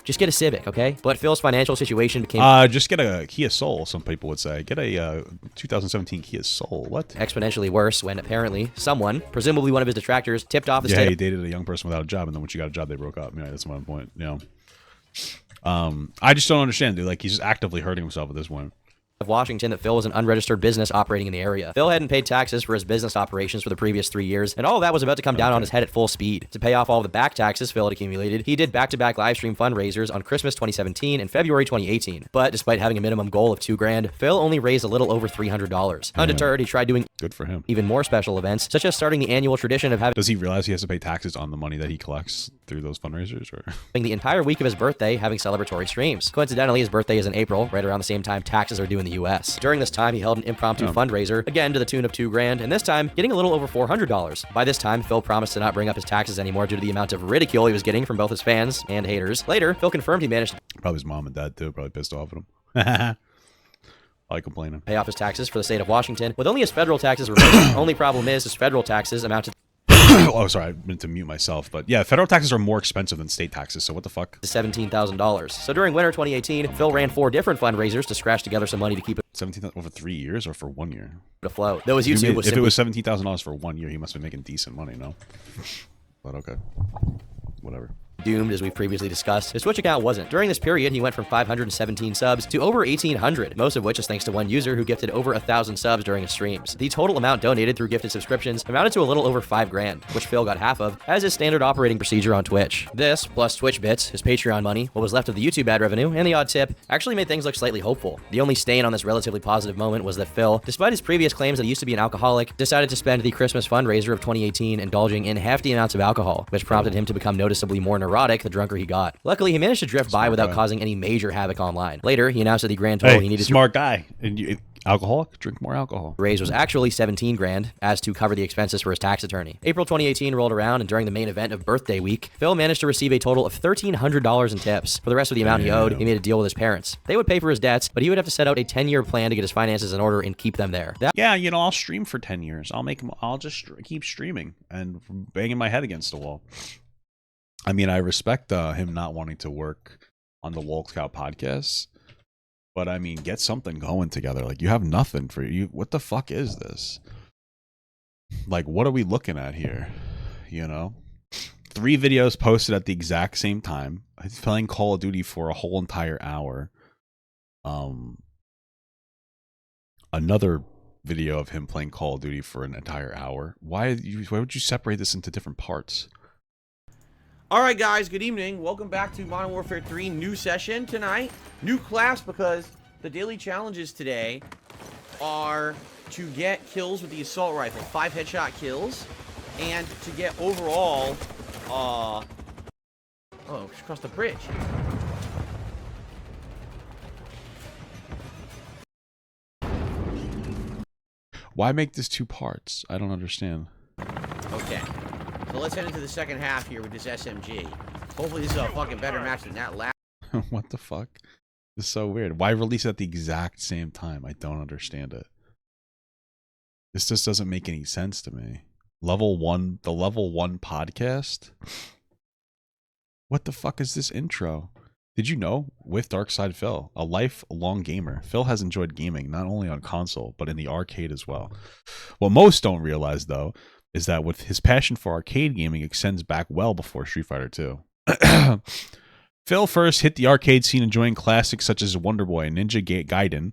S3: Just get a Civic, okay? But Phil's financial situation became
S1: just get a Kia Soul, some people would say. Get a 2017 Kia Soul. What?
S3: Exponentially worse when apparently someone, presumably one of his detractors, tipped off the
S1: state. Yeah, he dated a young person without a job, and then when she got a job, they broke up. Yeah, that's my point. You know, I just don't understand, dude. Like, he's just actively hurting himself at this point.
S3: Of Washington that Phil was an unregistered business operating in the area. Phil hadn't paid taxes for his business operations for the previous 3 years, and all of that was about to come down on his head at full speed. To pay off all the back taxes Phil had accumulated, he did back-to-back live stream fundraisers on Christmas 2017 and February 2018. But despite having a minimum goal of $2,000, Phil only raised a little over $300. Undeterred, he tried doing
S1: good for him
S3: even more special events, such as starting the annual tradition of having.
S1: Does he realize he has to pay taxes on the money that he collects through those fundraisers, or
S3: the entire week of his birthday having celebratory streams? Coincidentally, his birthday is in April, right around the same time taxes are due in the US. During this time, he held an impromptu fundraiser, again to the tune of $2,000, and this time getting a little over $400. By this time, Phil promised to not bring up his taxes anymore due to the amount of ridicule he was getting from both his fans and haters. Later, Phil confirmed he managed to
S1: probably his mom and dad too, probably pissed off at him. Probably complaining.
S3: Pay off his taxes for the state of Washington, with only his federal taxes remaining. Only problem is his federal taxes amount to
S1: oh, sorry, I meant to mute myself. But yeah, federal taxes are more expensive than state taxes, so what the fuck?
S3: $17,000. So during winter 2018, Phil ran 4 different fundraisers to scratch together some money to keep it
S1: 17,000 over 3 years or for 1 year?
S3: Afloat. Though his YouTube was
S1: if it was $17,000 for 1 year, he must be making decent money, no? But okay, whatever.
S3: Doomed, as we've previously discussed. His Twitch account wasn't. During this period, he went from 517 subs to over 1,800, most of which is thanks to one user who gifted over 1,000 subs during his streams. The total amount donated through gifted subscriptions amounted to a little over $5,000, which Phil got half of, as his standard operating procedure on Twitch. This, plus Twitch bits, his Patreon money, what was left of the YouTube ad revenue, and the odd tip, actually made things look slightly hopeful. The only stain on this relatively positive moment was that Phil, despite his previous claims that he used to be an alcoholic, decided to spend the Christmas fundraiser of 2018 indulging in hefty amounts of alcohol, which prompted him to become noticeably more neurotic erotic, the drunker he got. Luckily, he managed to drift by without causing any major havoc online. Later, he announced that the grand total he needed
S1: smart guy. And alcoholic? Drink more alcohol.
S3: Raise was actually 17 grand, as to cover the expenses for his tax attorney. April 2018 rolled around, and during the main event of birthday week, Phil managed to receive a total of $1,300 in tips. For the rest of the amount he owed, he made a deal with his parents. They would pay for his debts, but he would have to set out a 10-year plan to get his finances in order and keep them there.
S1: Yeah, you know, I'll stream for 10 years. I'll just keep streaming and banging my head against the wall. I mean, I respect him not wanting to work on the Wolf Scout podcast. But I mean, get something going together. Like, you have nothing for you. What the fuck is this? Like, what are we looking at here? You know? 3 videos posted at the exact same time. He's playing Call of Duty for a whole entire hour. Another video of him playing Call of Duty for an entire hour. Why would you separate this into different parts?
S6: Alright guys, good evening. Welcome back to Modern Warfare 3. New session tonight. New class, because the daily challenges today are to get kills with the assault rifle. 5 headshot kills. And to get overall... oh, just across the bridge.
S1: Why make this 2 parts? I don't understand.
S6: Okay. So let's head into the second half here with this SMG. Hopefully this is a fucking better match than that last.
S1: What the fuck? This is so weird. Why release it at the exact same time? I don't understand it. This just doesn't make any sense to me. The level 1 podcast? What the fuck is this intro? Did you know, with DarkSydePhil, a lifelong gamer, Phil has enjoyed gaming not only on console, but in the arcade as well. What most don't realize, though, is that with his passion for arcade gaming extends back well before Street Fighter 2. Phil first hit the arcade scene enjoying classics such as Wonder Boy, Ninja Gaiden,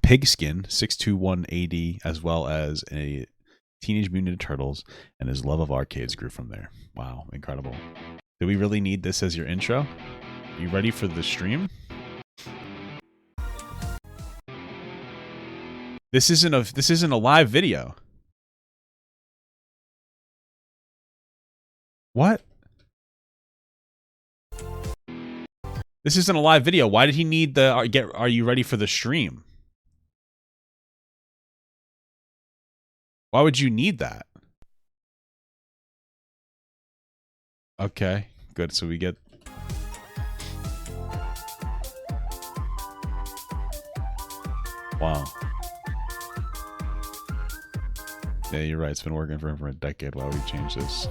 S1: Pigskin, 621 AD, as well as a Teenage Mutant Ninja Turtles, and his love of arcades grew from there. Wow, incredible. Do we really need this as your intro? You ready for the stream? This isn't a live video. What? This isn't a live video. Why did he need the are you ready for the stream? Why would you need that? Okay, good. So we get wow. Yeah, you're right. It's been working for him for a decade. Why would we change this?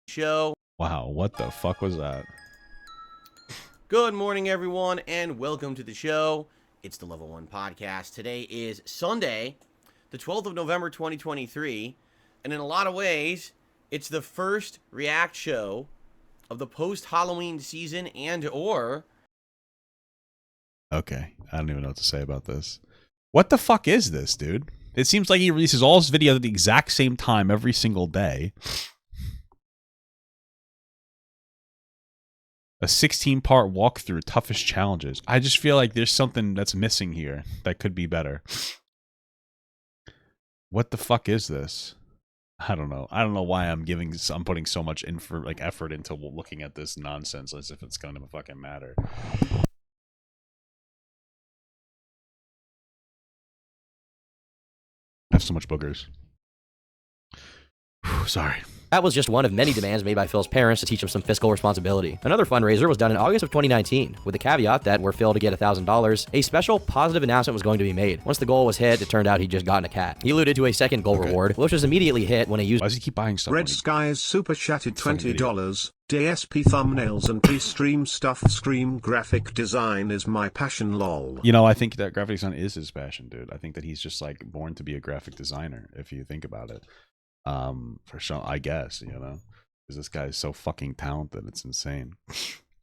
S6: Show.
S1: Wow, what the fuck was that?
S6: Good morning, everyone, and welcome to the show. It's the Level 1 Podcast. Today is Sunday, the 12th of November, 2023, and in a lot of ways, it's the first React show of the post-Halloween season and/or...
S1: Okay, I don't even know what to say about this. What the fuck is this, dude? It seems like he releases all his videos at the exact same time every single day. A 16-part walkthrough, toughest challenges. I just feel like there's something that's missing here that could be better. What the fuck is this? I don't know. I don't know why I'm putting so much effort into looking at this nonsense as if it's gonna fucking matter. I have so much boogers. Sorry.
S3: That was just one of many demands made by Phil's parents to teach him some fiscal responsibility. Another fundraiser was done in August of 2019, with the caveat that were Phil to get $1,000, a special positive announcement was going to be made. Once the goal was hit, it turned out he'd just gotten a cat. He alluded to a second goal reward, which was immediately hit when a user—
S1: Why does he keep buying stuff?
S7: Red Skies super chatted $20. DSP thumbnails and pre-stream stuff. Scream graphic design is my passion, lol.
S1: You know, I think that graphic design is his passion, dude. I think that he's just like born to be a graphic designer, if you think about it. For sure, I guess, you know, because this guy is so fucking talented, it's insane.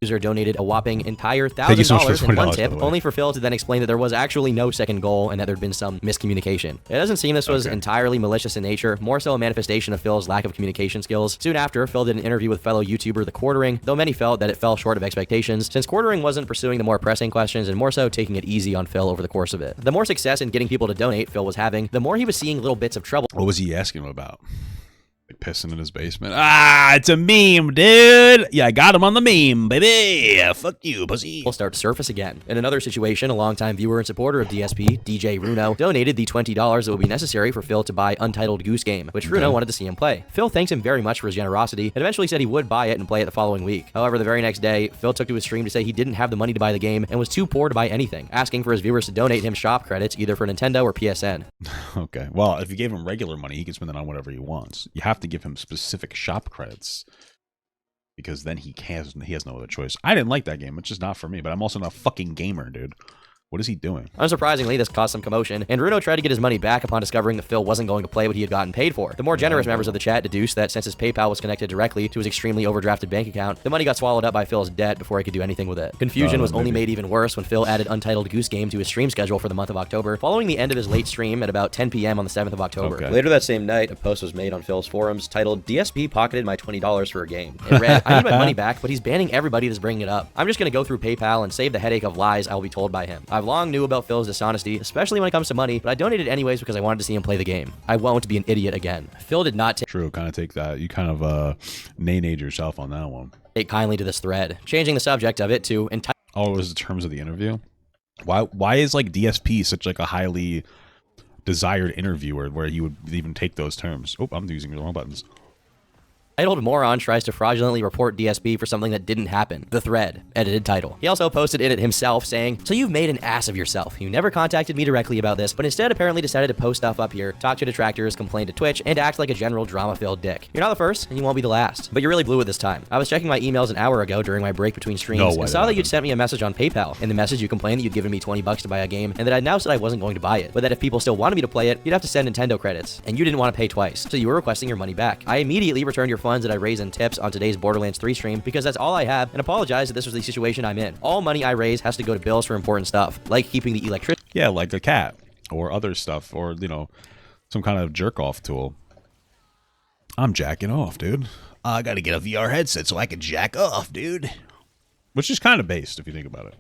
S3: user donated a whopping entire $1,000 in one tip, only for Phil to then explain that there was actually no second goal and that there'd been some miscommunication. It doesn't seem this was entirely malicious in nature, more so a manifestation of Phil's lack of communication skills. Soon after, Phil did an interview with fellow YouTuber The Quartering, though many felt that it fell short of expectations, since Quartering wasn't pursuing the more pressing questions and more so taking it easy on Phil over the course of it. The more success in getting people to donate Phil was having, the more he was seeing little bits of trouble.
S1: What was he asking him about? Pissing in his basement. Ah, it's a meme, dude. Yeah, I got him on the meme, baby. Yeah, fuck you, pussy.
S3: Will start to surface again. In another situation, a longtime viewer and supporter of DSP, DJ Runo, donated the $20 that would be necessary for Phil to buy Untitled Goose Game, which Runo wanted to see him play. Phil thanks him very much for his generosity and eventually said he would buy it and play it the following week. However, the very next day, Phil took to his stream to say he didn't have the money to buy the game and was too poor to buy anything, asking for his viewers to donate him shop credits either for Nintendo or PSN.
S1: Okay, well, if you gave him regular money, he can spend it on whatever he wants. You have to give him specific shop credits, because then he has no other choice. I didn't like that game. It's just not for me, but I'm also not a fucking gamer, dude. What is he doing?
S3: Unsurprisingly, this caused some commotion, and Runo tried to get his money back upon discovering that Phil wasn't going to play what he had gotten paid for. The more generous members of the chat deduced that since his PayPal was connected directly to his extremely overdrafted bank account, the money got swallowed up by Phil's debt before he could do anything with it. Confusion was only made even worse when Phil added Untitled Goose Game to his stream schedule for the month of October, following the end of his late stream at about 10 p.m. on the 7th of October. Later that same night, a post was made on Phil's forums titled, "DSP pocketed my $20 for a game." It read, "I need my money back, but he's banning everybody that's bringing it up. I'm just going to go through PayPal and save the headache of lies I will be told by him. I've long knew about Phil's dishonesty, especially when it comes to money, but I donated anyways because I wanted to see him play the game. I won't be an idiot again." Phil did not
S1: True, kind of take that. You kind of nay-nayed yourself on that one.
S3: Take kindly to this thread, changing the subject of it to
S1: Oh, it was the terms of the interview? Why is like DSP such like a highly desired interviewer where you would even take those terms? Oh, I'm using the wrong buttons.
S3: Titled Moron tries to fraudulently report DSP for something that didn't happen. The thread. Edited title. He also posted in it himself saying, "So you've made an ass of yourself. You never contacted me directly about this, but instead apparently decided to post stuff up here, talk to detractors, complain to Twitch, and act like a general drama-filled dick. You're not the first, and you won't be the last. But you really blew it this time. I was checking my emails an hour ago during my break between streams and saw that you'd sent me a message on PayPal. In the message, you complained that you'd given me $20 to buy a game, and that I'd now said I wasn't going to buy it, but that if people still wanted me to play it, you'd have to send Nintendo credits, and you didn't want to pay twice, so you were requesting your money back. I immediately returned your funds that I raised in tips on today's Borderlands 3 stream because that's all I have, and apologize that this was the situation I'm in. All money I raise has to go to bills for important stuff, like keeping the electricity."
S1: Yeah, like a cat or other stuff, or you know, some kind of jerk-off tool. I'm jacking off, dude. I gotta get a VR headset so I can jack off, dude. Which is kind of based if you think about it.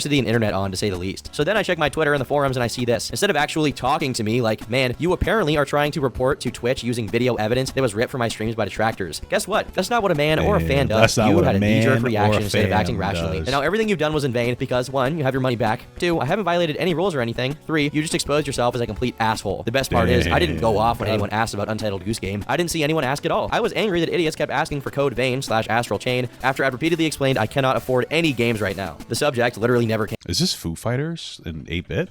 S3: The internet on, to say the least. So then I check my Twitter and the forums and I see this. Instead of actually talking to me like, "Man, you apparently are trying to report to Twitch using video evidence that was ripped from my streams by detractors." Guess what? That's not what a man or a fan does. You had a knee-jerk reaction instead of acting rationally. And now everything you've done was in vain because 1, you have your money back. 2, I haven't violated any rules or anything. 3, you just exposed yourself as a complete asshole. The best part is, I didn't go off when anyone asked about Untitled Goose Game. I didn't see anyone ask at all. I was angry that idiots kept asking for Code Vein/Astral Chain after I'd repeatedly explained I cannot afford any games right now. The subject literally never came.
S1: Is this Foo Fighters in 8-bit?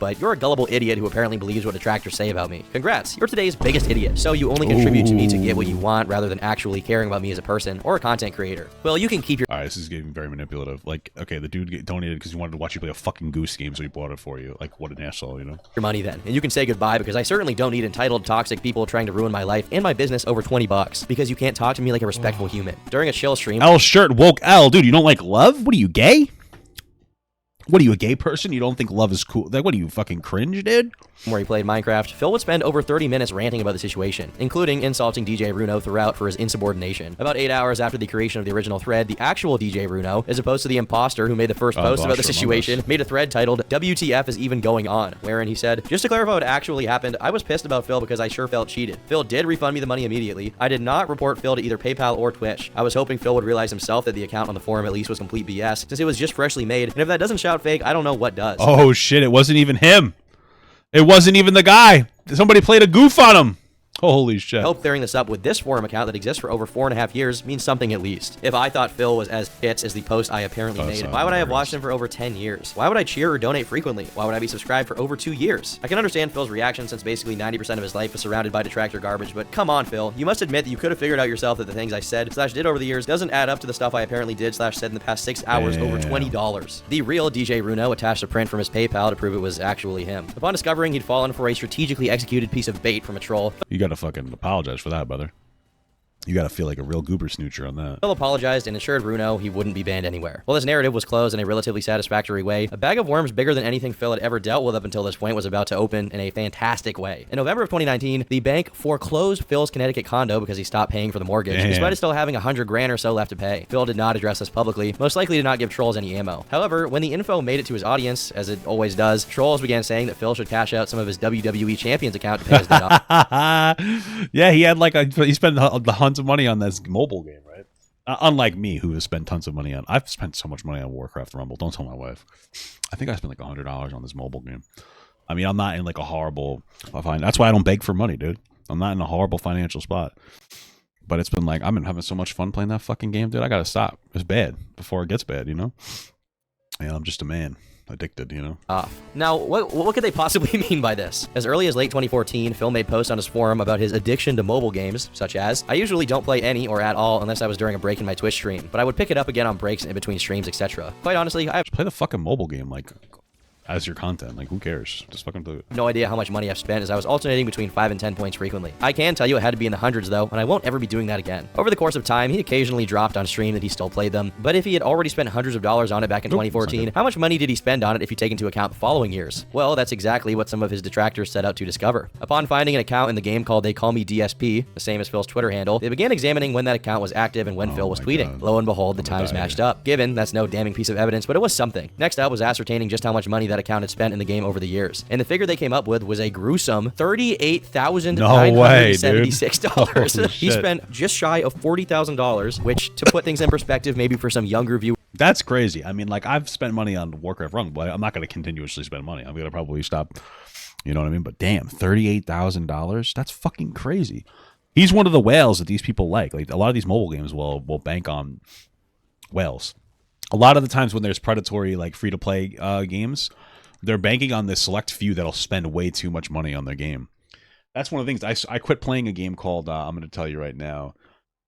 S3: But you're a gullible idiot who apparently believes what detractors say about me. Congrats, you're today's biggest idiot. So you only contribute to me to get what you want rather than actually caring about me as a person or a content creator. Well, you can keep your—
S1: Alright, this is getting very manipulative. Like, okay, the dude donated because he wanted to watch you play a fucking Goose Game, so he bought it for you. Like, what an asshole, you know?
S3: Your money then. And you can say goodbye because I certainly don't need entitled, toxic people trying to ruin my life and my business over $20 because you can't talk to me like a respectful human. During a chill stream—
S1: L shirt woke L. Dude, you don't like love? What are you, gay? What are you, a gay person? You don't think love is cool? Like, what are you, fucking cringe, dude?
S3: Where he played Minecraft, Phil would spend over 30 minutes ranting about the situation, including insulting DJ Runo throughout for his insubordination. About 8 hours after the creation of the original thread, the actual DJ Runo, as opposed to the imposter who made the first post about the situation, made a thread titled, "WTF is even going on?" wherein he said, "Just to clarify what actually happened, I was pissed about Phil because I sure felt cheated. Phil did refund me the money immediately. I did not report Phil to either PayPal or Twitch. I was hoping Phil would realize himself that the account on the forum at least was complete BS, since it was just freshly made, and if that doesn't shout fake, I don't know what does."
S1: Oh shit, it wasn't even him. It wasn't even the guy. Somebody played a goof on him. Holy shit.
S3: I hope clearing this up with this forum account that exists for over 4.5 years means something at least. If I thought Phil was as hits as the post I apparently made, why would I have watched him for over 10 years? Why would I cheer or donate frequently? Why would I be subscribed for over 2 years? I can understand Phil's reaction since basically 90% of his life is surrounded by detractor garbage, but come on, Phil. You must admit that you could have figured out yourself that the things I said/did over the years doesn't add up to the stuff I apparently did/said in the past 6 hours over $20. The real DJ Runo attached a print from his PayPal to prove it was actually him. Upon discovering he'd fallen for a strategically executed piece of bait from a troll—
S1: You gotta fucking apologize for that, brother. You gotta feel like a real goober snoocher on that.
S3: Phil apologized and assured Bruno he wouldn't be banned anywhere. While his narrative was closed in a relatively satisfactory way, a bag of worms bigger than anything Phil had ever dealt with up until this point was about to open in a fantastic way. In November of 2019, the bank foreclosed Phil's Connecticut condo because he stopped paying for the mortgage, despite it still having $100,000 or so left to pay. Phil did not address this publicly, most likely to not give trolls any ammo. However, when the info made it to his audience, as it always does, trolls began saying that Phil should cash out some of his WWE Champions account to pay his debt off.
S1: Yeah, he had he spent the tons of money on this mobile game, right? Unlike me, who has spent tons of money on. I've spent so much money on Warcraft Rumble. Don't tell my wife. I think I spent like $100 on this mobile game. I mean, I'm not in like a horrible. That's why I don't beg for money, dude. I'm not in a horrible financial spot. But it's been like I've been having so much fun playing that fucking game, dude. I gotta stop. It's bad before it gets bad, you know. Yeah, I'm just a man. Addicted, you know.
S3: Now, what could they possibly mean by this? As early as late 2014, Phil made posts on his forum about his addiction to mobile games, such as, I usually don't play any or at all unless I was during a break in my Twitch stream, but I would pick it up again on breaks in between streams, etc. Quite honestly, I have
S1: play the fucking mobile game, like, as your content. Like, who cares? Just fucking do it.
S3: No idea how much money I've spent, as I was alternating between 5 and 10 points frequently. I can tell you it had to be in the hundreds though, and I won't ever be doing that again. Over the course of time, he occasionally dropped on stream that he still played them, but if he had already spent hundreds of dollars on it back in 2014, how much money did he spend on it if you take into account the following years? Well, that's exactly what some of his detractors set out to discover. Upon finding an account in the game called They Call Me DSP, the same as Phil's Twitter handle, they began examining when that account was active and when Phil was tweeting. God. Lo and behold, the times matched up. Given, that's no damning piece of evidence, but it was something. Next up was ascertaining just how much money that account had spent in the game over the years. And the figure they came up with was a gruesome $38,976.
S1: No
S3: he spent just shy of $40,000, which, to put things in perspective, maybe for some younger viewers,
S1: that's crazy. I mean, like, I've spent money on Warcraft Rumble, but I'm not going to continuously spend money. I'm going to probably stop, you know what I mean? But damn, $38,000? That's fucking crazy. He's one of the whales that these people like. Like, a lot of these mobile games will bank on whales. A lot of the times when there's predatory, like, free-to-play games, they're banking on this select few that'll spend way too much money on their game. That's one of the things. I quit playing a game called, I'm going to tell you right now,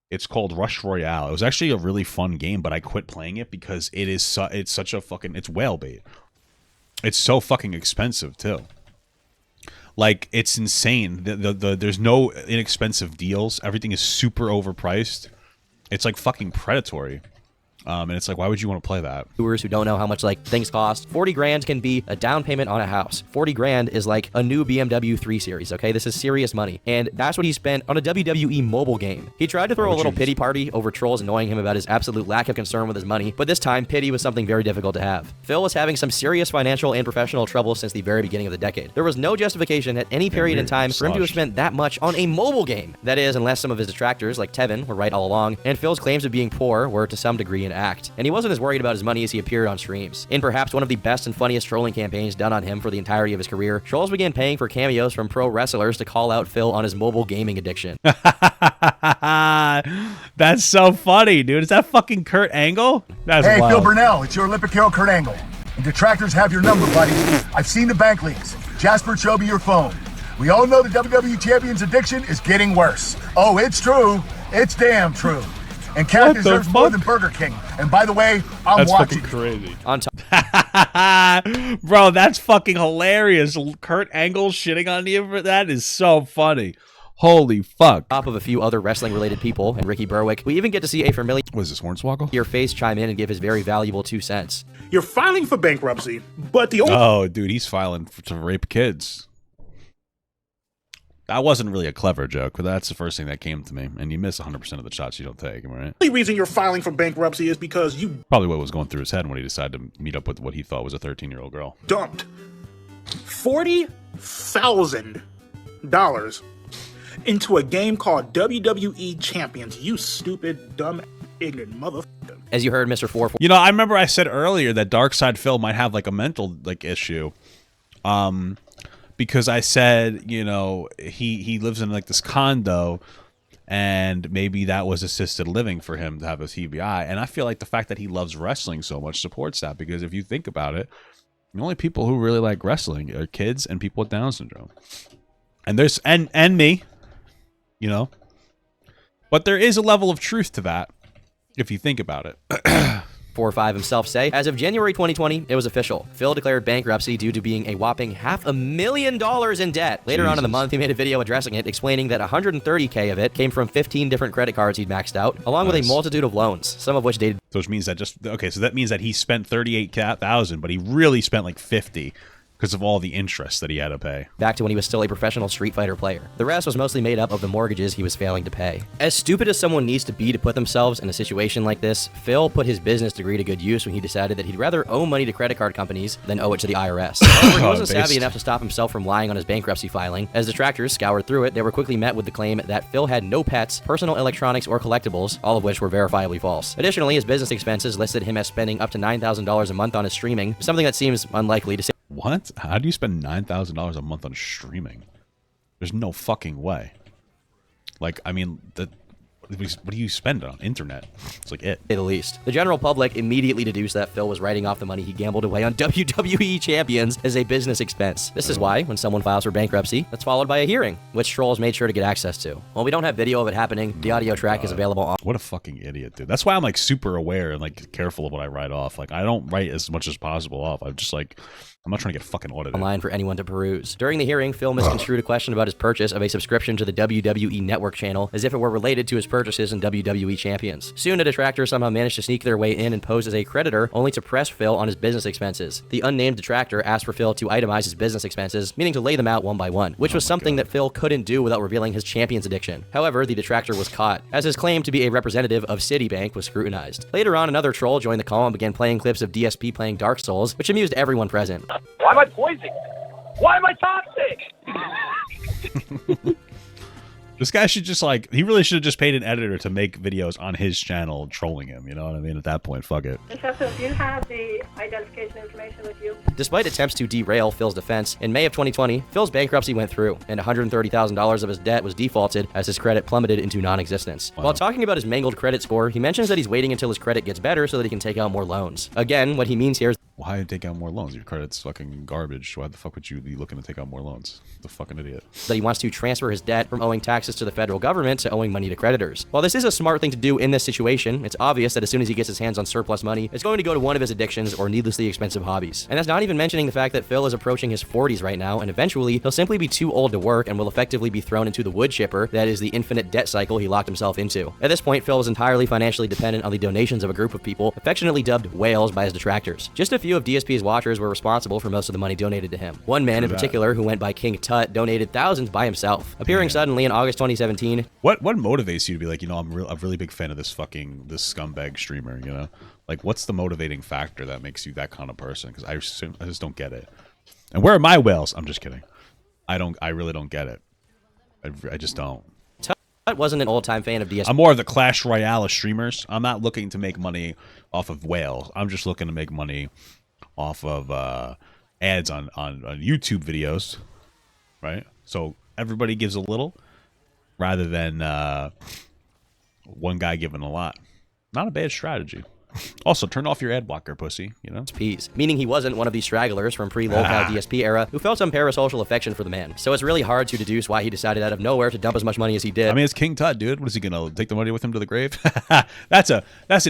S1: it's called Rush Royale. It was actually a really fun game, but I quit playing it because it's such a fucking, it's whale bait. It's so fucking expensive too. Like, it's insane. There's no inexpensive deals. Everything is super overpriced. It's like fucking predatory. And it's like, why would you want to play that?
S3: Viewers who don't know how much like things cost, 40 grand can be a down payment on a house. 40 grand is like a new BMW 3 Series, okay? This is serious money. And that's what he spent on a WWE mobile game. He tried to throw a little pity party over trolls annoying him about his absolute lack of concern with his money, but this time, pity was something very difficult to have. Phil was having some serious financial and professional trouble since the very beginning of the decade. There was no justification at any period in time for him to have spent that much on a mobile game. That is, unless some of his detractors, like Tevin, were right all along, and Phil's claims of being poor were to some degree an act. And he wasn't as worried about his money as he appeared on streams. In perhaps one of the best and funniest trolling campaigns done on him for the entirety of his career, trolls began paying for cameos from pro wrestlers to call out Phil on his mobile gaming addiction.
S1: That's so funny, dude. Is that fucking Kurt Angle? That's
S11: Hey,
S1: wild.
S11: Phil Burnell, it's your Olympic hero, Kurt Angle. And detractors have your number, buddy. I've seen the bank leaks. Jasper showed me your phone. We all know the WWE Champion's addiction is getting worse. Oh, it's true. It's damn true. And Cat deserves more than Burger King. And by the way, I'm watching.
S1: That's fucking crazy.
S3: On top.
S1: Bro, that's fucking hilarious. Kurt Angle shitting on you for that is so funny. Holy fuck.
S3: Top of a few other wrestling-related people and Ricky Berwick, we even get to see a familiar
S1: was this Hornswoggle?
S3: Your face chime in and give his very valuable 2 cents.
S12: You're filing for bankruptcy, but the only
S1: Oh, dude, he's filing to rape kids. That wasn't really a clever joke, but that's the first thing that came to me. And you miss 100% of the shots you don't take, right?
S12: only reason you're filing for bankruptcy is because you
S1: probably what was going through his head when he decided to meet up with what he thought was a 13-year-old girl.
S12: Dumped $40,000 into a game called WWE Champions. You stupid, dumb, ignorant motherfucker.
S3: As you heard, Mr. 4.
S1: You know, I remember I said earlier that DarkSydePhil might have like a mental like issue. Because I said, you know, he lives in like this condo and maybe that was assisted living for him to have a TBI. And I feel like the fact that he loves wrestling so much supports that, because if you think about it, the only people who really like wrestling are kids and people with Down syndrome. And there's and me, you know. But there is a level of truth to that if you think about it.
S3: 45 himself say, as of January 2020, it was official. Phil declared bankruptcy due to being a whopping $500,000 in debt. Later on in the month, he made a video addressing it, explaining that $130K of it came from 15 different credit cards he'd maxed out, along with a multitude of loans, some of which dated.
S1: So which means that so that means that he spent 38,000, but he really spent like 50. Because of all the interest that he had to pay.
S3: Back to when he was still a professional Street Fighter player. The rest was mostly made up of the mortgages he was failing to pay. As stupid as someone needs to be to put themselves in a situation like this, Phil put his business degree to good use when he decided that he'd rather owe money to credit card companies than owe it to the IRS. However, he wasn't savvy enough to stop himself from lying on his bankruptcy filing. As detractors scoured through it, they were quickly met with the claim that Phil had no pets, personal electronics, or collectibles, all of which were verifiably false. Additionally, his business expenses listed him as spending up to $9,000 a month on his streaming, something that seems unlikely to say.
S1: What? How do you spend $9,000 a month on streaming? There's no fucking way. Like, I mean, what do you spend on internet? It's like it.
S3: At the least. The general public immediately deduced that Phil was writing off the money he gambled away on WWE champions as a business expense. This is why, when someone files for bankruptcy, that's followed by a hearing, which trolls made sure to get access to. While we don't have video of it happening, the audio track is available on.
S1: What a fucking idiot, dude. That's why I'm like super aware and like careful of what I write off. Like, I don't write as much as possible off. I'm just like, I'm not trying to get fucking audited.
S3: Online for anyone to peruse. During the hearing, Phil misconstrued a question about his purchase of a subscription to the WWE Network channel as if it were related to his purchases in WWE Champions. Soon, a detractor somehow managed to sneak their way in and pose as a creditor, only to press Phil on his business expenses. The unnamed detractor asked for Phil to itemize his business expenses, meaning to lay them out one by one, which was something that Phil couldn't do without revealing his champions addiction. However, the detractor was caught, as his claim to be a representative of Citibank was scrutinized. Later on, another troll joined the call and began playing clips of DSP playing Dark Souls, which amused everyone present.
S13: Why am I poisoned? Why am I toxic?
S1: This guy should just like, he really should have just paid an editor to make videos on his channel trolling him, you know what I mean? At that point, fuck it.
S9: Francesca, do you have the identification information with you?
S3: Despite attempts to derail Phil's defense, in May of 2020, Phil's bankruptcy went through, and $130,000 of his debt was defaulted as his credit plummeted into non-existence. Wow. While talking about his mangled credit score, he mentions that he's waiting until his credit gets better so that he can take out more loans. Again, what he means here is,
S1: why take out more loans? Your credit's fucking garbage. Why the fuck would you be looking to take out more loans? The fucking idiot.
S3: That he wants to transfer his debt from owing taxes to the federal government to owing money to creditors. While this is a smart thing to do in this situation, it's obvious that as soon as he gets his hands on surplus money, it's going to go to one of his addictions or needlessly expensive hobbies. And that's not even mentioning the fact that Phil is approaching his 40s right now, and eventually he'll simply be too old to work and will effectively be thrown into the wood chipper that is the infinite debt cycle he locked himself into. At this point, Phil was entirely financially dependent on the donations of a group of people affectionately dubbed whales by his detractors. Just a few of DSP's watchers were responsible for most of the money donated to him. One man in particular, who went by King Tut, donated thousands by himself. Appearing suddenly in August 2017.
S1: What motivates you to be like, you know, I'm a really big fan of this scumbag streamer, you know? Like, what's the motivating factor that makes you that kind of person? Because I just don't get it. And where are my whales? I'm just kidding. I really don't get it. I just don't.
S3: Tut wasn't an old-time fan of DSP.
S1: I'm more of the Clash Royale of streamers. I'm not looking to make money off of whales. I'm just looking to make money off of ads on YouTube videos, right? So everybody gives a little rather than one guy giving a lot. Not a bad strategy. Also, turn off your ad blocker, pussy, you know?
S3: Peace. Meaning he wasn't one of these stragglers from pre-lolcow DSP era who felt some parasocial affection for the man. So it's really hard to deduce why he decided out of nowhere to dump as much money as he did.
S1: I mean, it's King Tut, dude. What is he gonna take the money with him to the grave? That's an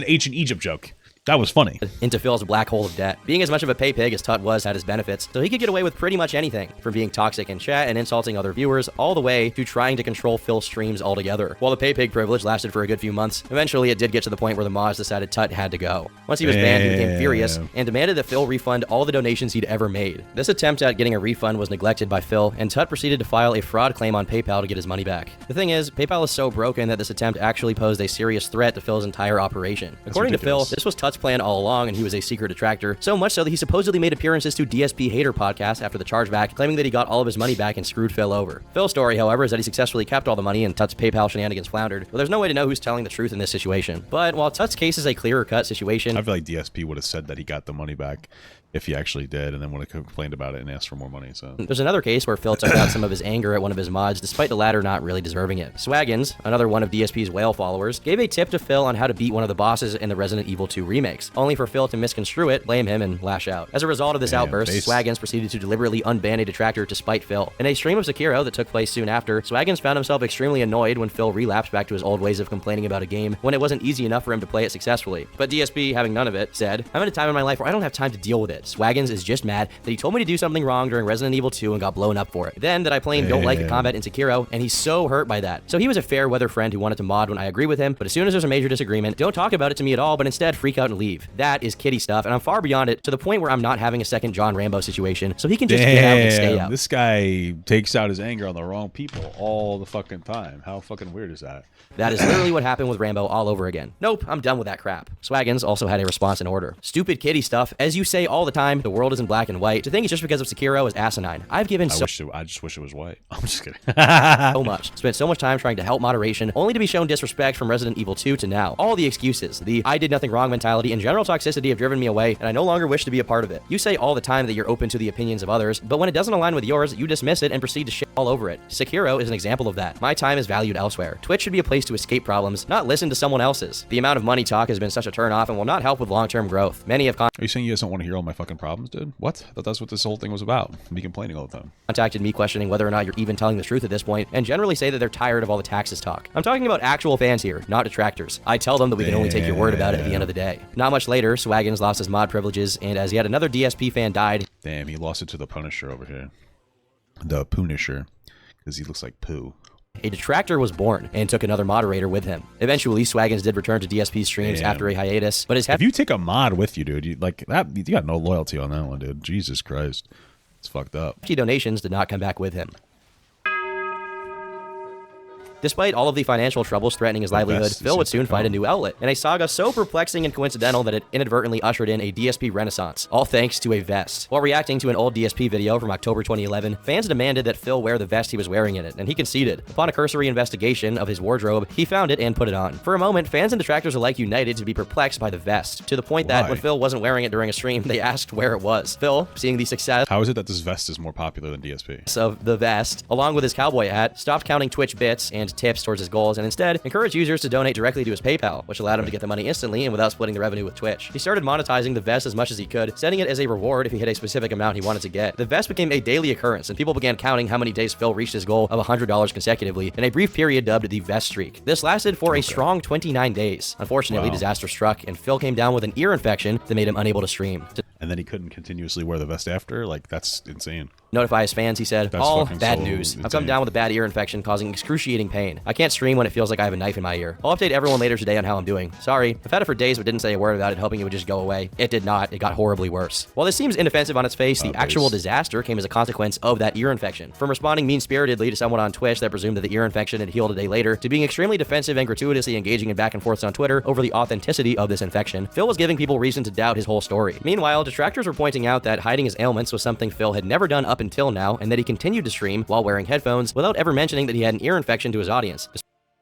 S1: ancient Egypt joke. That was funny.
S3: Into Phil's black hole of debt. Being as much of a pay pig as Tut was had his benefits, so he could get away with pretty much anything, from being toxic in chat and insulting other viewers, all the way to trying to control Phil's streams altogether. While the pay pig privilege lasted for a good few months, eventually it did get to the point where the mods decided Tut had to go. Once he was banned, he became furious and demanded that Phil refund all the donations he'd ever made. This attempt at getting a refund was neglected by Phil, and Tut proceeded to file a fraud claim on PayPal to get his money back. The thing is, PayPal is so broken that this attempt actually posed a serious threat to Phil's entire operation. According to Phil, this was Tut's plan all along, and he was a secret detractor, so much so that he supposedly made appearances to DSP Hater podcast after the chargeback, claiming that he got all of his money back and screwed Phil over. Phil's story, however, is that he successfully kept all the money and Tut's PayPal shenanigans floundered, but there's no way to know who's telling the truth in this situation. But while Tut's case is a clearer-cut situation,
S1: I feel like DSP would have said that he got the money back if he actually did, and then would have complained about it and asked for more money. So
S3: there's another case where Phil took out some of his anger at one of his mods, despite the latter not really deserving it. Swaggins, another one of DSP's whale followers, gave a tip to Phil on how to beat one of the bosses in the Resident Evil 2 remake. remakes, only for Phil to misconstrue it, blame him, and lash out. As a result of this outburst, Swaggins proceeded to deliberately unban a detractor to spite Phil. In a stream of Sekiro that took place soon after, Swaggins found himself extremely annoyed when Phil relapsed back to his old ways of complaining about a game when it wasn't easy enough for him to play it successfully. But DSP, having none of it, said, "I'm at a time in my life where I don't have time to deal with it. Swaggins is just mad that he told me to do something wrong during Resident Evil 2 and got blown up for it. Then that I plain don't like the combat in Sekiro, and he's so hurt by that. So he was a fair weather friend who wanted to mod when I agree with him, but as soon as there's a major disagreement, don't talk about it to me at all, but instead freak out and leave. That is kitty stuff, and I'm far beyond it to the point where I'm not having a second John Rambo situation, so he can just get out and stay out."
S1: This guy takes out his anger on the wrong people all the fucking time. How fucking weird is that?
S3: That is literally what happened with Rambo all over again. Nope, I'm done with that crap. Swaggins also had a response in order. "Stupid kitty stuff. As you say all the time, the world isn't black and white. To think it's just because of Sekiro is asinine. I've given
S1: I just wish it was white. I'm just kidding.
S3: so much. Spent so much time trying to help moderation, only to be shown disrespect from Resident Evil 2 to now. All the excuses, the I did nothing wrong mentality and general toxicity have driven me away, and I no longer wish to be a part of it. You say all the time that you're open to the opinions of others, but when it doesn't align with yours, you dismiss it and proceed to shit all over it. Sekiro is an example of that. My time is valued elsewhere. Twitch should be a place to escape problems, not listen to someone else's. The amount of money talk has been such a turn off and will not help with long-term growth. Many have
S1: Are you saying you guys don't want to hear all my fucking problems, dude? What? I thought that's what this whole thing was about. Me complaining all the time.
S3: Contacted me questioning whether or not you're even telling the truth at this point, and generally say that they're tired of all the taxes talk. I'm talking about actual fans here, not detractors. I tell them that we can only take your word about it at the end of the day. Not much later, Swaggins lost his mod privileges, and as yet another DSP fan died.
S1: Damn, he lost it to the Punisher over here. The Punisher, because he looks like poo.
S3: A detractor was born and took another moderator with him. Eventually, Swaggins did return to DSP streams after a hiatus, but
S1: if you take a mod with you, dude, you got no loyalty on that one, dude. Jesus Christ. It's fucked up.
S3: Donations did not come back with him. Despite all of the financial troubles threatening his livelihood, Phil would soon find a new outlet, in a saga so perplexing and coincidental that it inadvertently ushered in a DSP renaissance, all thanks to a vest. While reacting to an old DSP video from October 2011, fans demanded that Phil wear the vest he was wearing in it, and he conceded. Upon a cursory investigation of his wardrobe, he found it and put it on. For a moment, fans and detractors alike united to be perplexed by the vest, to the point that when Phil wasn't wearing it during a stream, they asked where it was. Phil, seeing the success
S1: How is it that this vest is more popular than DSP?
S3: Of the vest, along with his cowboy hat, stopped counting Twitch bits and tips towards his goals, and instead encouraged users to donate directly to his PayPal, which allowed him to get the money instantly and without splitting the revenue with Twitch. He started monetizing the vest as much as he could, setting it as a reward if he hit a specific amount he wanted to get. The vest became a daily occurrence, and people began counting how many days Phil reached his goal of $100 consecutively in a brief period dubbed the vest streak. This lasted for a strong 29 days. Unfortunately, disaster struck, and Phil came down with an ear infection that made him unable to stream.
S1: And then he couldn't continuously wear the vest after? Like, that's insane.
S3: Notify his fans, he said, "All bad news. I've come down with a bad ear infection causing excruciating pain. I can't stream when it feels like I have a knife in my ear. I'll update everyone later today on how I'm doing. Sorry, I've had it for days but didn't say a word about it, hoping it would just go away. It did not. It got horribly worse." While this seems inoffensive on its face, the actual disaster came as a consequence of that ear infection. From responding mean-spiritedly to someone on Twitch that presumed that the ear infection had healed a day later, to being extremely defensive and gratuitously engaging in back and forths on Twitter over the authenticity of this infection, Phil was giving people reason to doubt his whole story. Meanwhile, detractors were pointing out that hiding his ailments was something Phil had never done up until now, and that he continued to stream while wearing headphones without ever mentioning that he had an ear infection to his audience.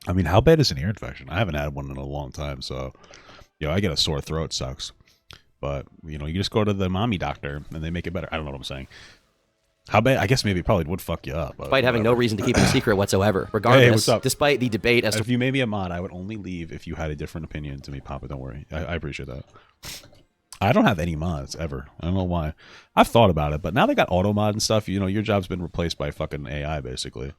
S1: I mean, how bad is an ear infection? I haven't had one in a long time, so, I get a sore throat, sucks. But, you just go to the mommy doctor and they make it better. I don't know what I'm saying. How bad? I guess maybe it probably would fuck you up.
S3: Despite having no reason to keep it a secret whatsoever. Regardless, despite the debate as to...
S1: If you made me a mod, I would only leave if you had a different opinion to me, Papa. Don't worry. I appreciate that. I don't have any mods, ever. I don't know why. I've thought about it, but now they got auto mod and stuff. Your job's been replaced by fucking AI, basically.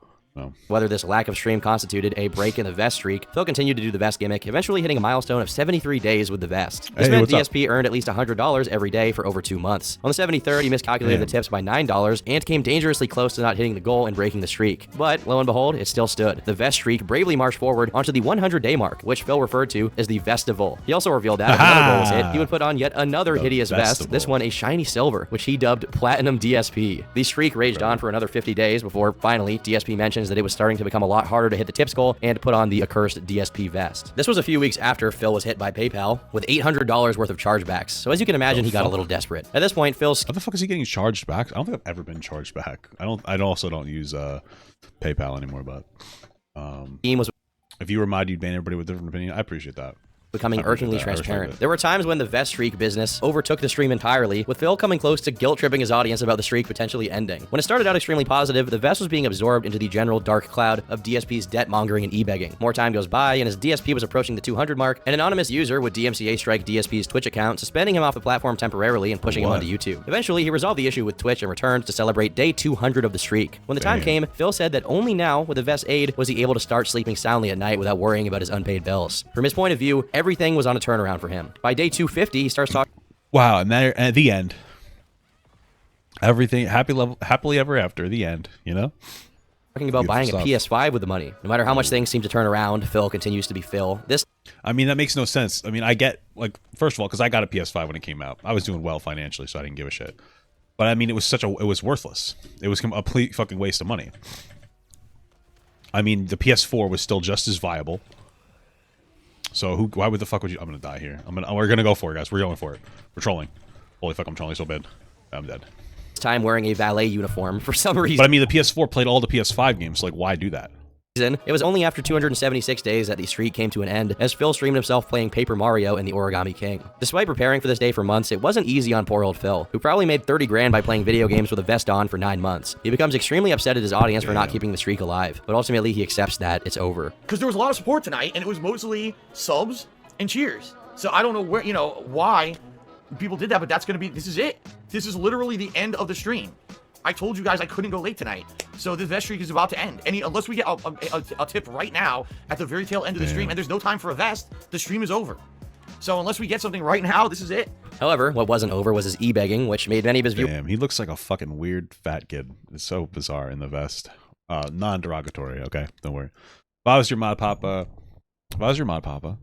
S3: Whether this lack of stream constituted a break in the vest streak, Phil continued to do the vest gimmick, eventually hitting a milestone of 73 days with the vest. This meant DSP earned at least $100 every day for over 2 months. On the 73rd, he miscalculated the tips by $9 and came dangerously close to not hitting the goal and breaking the streak. But, lo and behold, it still stood. The vest streak bravely marched forward onto the 100-day mark, which Phil referred to as the Vestival. He also revealed that if another goal was hit, he would put on yet another hideous vest, this one a shiny silver, which he dubbed Platinum DSP. The streak raged on for another 50 days before, finally, DSP mentions that it was starting to become a lot harder to hit the tips goal and put on the accursed DSP vest. This was a few weeks after Phil was hit by PayPal with $800 worth of chargebacks. So as you can imagine, he got a little desperate. At this point, Phil's...
S1: What the fuck is he getting charged back? I don't think I've ever been charged back. I also don't use PayPal anymore, but
S3: team was...
S1: If you were mod, you'd ban everybody with a different opinion. I appreciate that.
S3: becoming irkingly transparent. There were times when the vest streak business overtook the stream entirely, with Phil coming close to guilt-tripping his audience about the streak potentially ending. When it started out extremely positive, the vest was being absorbed into the general dark cloud of DSP's debt-mongering and e-begging. More time goes by, and as DSP was approaching the 200 mark, an anonymous user would DMCA strike DSP's Twitch account, suspending him off the platform temporarily and pushing him onto YouTube. Eventually, he resolved the issue with Twitch and returned to celebrate day 200 of the streak. When the time came, Phil said that only now, with the vest's aid, was he able to start sleeping soundly at night without worrying about his unpaid bills. From his point of view, everything was on a turnaround for him. By day 250, he starts talking.
S1: Wow, and there at the end, everything happily ever after. The end, you know.
S3: Talking about buying a PS5 with the money. No matter how much things seem to turn around, Phil continues to be Phil.
S1: I mean, that makes no sense. I mean, I get, like, first of all, because I got a PS5 when it came out. I was doing well financially, so I didn't give a shit. But I mean, it was worthless. It was a complete fucking waste of money. I mean, the PS4 was still just as viable. So why would the fuck would you? I'm gonna die here. We're gonna go for it, guys. We're going for it. We're trolling. Holy fuck, I'm trolling so bad. I'm dead.
S3: Time wearing a valet uniform for some reason.
S1: But I mean, the PS4 played all the PS5 games. So like, why do that?
S3: It was only after 276 days that the streak came to an end, as Phil streamed himself playing Paper Mario and the Origami King. Despite preparing for this day for months, it wasn't easy on poor old Phil, who probably made 30 grand by playing video games with a vest on for 9 months. He becomes extremely upset at his audience for not keeping the streak alive, but ultimately he accepts that it's over.
S6: Because there was a lot of support tonight, and it was mostly subs and cheers. So I don't know where, why people did that, but this is it. This is literally the end of the stream. I told you guys I couldn't go late tonight, so the vest streak is about to end. Unless we get a tip right now at the very tail end of the stream, and there's no time for a vest, the stream is over. So unless we get something right now, this is it.
S3: However, what wasn't over was his e-begging, which made many of his viewers.
S1: Damn, he looks like a fucking weird fat kid. It's so bizarre in the vest. Non-derogatory, okay? Don't worry. If I was your mod papa,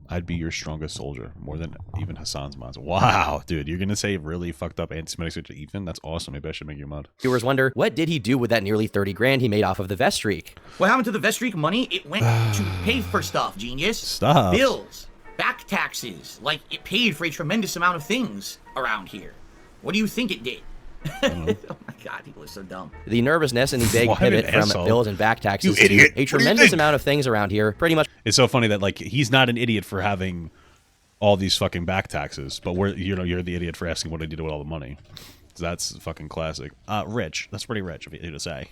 S1: I'd be your strongest soldier, more than even Hassan's mods. Wow, dude, you're gonna say really fucked up anti-Semitic to Ethan? That's awesome. Maybe I should make you a mod.
S3: Viewers wonder, what did he do with that nearly 30 grand he made off of the vest streak?
S4: What happened to the vest streak money? It went to pay for stuff, genius.
S1: Stuff.
S4: Bills, back taxes. Like, it paid for a tremendous amount of things around here. What do you think it did? Oh my god, people are so dumb.
S3: The nervousness and the big pivot from bills and back taxes to a tremendous amount of things around here, pretty much.
S1: It's so funny that, like, he's not an idiot for having all these fucking back taxes, but you're the idiot for asking what he did with all the money. That's fucking classic. Rich. That's pretty rich of you to say.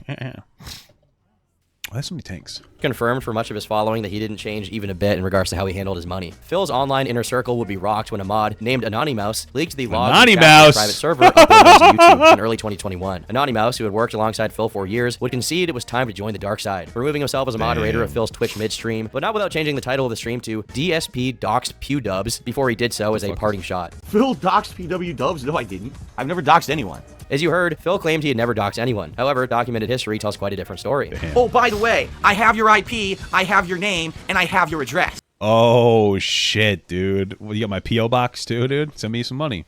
S1: Why so many tanks?
S3: Confirmed for much of his following that he didn't change even a bit in regards to how he handled his money. Phil's online inner circle would be rocked when a mod named Anonymouse leaked the logs of his private server uploaded to YouTube in early 2021. Anonymouse, who had worked alongside Phil for years, would concede it was time to join the dark side, removing himself as a moderator of Phil's Twitch midstream, but not without changing the title of the stream to DSP Doxed Pew Dubs before he did so as a parting shot.
S6: Phil doxed PW Dubs? No, I didn't. I've never doxed anyone.
S3: As you heard, Phil claimed he had never doxed anyone. However, documented history tells quite a different story.
S1: Damn.
S4: Oh, by the way, I have your IP, I have your name, and I have your address.
S1: Oh, shit, dude. Well, you got my P.O. box, too, dude? Send me some money.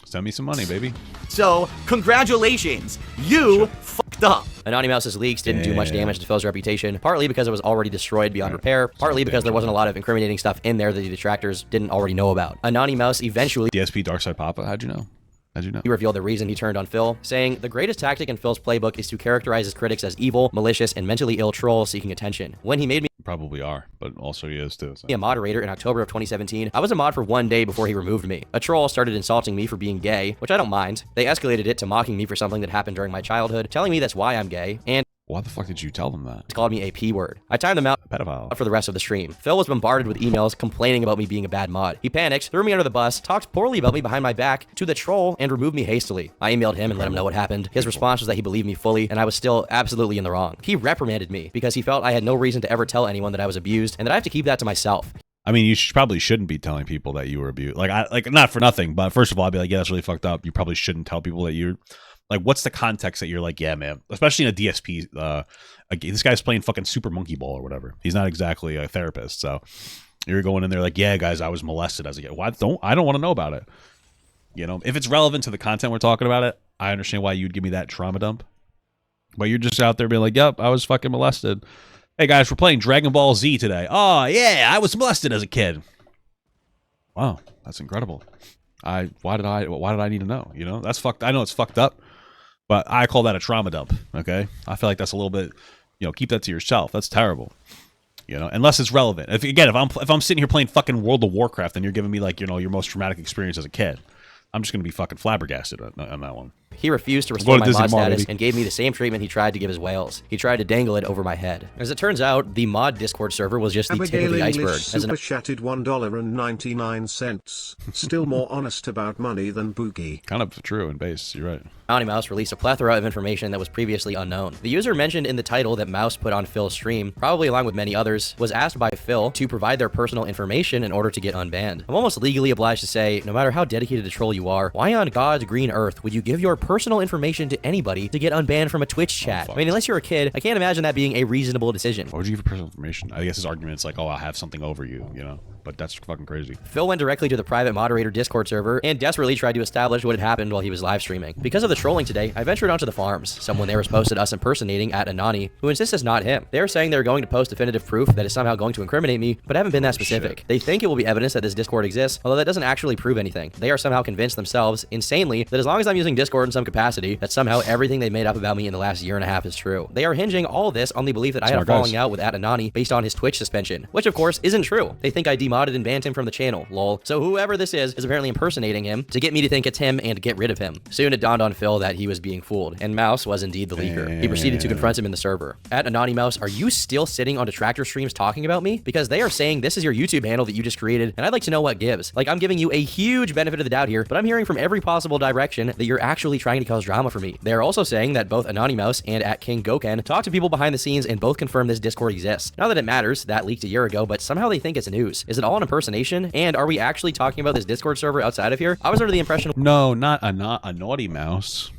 S1: Send me some money, baby.
S4: So, congratulations. You fucked up.
S3: Anonymouse's leaks didn't do much damage to Phil's reputation, partly because it was already destroyed beyond repair, partly because there wasn't a lot of incriminating stuff in there that the detractors didn't already know about. Anonymous eventually...
S1: DSP DarkSydePhil, how'd you know? How'd you know?
S3: He revealed the reason he turned on Phil, saying, the greatest tactic in Phil's playbook is to characterize his critics as evil, malicious, and mentally ill trolls seeking attention. When he made me
S1: probably are, but also he is too. So.
S3: A moderator in October of 2017, I was a mod for 1 day before he removed me. A troll started insulting me for being gay, which I don't mind. They escalated it to mocking me for something that happened during my childhood, telling me that's why I'm gay, and
S1: why the fuck did you tell them that?
S3: He called me a P-word. I timed them out
S1: pedophile
S3: for the rest of the stream. Phil was bombarded with emails complaining about me being a bad mod. He panicked, threw me under the bus, talked poorly about me behind my back to the troll, and removed me hastily. I emailed him and let him know what happened. His response was that he believed me fully, and I was still absolutely in the wrong. He reprimanded me because he felt I had no reason to ever tell anyone that I was abused, and that I have to keep that to myself.
S1: I mean, you probably shouldn't be telling people that you were abused. Like, not for nothing, but first of all, I'd be like, yeah, that's really fucked up. You probably shouldn't tell people that you're... Like, what's the context that you're like, yeah, man, especially in a DSP, this guy's playing fucking Super Monkey Ball or whatever. He's not exactly a therapist. So you're going in there like, yeah, guys, I was molested as a kid. I don't want to know about it. You know, if it's relevant to the content we're talking about it, I understand why you'd give me that trauma dump. But you're just out there being like, yep, I was fucking molested. Hey, guys, we're playing Dragon Ball Z today. Oh, yeah, I was molested as a kid. Wow, that's incredible. Why did I need to know? You know, that's fucked. I know it's fucked up. But I call that a trauma dump, okay? I feel like that's a little bit, you know, keep that to yourself. That's terrible. You know, unless it's relevant. If I'm sitting here playing fucking World of Warcraft and you're giving me like, you know, your most traumatic experience as a kid, I'm just gonna be fucking flabbergasted on that one.
S3: He refused to restore my mod status and gave me the same treatment he tried to give his whales. He tried to dangle it over my head. As it turns out, the mod Discord server was just the tip of the iceberg.
S7: Super chatted $1.99. Still more honest about money than Boogie.
S1: Kind of true in base, you're right.
S3: Mouse released a plethora of information that was previously unknown. The user mentioned in the title that Mouse put on Phil's stream, probably along with many others, was asked by Phil to provide their personal information in order to get unbanned. I'm almost legally obliged to say, no matter how dedicated a troll you are, why on God's green earth would you give your personal information to anybody to get unbanned from a Twitch chat? I mean, unless you're a kid, I can't imagine that being a reasonable decision.
S1: Why would you give your personal information? I guess his argument's like, oh, I'll have something over you, you know? But that's fucking crazy.
S3: Phil went directly to the private moderator Discord server and desperately tried to establish what had happened while he was live streaming. Because of the trolling today, I ventured onto the farms. Someone there has posted us impersonating at Anani, who insists it's not him. They're saying they're going to post definitive proof that is somehow going to incriminate me, but haven't been that specific. They think it will be evidence that this Discord exists, although that doesn't actually prove anything. They are somehow convinced themselves, insanely, that as long as I'm using Discord in some capacity, that somehow everything they made up about me in the last year and a half is true. They are hinging all this on the belief that I had a falling out with Anani based on his Twitch suspension, which of course isn't true. They think I demodded and banned him from the channel, lol. So whoever this is apparently impersonating him to get me to think it's him and to get rid of him. Soon it dawned on Phil that he was being fooled, and Mouse was indeed the leaker. He proceeded to confront him in the server. At Mouse, are you still sitting on detractor streams talking about me? Because they are saying this is your YouTube handle that you just created, and I'd like to know what gives. Like, I'm giving you a huge benefit of the doubt here, but I'm hearing from every possible direction that you're actually trying to cause drama for me. They're also saying that both Mouse and at King Goken talk to people behind the scenes and both confirm this Discord exists. Not that it matters, that leaked a year ago, but somehow they think it's news. Is it all an impersonation? And are we actually talking about this Discord server outside of here? I was under the impression—
S1: No, not a naughty mouse.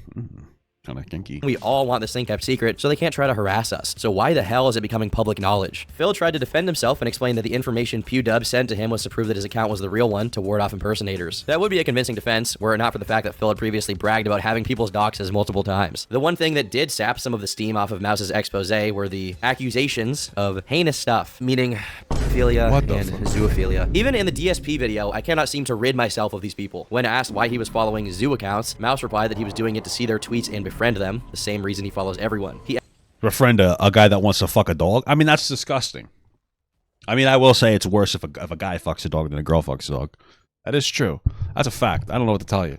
S1: Kind of kinky.
S3: We all want this thing kept secret, so they can't try to harass us. So why the hell is it becoming public knowledge? Phil tried to defend himself and explain that the information PewDub sent to him was to prove that his account was the real one to ward off impersonators. That would be a convincing defense, were it not for the fact that Phil had previously bragged about having people's doxes multiple times. The one thing that did sap some of the steam off of Mouse's expose were the accusations of heinous stuff, meaning pedophilia and zoophilia. Even in the DSP video, I cannot seem to rid myself of these people. When asked why he was following zoo accounts, Mouse replied that he was doing it to see their tweets and befriend them, the same reason he follows everyone. He
S1: befriend a guy that wants to fuck a dog? I mean, that's disgusting. I mean, I will say it's worse if a guy fucks a dog than a girl fucks a dog. That is true. That's a fact. I don't know what to tell you.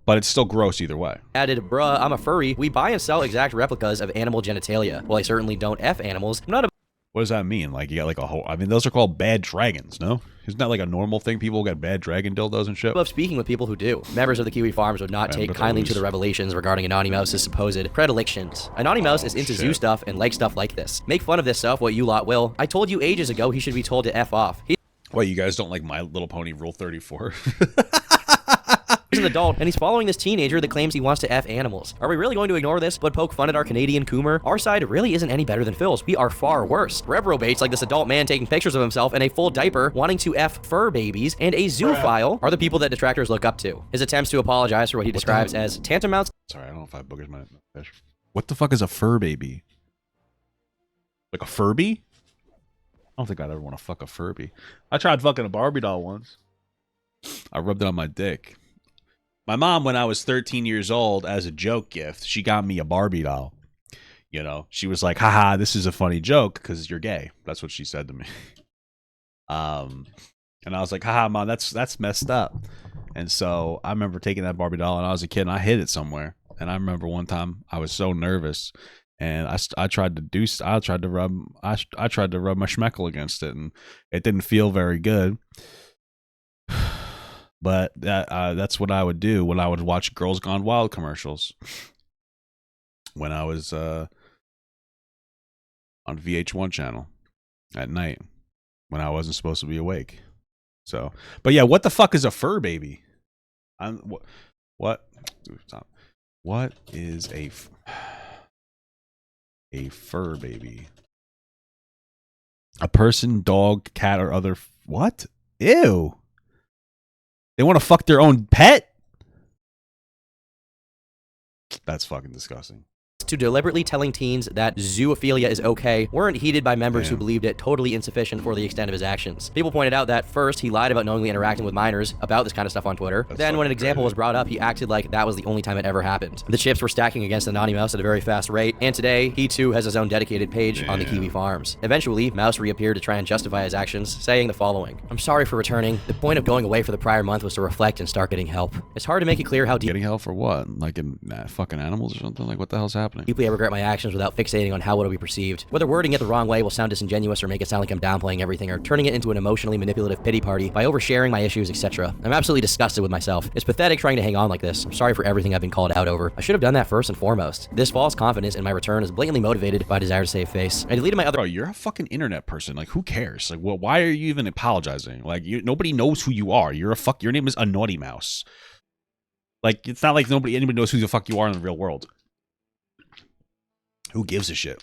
S1: But it's still gross either way.
S3: Added, bruh, I'm a furry. We buy and sell exact replicas of animal genitalia. While I certainly don't F animals, I'm not a—
S1: What does that mean? Like, you got like a whole— I mean, those are called bad dragons, no? Isn't that like a normal thing? People get bad dragon dildos and shit?
S3: Love speaking with people who do. Members of the Kiwi Farms would not take kindly to the revelations regarding Anonymouse's supposed predilections. Anonymous is into zoo stuff and likes stuff like this. Make fun of this stuff what you lot will. I told you ages ago he should be told to F off.
S1: What, you guys don't like My Little Pony Rule 34?
S3: He's an adult, and he's following this teenager that claims he wants to F animals. Are we really going to ignore this, but poke fun at our Canadian Coomer? Our side really isn't any better than Phil's. We are far worse. Reprobates like this adult man taking pictures of himself in a full diaper, wanting to F fur babies, and a zoophile are the people that detractors look up to. His attempts to apologize for what he describes as tantamount—
S1: Sorry, I don't know if I have boogers my fish. What the fuck is a fur baby? Like a Furby? I don't think I'd ever want to fuck a Furby. I tried fucking a Barbie doll once. I rubbed it on my dick. My mom, when I was 13 years old, as a joke gift, she got me a Barbie doll. You know, she was like, haha, this is a funny joke because you're gay. That's what she said to me. And I was like, haha, Mom, that's messed up. And so I remember taking that Barbie doll and I was a kid and I hid it somewhere. And I remember one time I was so nervous and I tried to rub my schmeckle against it and it didn't feel very good. But that's what I would do when I would watch Girls Gone Wild commercials. When I was on VH1 channel at night when I wasn't supposed to be awake. So, but yeah, what the fuck is a fur baby? What is a fur baby? A person, dog, cat, or other— what? Ew. They want to fuck their own pet? That's fucking disgusting.
S3: to deliberately telling teens that zoophilia is okay weren't heeded by members who believed it totally insufficient for the extent of his actions. People pointed out that first, he lied about knowingly interacting with minors about this kind of stuff on Twitter. Then when an example was brought up, he acted like that was the only time it ever happened. The chips were stacking against Anonymous Mouse at a very fast rate, and today, he too has his own dedicated page on the Kiwi Farms. Eventually, Mouse reappeared to try and justify his actions, saying the following: "I'm sorry for returning. The point of going away for the prior month was to reflect and start getting help. It's hard to make it clear how
S1: getting help for what? Like in fucking animals or something? Like what the hell's happening?
S3: Deeply I regret my actions without fixating on how it'll be perceived. Whether wording it the wrong way will sound disingenuous or make it sound like I'm downplaying everything or turning it into an emotionally manipulative pity party by oversharing my issues, etc. I'm absolutely disgusted with myself. It's pathetic trying to hang on like this. I'm sorry for everything I've been called out over. I should have done that first and foremost. This false confidence in my return is blatantly motivated by a desire to save face. I deleted my other—
S1: Bro, you're a fucking internet person. Like, who cares? Like, well, why are you even apologizing? Like, nobody knows who you are. Your name is a naughty mouse. Like, it's not like anybody knows who the fuck you are in the real world. Who gives a shit?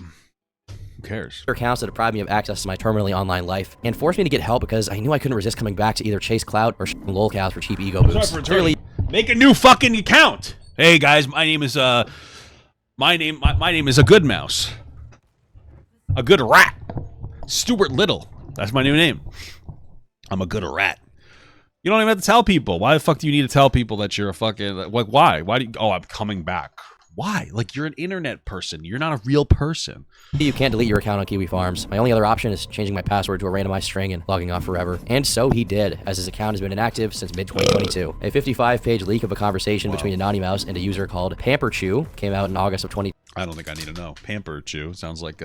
S1: Who cares?
S3: Accounts that deprived me of access to my terminally online life and forced me to get help because I knew I couldn't resist coming back to either chase clout or lolcows for cheap ego boosts.
S1: Clearly, make a new fucking account. Hey guys, my name is a good mouse. A good rat. Stuart Little. That's my new name. I'm a good rat. You don't even have to tell people. Why the fuck do you need to tell people that you're a fucking, like, why? Why do you, oh, I'm coming back. Why? Like, you're an internet person. You're not a real person.
S3: You can't delete your account on Kiwi Farms. My only other option is changing my password to a randomized string and logging off forever. And so he did, as his account has been inactive since mid-2022. A 55-page leak of a conversation between Anonymous Mouse and a user called Pamper Chew came out in August of 20.
S1: I don't think I need to know. Pamper Chew sounds like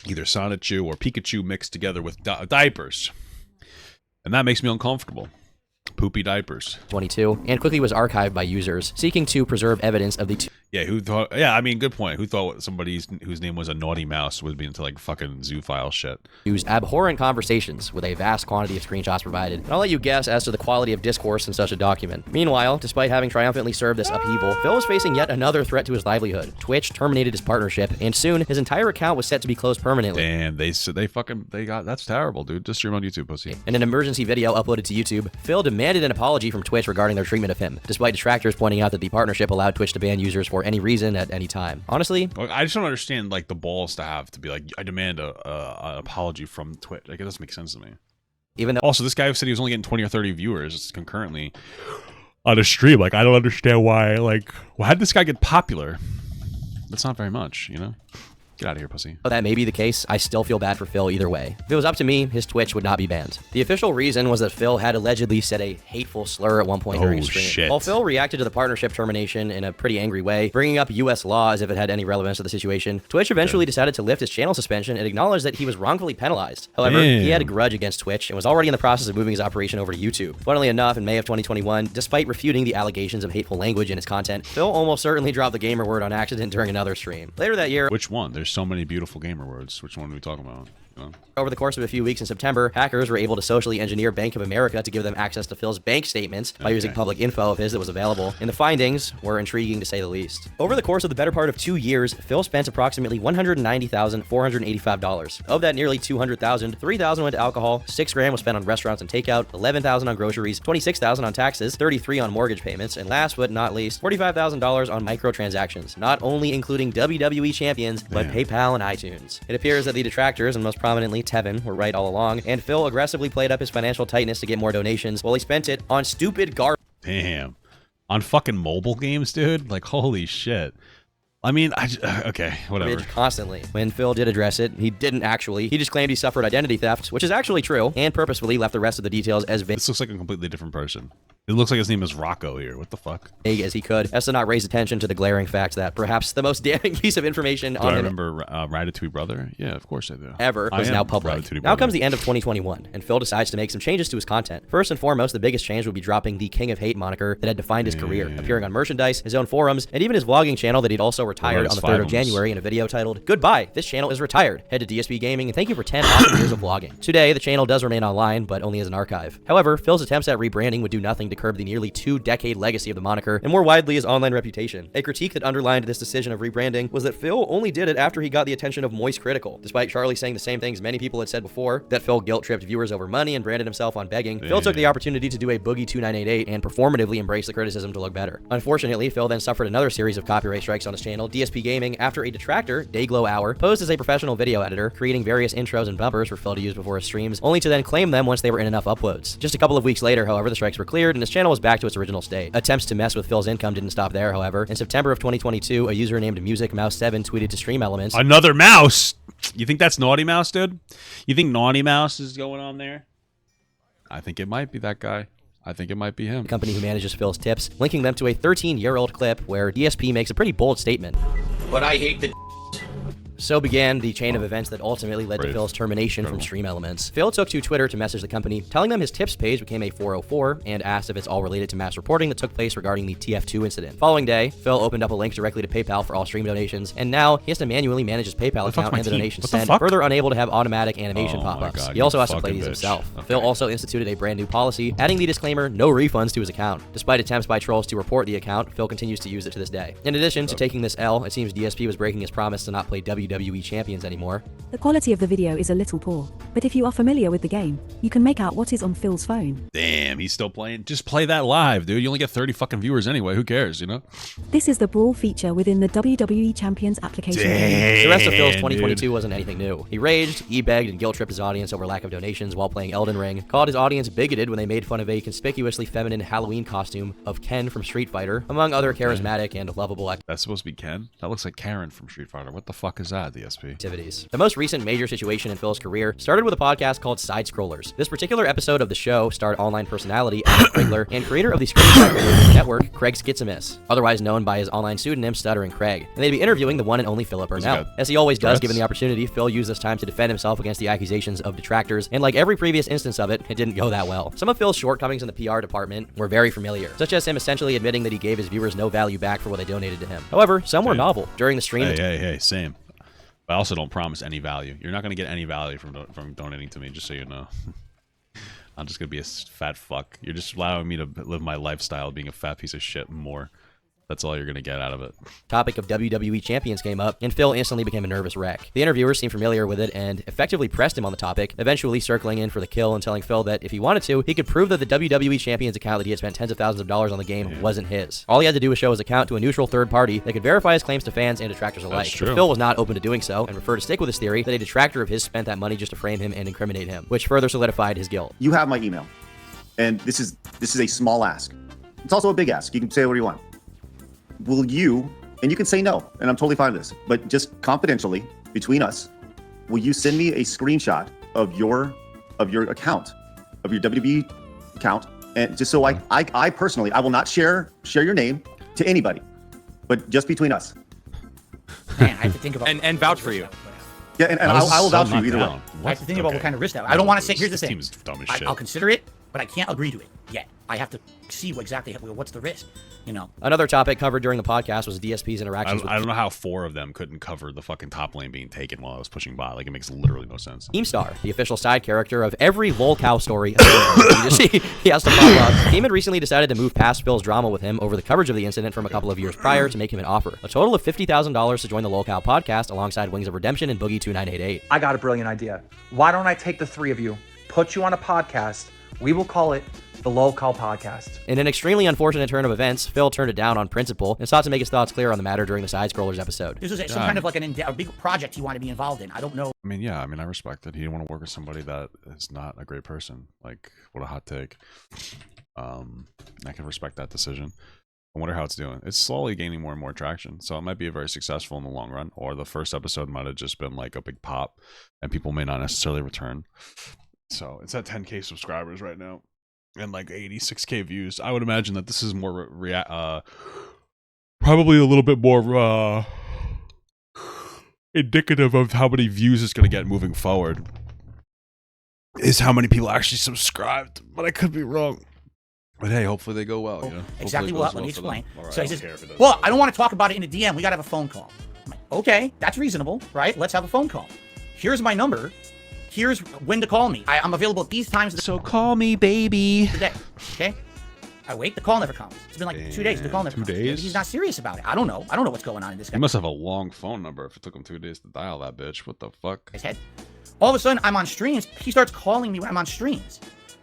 S1: either Sonic Chew or Pikachu mixed together with diapers. And that makes me uncomfortable. Poopy diapers.
S3: 22, and quickly was archived by users seeking to preserve evidence of the
S1: yeah, who thought? Yeah, I mean, good point. Who thought somebody whose name was a naughty mouse would be into like fucking zoophile shit?
S3: Use abhorrent conversations with a vast quantity of screenshots provided. And I'll let you guess as to the quality of discourse in such a document. Meanwhile, despite having triumphantly served this upheaval, Phil was facing yet another threat to his livelihood. Twitch terminated his partnership, and soon his entire account was set to be closed permanently.
S1: And they got that's terrible, dude. Just stream on YouTube, pussy.
S3: In an emergency video uploaded to YouTube, Phil demanded an apology from Twitch regarding their treatment of him, despite detractors pointing out that the partnership allowed Twitch to ban users for any reason at any time. Honestly,
S1: I just don't understand like the balls to have to be like, I demand an apology from Twitch. Like, it doesn't make sense to me.
S3: Even though
S1: also this guy said he was only getting 20 or 30 viewers concurrently on a stream. Like, I don't understand why. Like, how did this guy get popular? That's not very much, you know. Get out of here, pussy.
S3: Though that may be the case, I still feel bad for Phil either way. If it was up to me, his Twitch would not be banned. The official reason was that Phil had allegedly said a hateful slur at one point during a stream.
S1: Shit.
S3: While Phil reacted to the partnership termination in a pretty angry way, bringing up US law as if it had any relevance to the situation, Twitch eventually decided to lift his channel suspension and acknowledge that he was wrongfully penalized. However, he had a grudge against Twitch and was already in the process of moving his operation over to YouTube. Funnily enough, in May of 2021, despite refuting the allegations of hateful language in his content, Phil almost certainly dropped the gamer word on accident during another stream. Later that year—
S1: Which one? There's so many beautiful gamer words. Which one are we talking about?
S3: Over the course of a few weeks in September, hackers were able to socially engineer Bank of America to give them access to Phil's bank statements by using public info of his that was available, and the findings were intriguing to say the least. Over the course of the better part of 2 years, Phil spent approximately $190,485. Of that nearly $200,000, $3,000 went to alcohol, $6,000 was spent on restaurants and takeout, $11,000 on groceries, $26,000 on taxes, $33,000 on mortgage payments, and last but not least, $45,000 on microtransactions, not only including WWE champions, but PayPal and iTunes. It appears that the detractors, and most prominently Tevin, were right all along, and Phil aggressively played up his financial tightness to get more donations while he spent it on stupid garbage.
S1: Damn. On fucking mobile games, dude? Like, holy shit. I mean, okay, whatever.
S3: Constantly. When Phil did address it, he didn't actually. He just claimed he suffered identity theft, which is actually true, and purposefully left the rest of the details as vague.
S1: This looks like a completely different person. It looks like his name is Rocco here. What the fuck?
S3: As he could, as to not raise attention to the glaring fact that perhaps the most damning piece of information
S1: on him. Do I remember Ratatouille Brother? Yeah, of course I do.
S3: Ever was now public. Now comes the end of 2021, and Phil decides to make some changes to his content. First and foremost, the biggest change would be dropping the King of Hate moniker that had defined his career, appearing on merchandise, his own forums, and even his vlogging channel that he'd also retired on the 3rd of January in a video titled, "Goodbye, this channel is retired. Head to DSP Gaming and thank you for 10 awesome years of vlogging." Today, the channel does remain online, but only as an archive. However, Phil's attempts at rebranding would do nothing to curb the nearly 2-decade legacy of the moniker, and more widely his online reputation. A critique that underlined this decision of rebranding was that Phil only did it after he got the attention of Moist Critical. Despite Charlie saying the same things many people had said before, that Phil guilt-tripped viewers over money and branded himself on begging, Phil took the opportunity to do a Boogie 2988 and performatively embrace the criticism to look better. Unfortunately, Phil then suffered another series of copyright strikes on his channel, DSP Gaming, after a detractor, Dayglow Hour, posed as a professional video editor, creating various intros and bumpers for Phil to use before his streams, only to then claim them once they were in enough uploads. Just a couple of weeks later, however, the strikes were cleared and his channel was back to its original state. Attempts to mess with Phil's income didn't stop there, however. In September of 2022, a user named MusicMouse7 tweeted to Stream Elements,
S1: "Another mouse? You think that's Naughty Mouse, dude? You think Naughty Mouse is going on there?" I think it might be that guy. I think it might be him.
S3: The company who manages Phil's tips, linking them to a 13-year-old clip where DSP makes a pretty bold statement.
S4: But I hate the
S3: So began the chain of events that ultimately led to Phil's termination from Stream Elements. Phil took to Twitter to message the company, telling them his tips page became a 404 and asked if it's all related to mass reporting that took place regarding the TF2 incident. Following day, Phil opened up a link directly to PayPal for all stream donations, and now he has to manually manage his PayPal account and the donation sent, further unable to have automatic animation pop-ups. He also has to play these himself. Okay. Phil also instituted a brand new policy, adding the disclaimer, no refunds to his account. Despite attempts by trolls to report the account, Phil continues to use it to this day. In addition to taking this L, it seems DSP was breaking his promise to not play WWE Champions anymore.
S14: The quality of the video is a little poor, but if you are familiar with the game, you can make out what is on Phil's phone.
S1: Damn, he's still playing. Just play that live, dude. You only get 30 fucking viewers anyway. Who cares, you know?
S14: This is the Brawl feature within the WWE Champions application.
S3: Damn, the rest of Phil's 2022 wasn't anything new. He raged, e-begged, and guilt-tripped his audience over lack of donations while playing Elden Ring, called his audience bigoted when they made fun of a conspicuously feminine Halloween costume of Ken from Street Fighter, among other charismatic and lovable
S1: That's supposed to be Ken? That looks like Karen from Street Fighter. What the fuck is that, DSP?
S3: Activities. The most recent major situation in Phil's career started with a podcast called Side Scrollers. This particular episode of the show starred online personality Alex Krigler and creator of the Screenshot Network, Craig Skitzimus, otherwise known by his online pseudonym Stuttering Craig, and they'd be interviewing the one and only Philip Burnell. As he always does, given the opportunity, Phil used this time to defend himself against the accusations of detractors, and like every previous instance of it, it didn't go that well. Some of Phil's shortcomings in the PR department were very familiar, such as him essentially admitting that he gave his viewers no value back for what they donated to him. However, some were novel. During the stream...
S1: Hey, same. I also don't promise any value. You're not going to get any value from donating to me, just so you know. I'm just going to be a fat fuck. You're just allowing me to live my lifestyle being a fat piece of shit more. That's all you're going to get out of it.
S3: Topic of WWE Champions came up, and Phil instantly became a nervous wreck. The interviewers seemed familiar with it and effectively pressed him on the topic, eventually circling in for the kill and telling Phil that if he wanted to, he could prove that the WWE Champions account that he had spent tens of thousands of dollars on the game wasn't his. All he had to do was show his account to a neutral third party that could verify his claims to fans and detractors alike. But Phil was not open to doing so and preferred to stick with his theory that a detractor of his spent that money just to frame him and incriminate him, which further solidified his guilt.
S15: You have my email, and this is a small ask. It's also a big ask. You can say whatever you want. Will you, and you can say no, and I'm totally fine with this, but just confidentially between us, will you send me a screenshot of your account, of your WWE account, and just so I personally, I will not share your name to anybody, but just between us.
S4: Man, I have to think about
S16: and vouch for you.
S15: Yeah, and I will vouch for you either way.
S4: I have to think about what kind of risk that. I don't want to say. Here's the thing.
S1: Team's dumb as shit.
S4: I'll consider it, but I can't agree to it yet. I have to see exactly what's the risk. You know.
S3: Another topic covered during the podcast was DSP's interactions with...
S1: I don't know how 4 of them couldn't cover the fucking top lane being taken while I was pushing bot. Like, it makes literally no sense.
S3: Keemstar, the official side character of every lolcow story. He has to follow up. Keem had recently decided to move past Phil's drama with him over the coverage of the incident from a couple of years prior to make him an offer. A total of $50,000 to join the lolcow podcast alongside Wings of Redemption and Boogie 2988.
S17: I got a brilliant idea. Why don't I take the 3 of you, put you on a podcast, we will call it the lolcow podcast.
S3: In an extremely unfortunate turn of events, Phil turned it down on principle and sought to make his thoughts clear on the matter during the Side Scrollers episode.
S4: This was some kind of like a big project he wanted to be involved in. I don't know.
S1: I mean, I respect that he didn't want to work with somebody that is not a great person. Like, what a hot take. I can respect that decision. I wonder how it's doing. It's slowly gaining more and more traction, so it might be very successful in the long run, or the first episode might have just been like a big pop, and people may not necessarily return. So it's at 10K subscribers right now. And like 86K views. I would imagine that this is more probably a little bit more indicative of how many views it's going to get moving forward. Is how many people actually subscribed, but I could be wrong. But hey, hopefully they go well. You know?
S4: Exactly what he explained. Right, so he says, well, I don't want to talk about it in a DM. We got to have a phone call. I'm like, okay, that's reasonable, right? Let's have a phone call. Here's my number. Here's when to call me. I'm available at these times.
S1: So call me, baby.
S4: Today, okay? I wait, the call never comes. It's been like 2 days, the call never comes.
S1: 2 days?
S4: Maybe he's not serious about it. I don't know. I don't know what's going on in this guy.
S1: He must have a long phone number if it took him 2 days to dial that bitch. What the fuck?
S4: His head. All of a sudden, I'm on streams. He starts calling me when I'm on streams.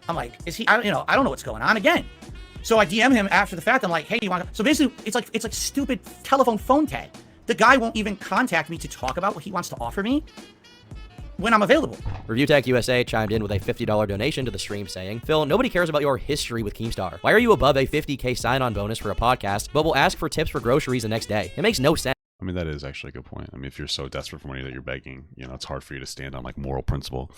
S4: I'm like, is he? I don't know what's going on again. So I DM him after the fact. I'm like, hey, you want to? So basically, it's like stupid telephone phone tag. The guy won't even contact me to talk about what he wants to offer me when I'm available.
S3: Review Tech USA chimed in with a $50 donation to the stream saying, Phil, nobody cares about your history with Keemstar. Why are you above a $50K sign-on bonus for a podcast, but will ask for tips for groceries the next day? It makes no sense.
S1: I mean, that is actually a good point. I mean, if you're so desperate for money that you're begging, it's hard for you to stand on like moral principle.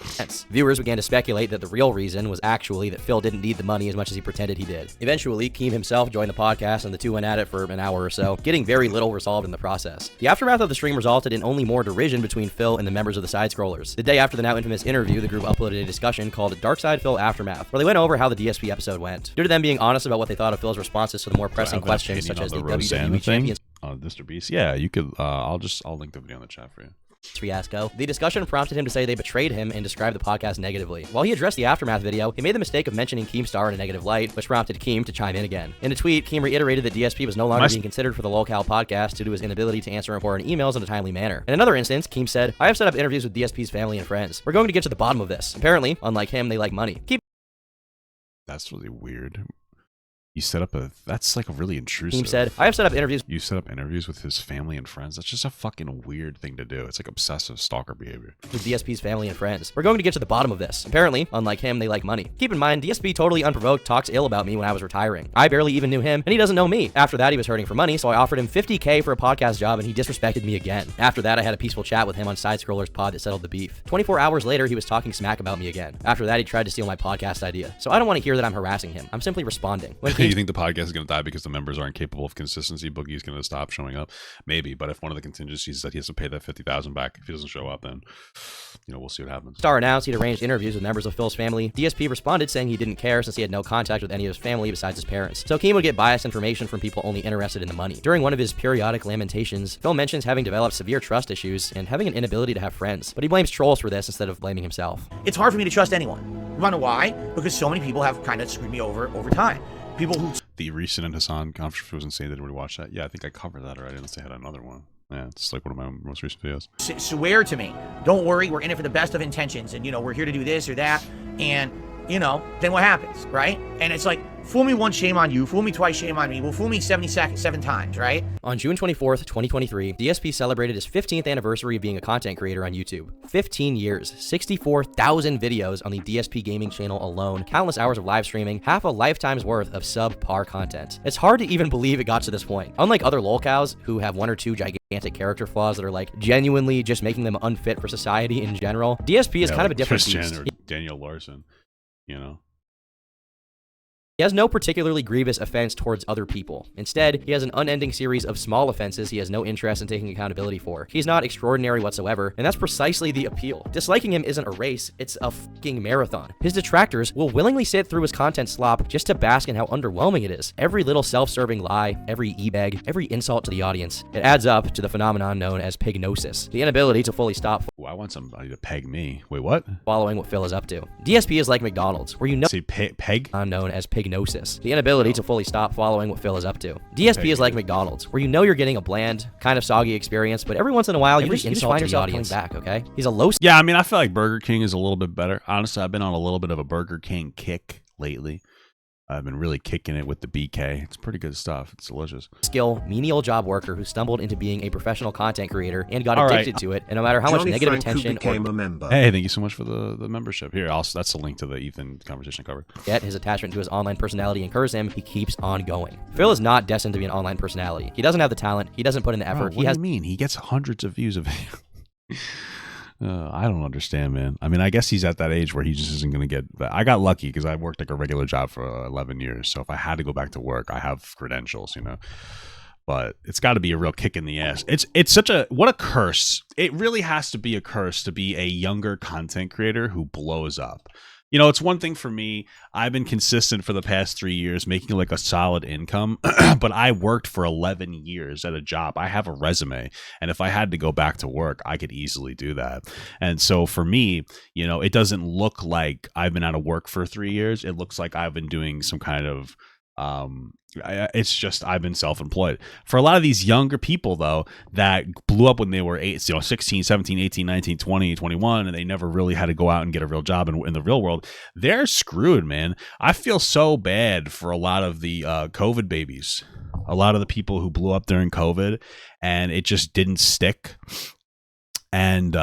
S3: Viewers began to speculate that the real reason was actually that Phil didn't need the money as much as he pretended he did. Eventually, Keem himself joined the podcast and the two went at it for an hour or so, getting very little resolved in the process. The aftermath of the stream resulted in only more derision between Phil and the members of the Side Scrollers. The day after the now infamous interview, the group uploaded a discussion called DarkSydePhil Aftermath, where they went over how the DSP episode went. Due to them being honest about what they thought of Phil's responses to the more pressing questions, such as the WWE Champions
S1: Mr. Beast. Yeah, you could. I'll link the video in the chat for you.
S3: Fiasco. The discussion prompted him to say they betrayed him and describe the podcast negatively. While he addressed the Aftermath video, he made the mistake of mentioning Keemstar in a negative light, which prompted Keem to chime in again. In a tweet, Keem reiterated that DSP was no longer being considered for the locale podcast due to his inability to answer important emails in a timely manner. In another instance, Keem said, I have set up interviews with DSP's family and friends. We're going to get to the bottom of this. Apparently, unlike him, they like money.
S1: That's really weird. You set up that's like a really intrusive.
S3: Keem said, I have set up interviews.
S1: You set up interviews with his family and friends. That's just a fucking weird thing to do. It's like obsessive stalker behavior.
S3: With DSP's family and friends. We're going to get to the bottom of this. Apparently, unlike him, they like money. Keep in mind, DSP totally unprovoked talks ill about me when I was retiring. I barely even knew him, and he doesn't know me. After that, he was hurting for money, so I offered him $50K for a podcast job, and he disrespected me again. After that, I had a peaceful chat with him on Side Scrollers pod that settled the beef. 24 hours later, he was talking smack about me again. After that, he tried to steal my podcast idea. So I don't want to hear that I'm harassing him. I'm simply responding.
S1: When you think the podcast is going to die because the members aren't capable of consistency? Boogie's going to stop showing up, maybe. But if one of the contingencies is that he has to pay that $50,000 back if he doesn't show up, then we'll see what happens.
S3: Star announced he'd arranged interviews with members of Phil's family. DSP responded saying he didn't care since he had no contact with any of his family besides his parents. So Keem would get biased information from people only interested in the money. During one of his periodic lamentations, Phil mentions having developed severe trust issues and having an inability to have friends, but he blames trolls for this instead of blaming himself.
S4: It's hard for me to trust anyone. You wanna know why? Because so many people have kind of screwed me over time. People who...
S1: The recent and Hassan conference was insane. Did anybody watch that? Yeah, I think I covered that already unless they had another one. Yeah, it's like one of my most recent videos.
S4: Swear to me, don't worry, we're in it for the best of intentions, and we're here to do this or that, and then what happens, right? And it's like, fool me once, shame on you. Fool me twice, shame on me. Well, fool me 77 times, right?
S3: On June 24th, 2023, DSP celebrated his 15th anniversary of being a content creator on YouTube. 15 years, 64,000 videos on the DSP gaming channel alone, countless hours of live streaming, half a lifetime's worth of subpar content. It's hard to even believe it got to this point. Unlike other lolcows who have one or two gigantic character flaws that are like genuinely just making them unfit for society in general, DSP is kind of a different beast.
S1: Daniel Larson,
S3: He has no particularly grievous offense towards other people. Instead, he has an unending series of small offenses he has no interest in taking accountability for. He's not extraordinary whatsoever, and that's precisely the appeal. Disliking him isn't a race, it's a fucking marathon. His detractors will willingly sit through his content slop just to bask in how underwhelming it is. Every little self-serving lie, every e-beg, every insult to the audience, it adds up to the phenomenon known as pignosis, the inability to fully stop.
S1: Ooh, I want somebody to peg me. Wait, what?
S3: Following what Phil is up to. DSP is like McDonald's, where
S1: See, peg?
S3: Known as pignosis, the inability to fully stop following what Phil is up to. DSP is like McDonald's, where you're getting a bland, kind of soggy experience, but every once in a while you just find yourself coming back, okay? He's a low...
S1: Yeah, I mean, I feel like Burger King is a little bit better. Honestly, I've been on a little bit of a Burger King kick lately. I've been really kicking it with the BK. It's pretty good stuff. It's delicious.
S3: Skill, menial job worker who stumbled into being a professional content creator and got addicted to it. And no matter how much negative attention
S1: Hey, thank you so much for the membership. Here, that's a link to the Ethan conversation I covered.
S3: Yet his attachment to his online personality incurs him. He keeps on going. Phil is not destined to be an online personality. He doesn't have the talent. He doesn't put in the effort.
S1: What do you mean? He gets hundreds of views of video. I don't understand, man. I mean, I guess he's at that age where he just isn't going to get... I got lucky because I worked like a regular job for 11 years. So if I had to go back to work, I have credentials, But it's got to be a real kick in the ass. It's such a... What a curse. It really has to be a curse to be a younger content creator who blows up. It's one thing for me. I've been consistent for the past 3 years, making like a solid income, but I worked for 11 years at a job. I have a resume, and if I had to go back to work, I could easily do that. And so for me, it doesn't look like I've been out of work for 3 years. It looks like I've been doing some kind of It's just I've been self-employed. For a lot of these younger people, though, that blew up when they were 16, 17, 18, 19, 20, 21, and they never really had to go out and get a real job in the real world, they're screwed, man. I feel so bad for a lot of the COVID babies, a lot of the people who blew up during COVID, and it just didn't stick. And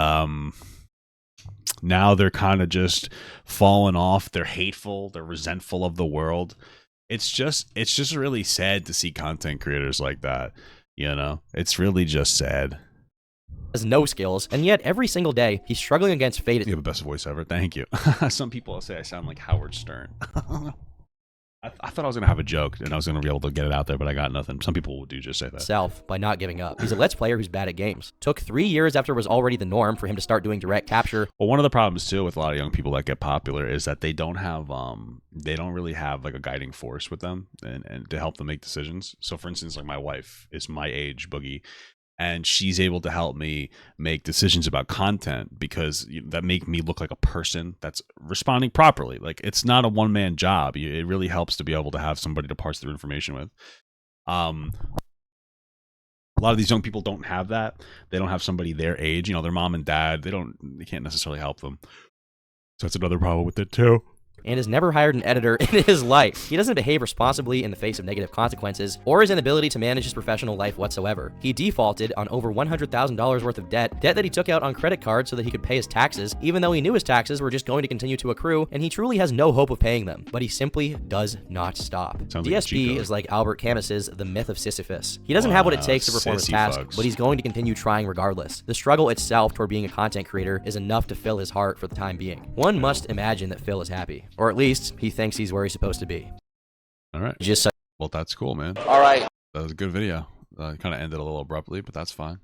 S1: now they're kind of just falling off. They're hateful. They're resentful of the world. It's just really sad to see content creators like that. You know, it's really just sad.
S3: Has no skills, and yet every single day he's struggling against fate.
S1: You have the best voice ever. Thank you. Some people say I sound like Howard Stern. I thought I was going to have a joke and I was going to be able to get it out there, but I got nothing. Some people do just say that.
S3: Self by not giving up. He's a Let's Player who's bad at games. Took 3 years after it was already the norm for him to start doing direct capture.
S1: Well, one of the problems too with a lot of young people that get popular is that they don't really have like a guiding force with them and to help them make decisions. So for instance, like my wife is my age, Boogie, and she's able to help me make decisions about content because that make me look like a person that's responding properly. Like it's not a one-man job. It really helps to be able to have somebody to parse through information with. A lot of these young people don't have that. They don't have somebody their age, their mom and dad. They can't necessarily help them. So that's another problem with it too.
S3: And has never hired an editor in his life. He doesn't behave responsibly in the face of negative consequences or his inability to manage his professional life whatsoever. He defaulted on over $100,000 worth of debt that he took out on credit cards so that he could pay his taxes, even though he knew his taxes were just going to continue to accrue, and he truly has no hope of paying them. But he simply does not stop. DSP is like Albert Camus's The Myth of Sisyphus. He doesn't have what it takes to perform his task, but he's going to continue trying regardless. The struggle itself toward being a content creator is enough to fill his heart for the time being. One must imagine that Phil is happy. Or at least, he thinks he's where he's supposed to be.
S1: All right.
S3: Just
S1: well, that's cool, man.
S2: All right.
S1: That was a good video. Kind of ended a little abruptly, but that's fine.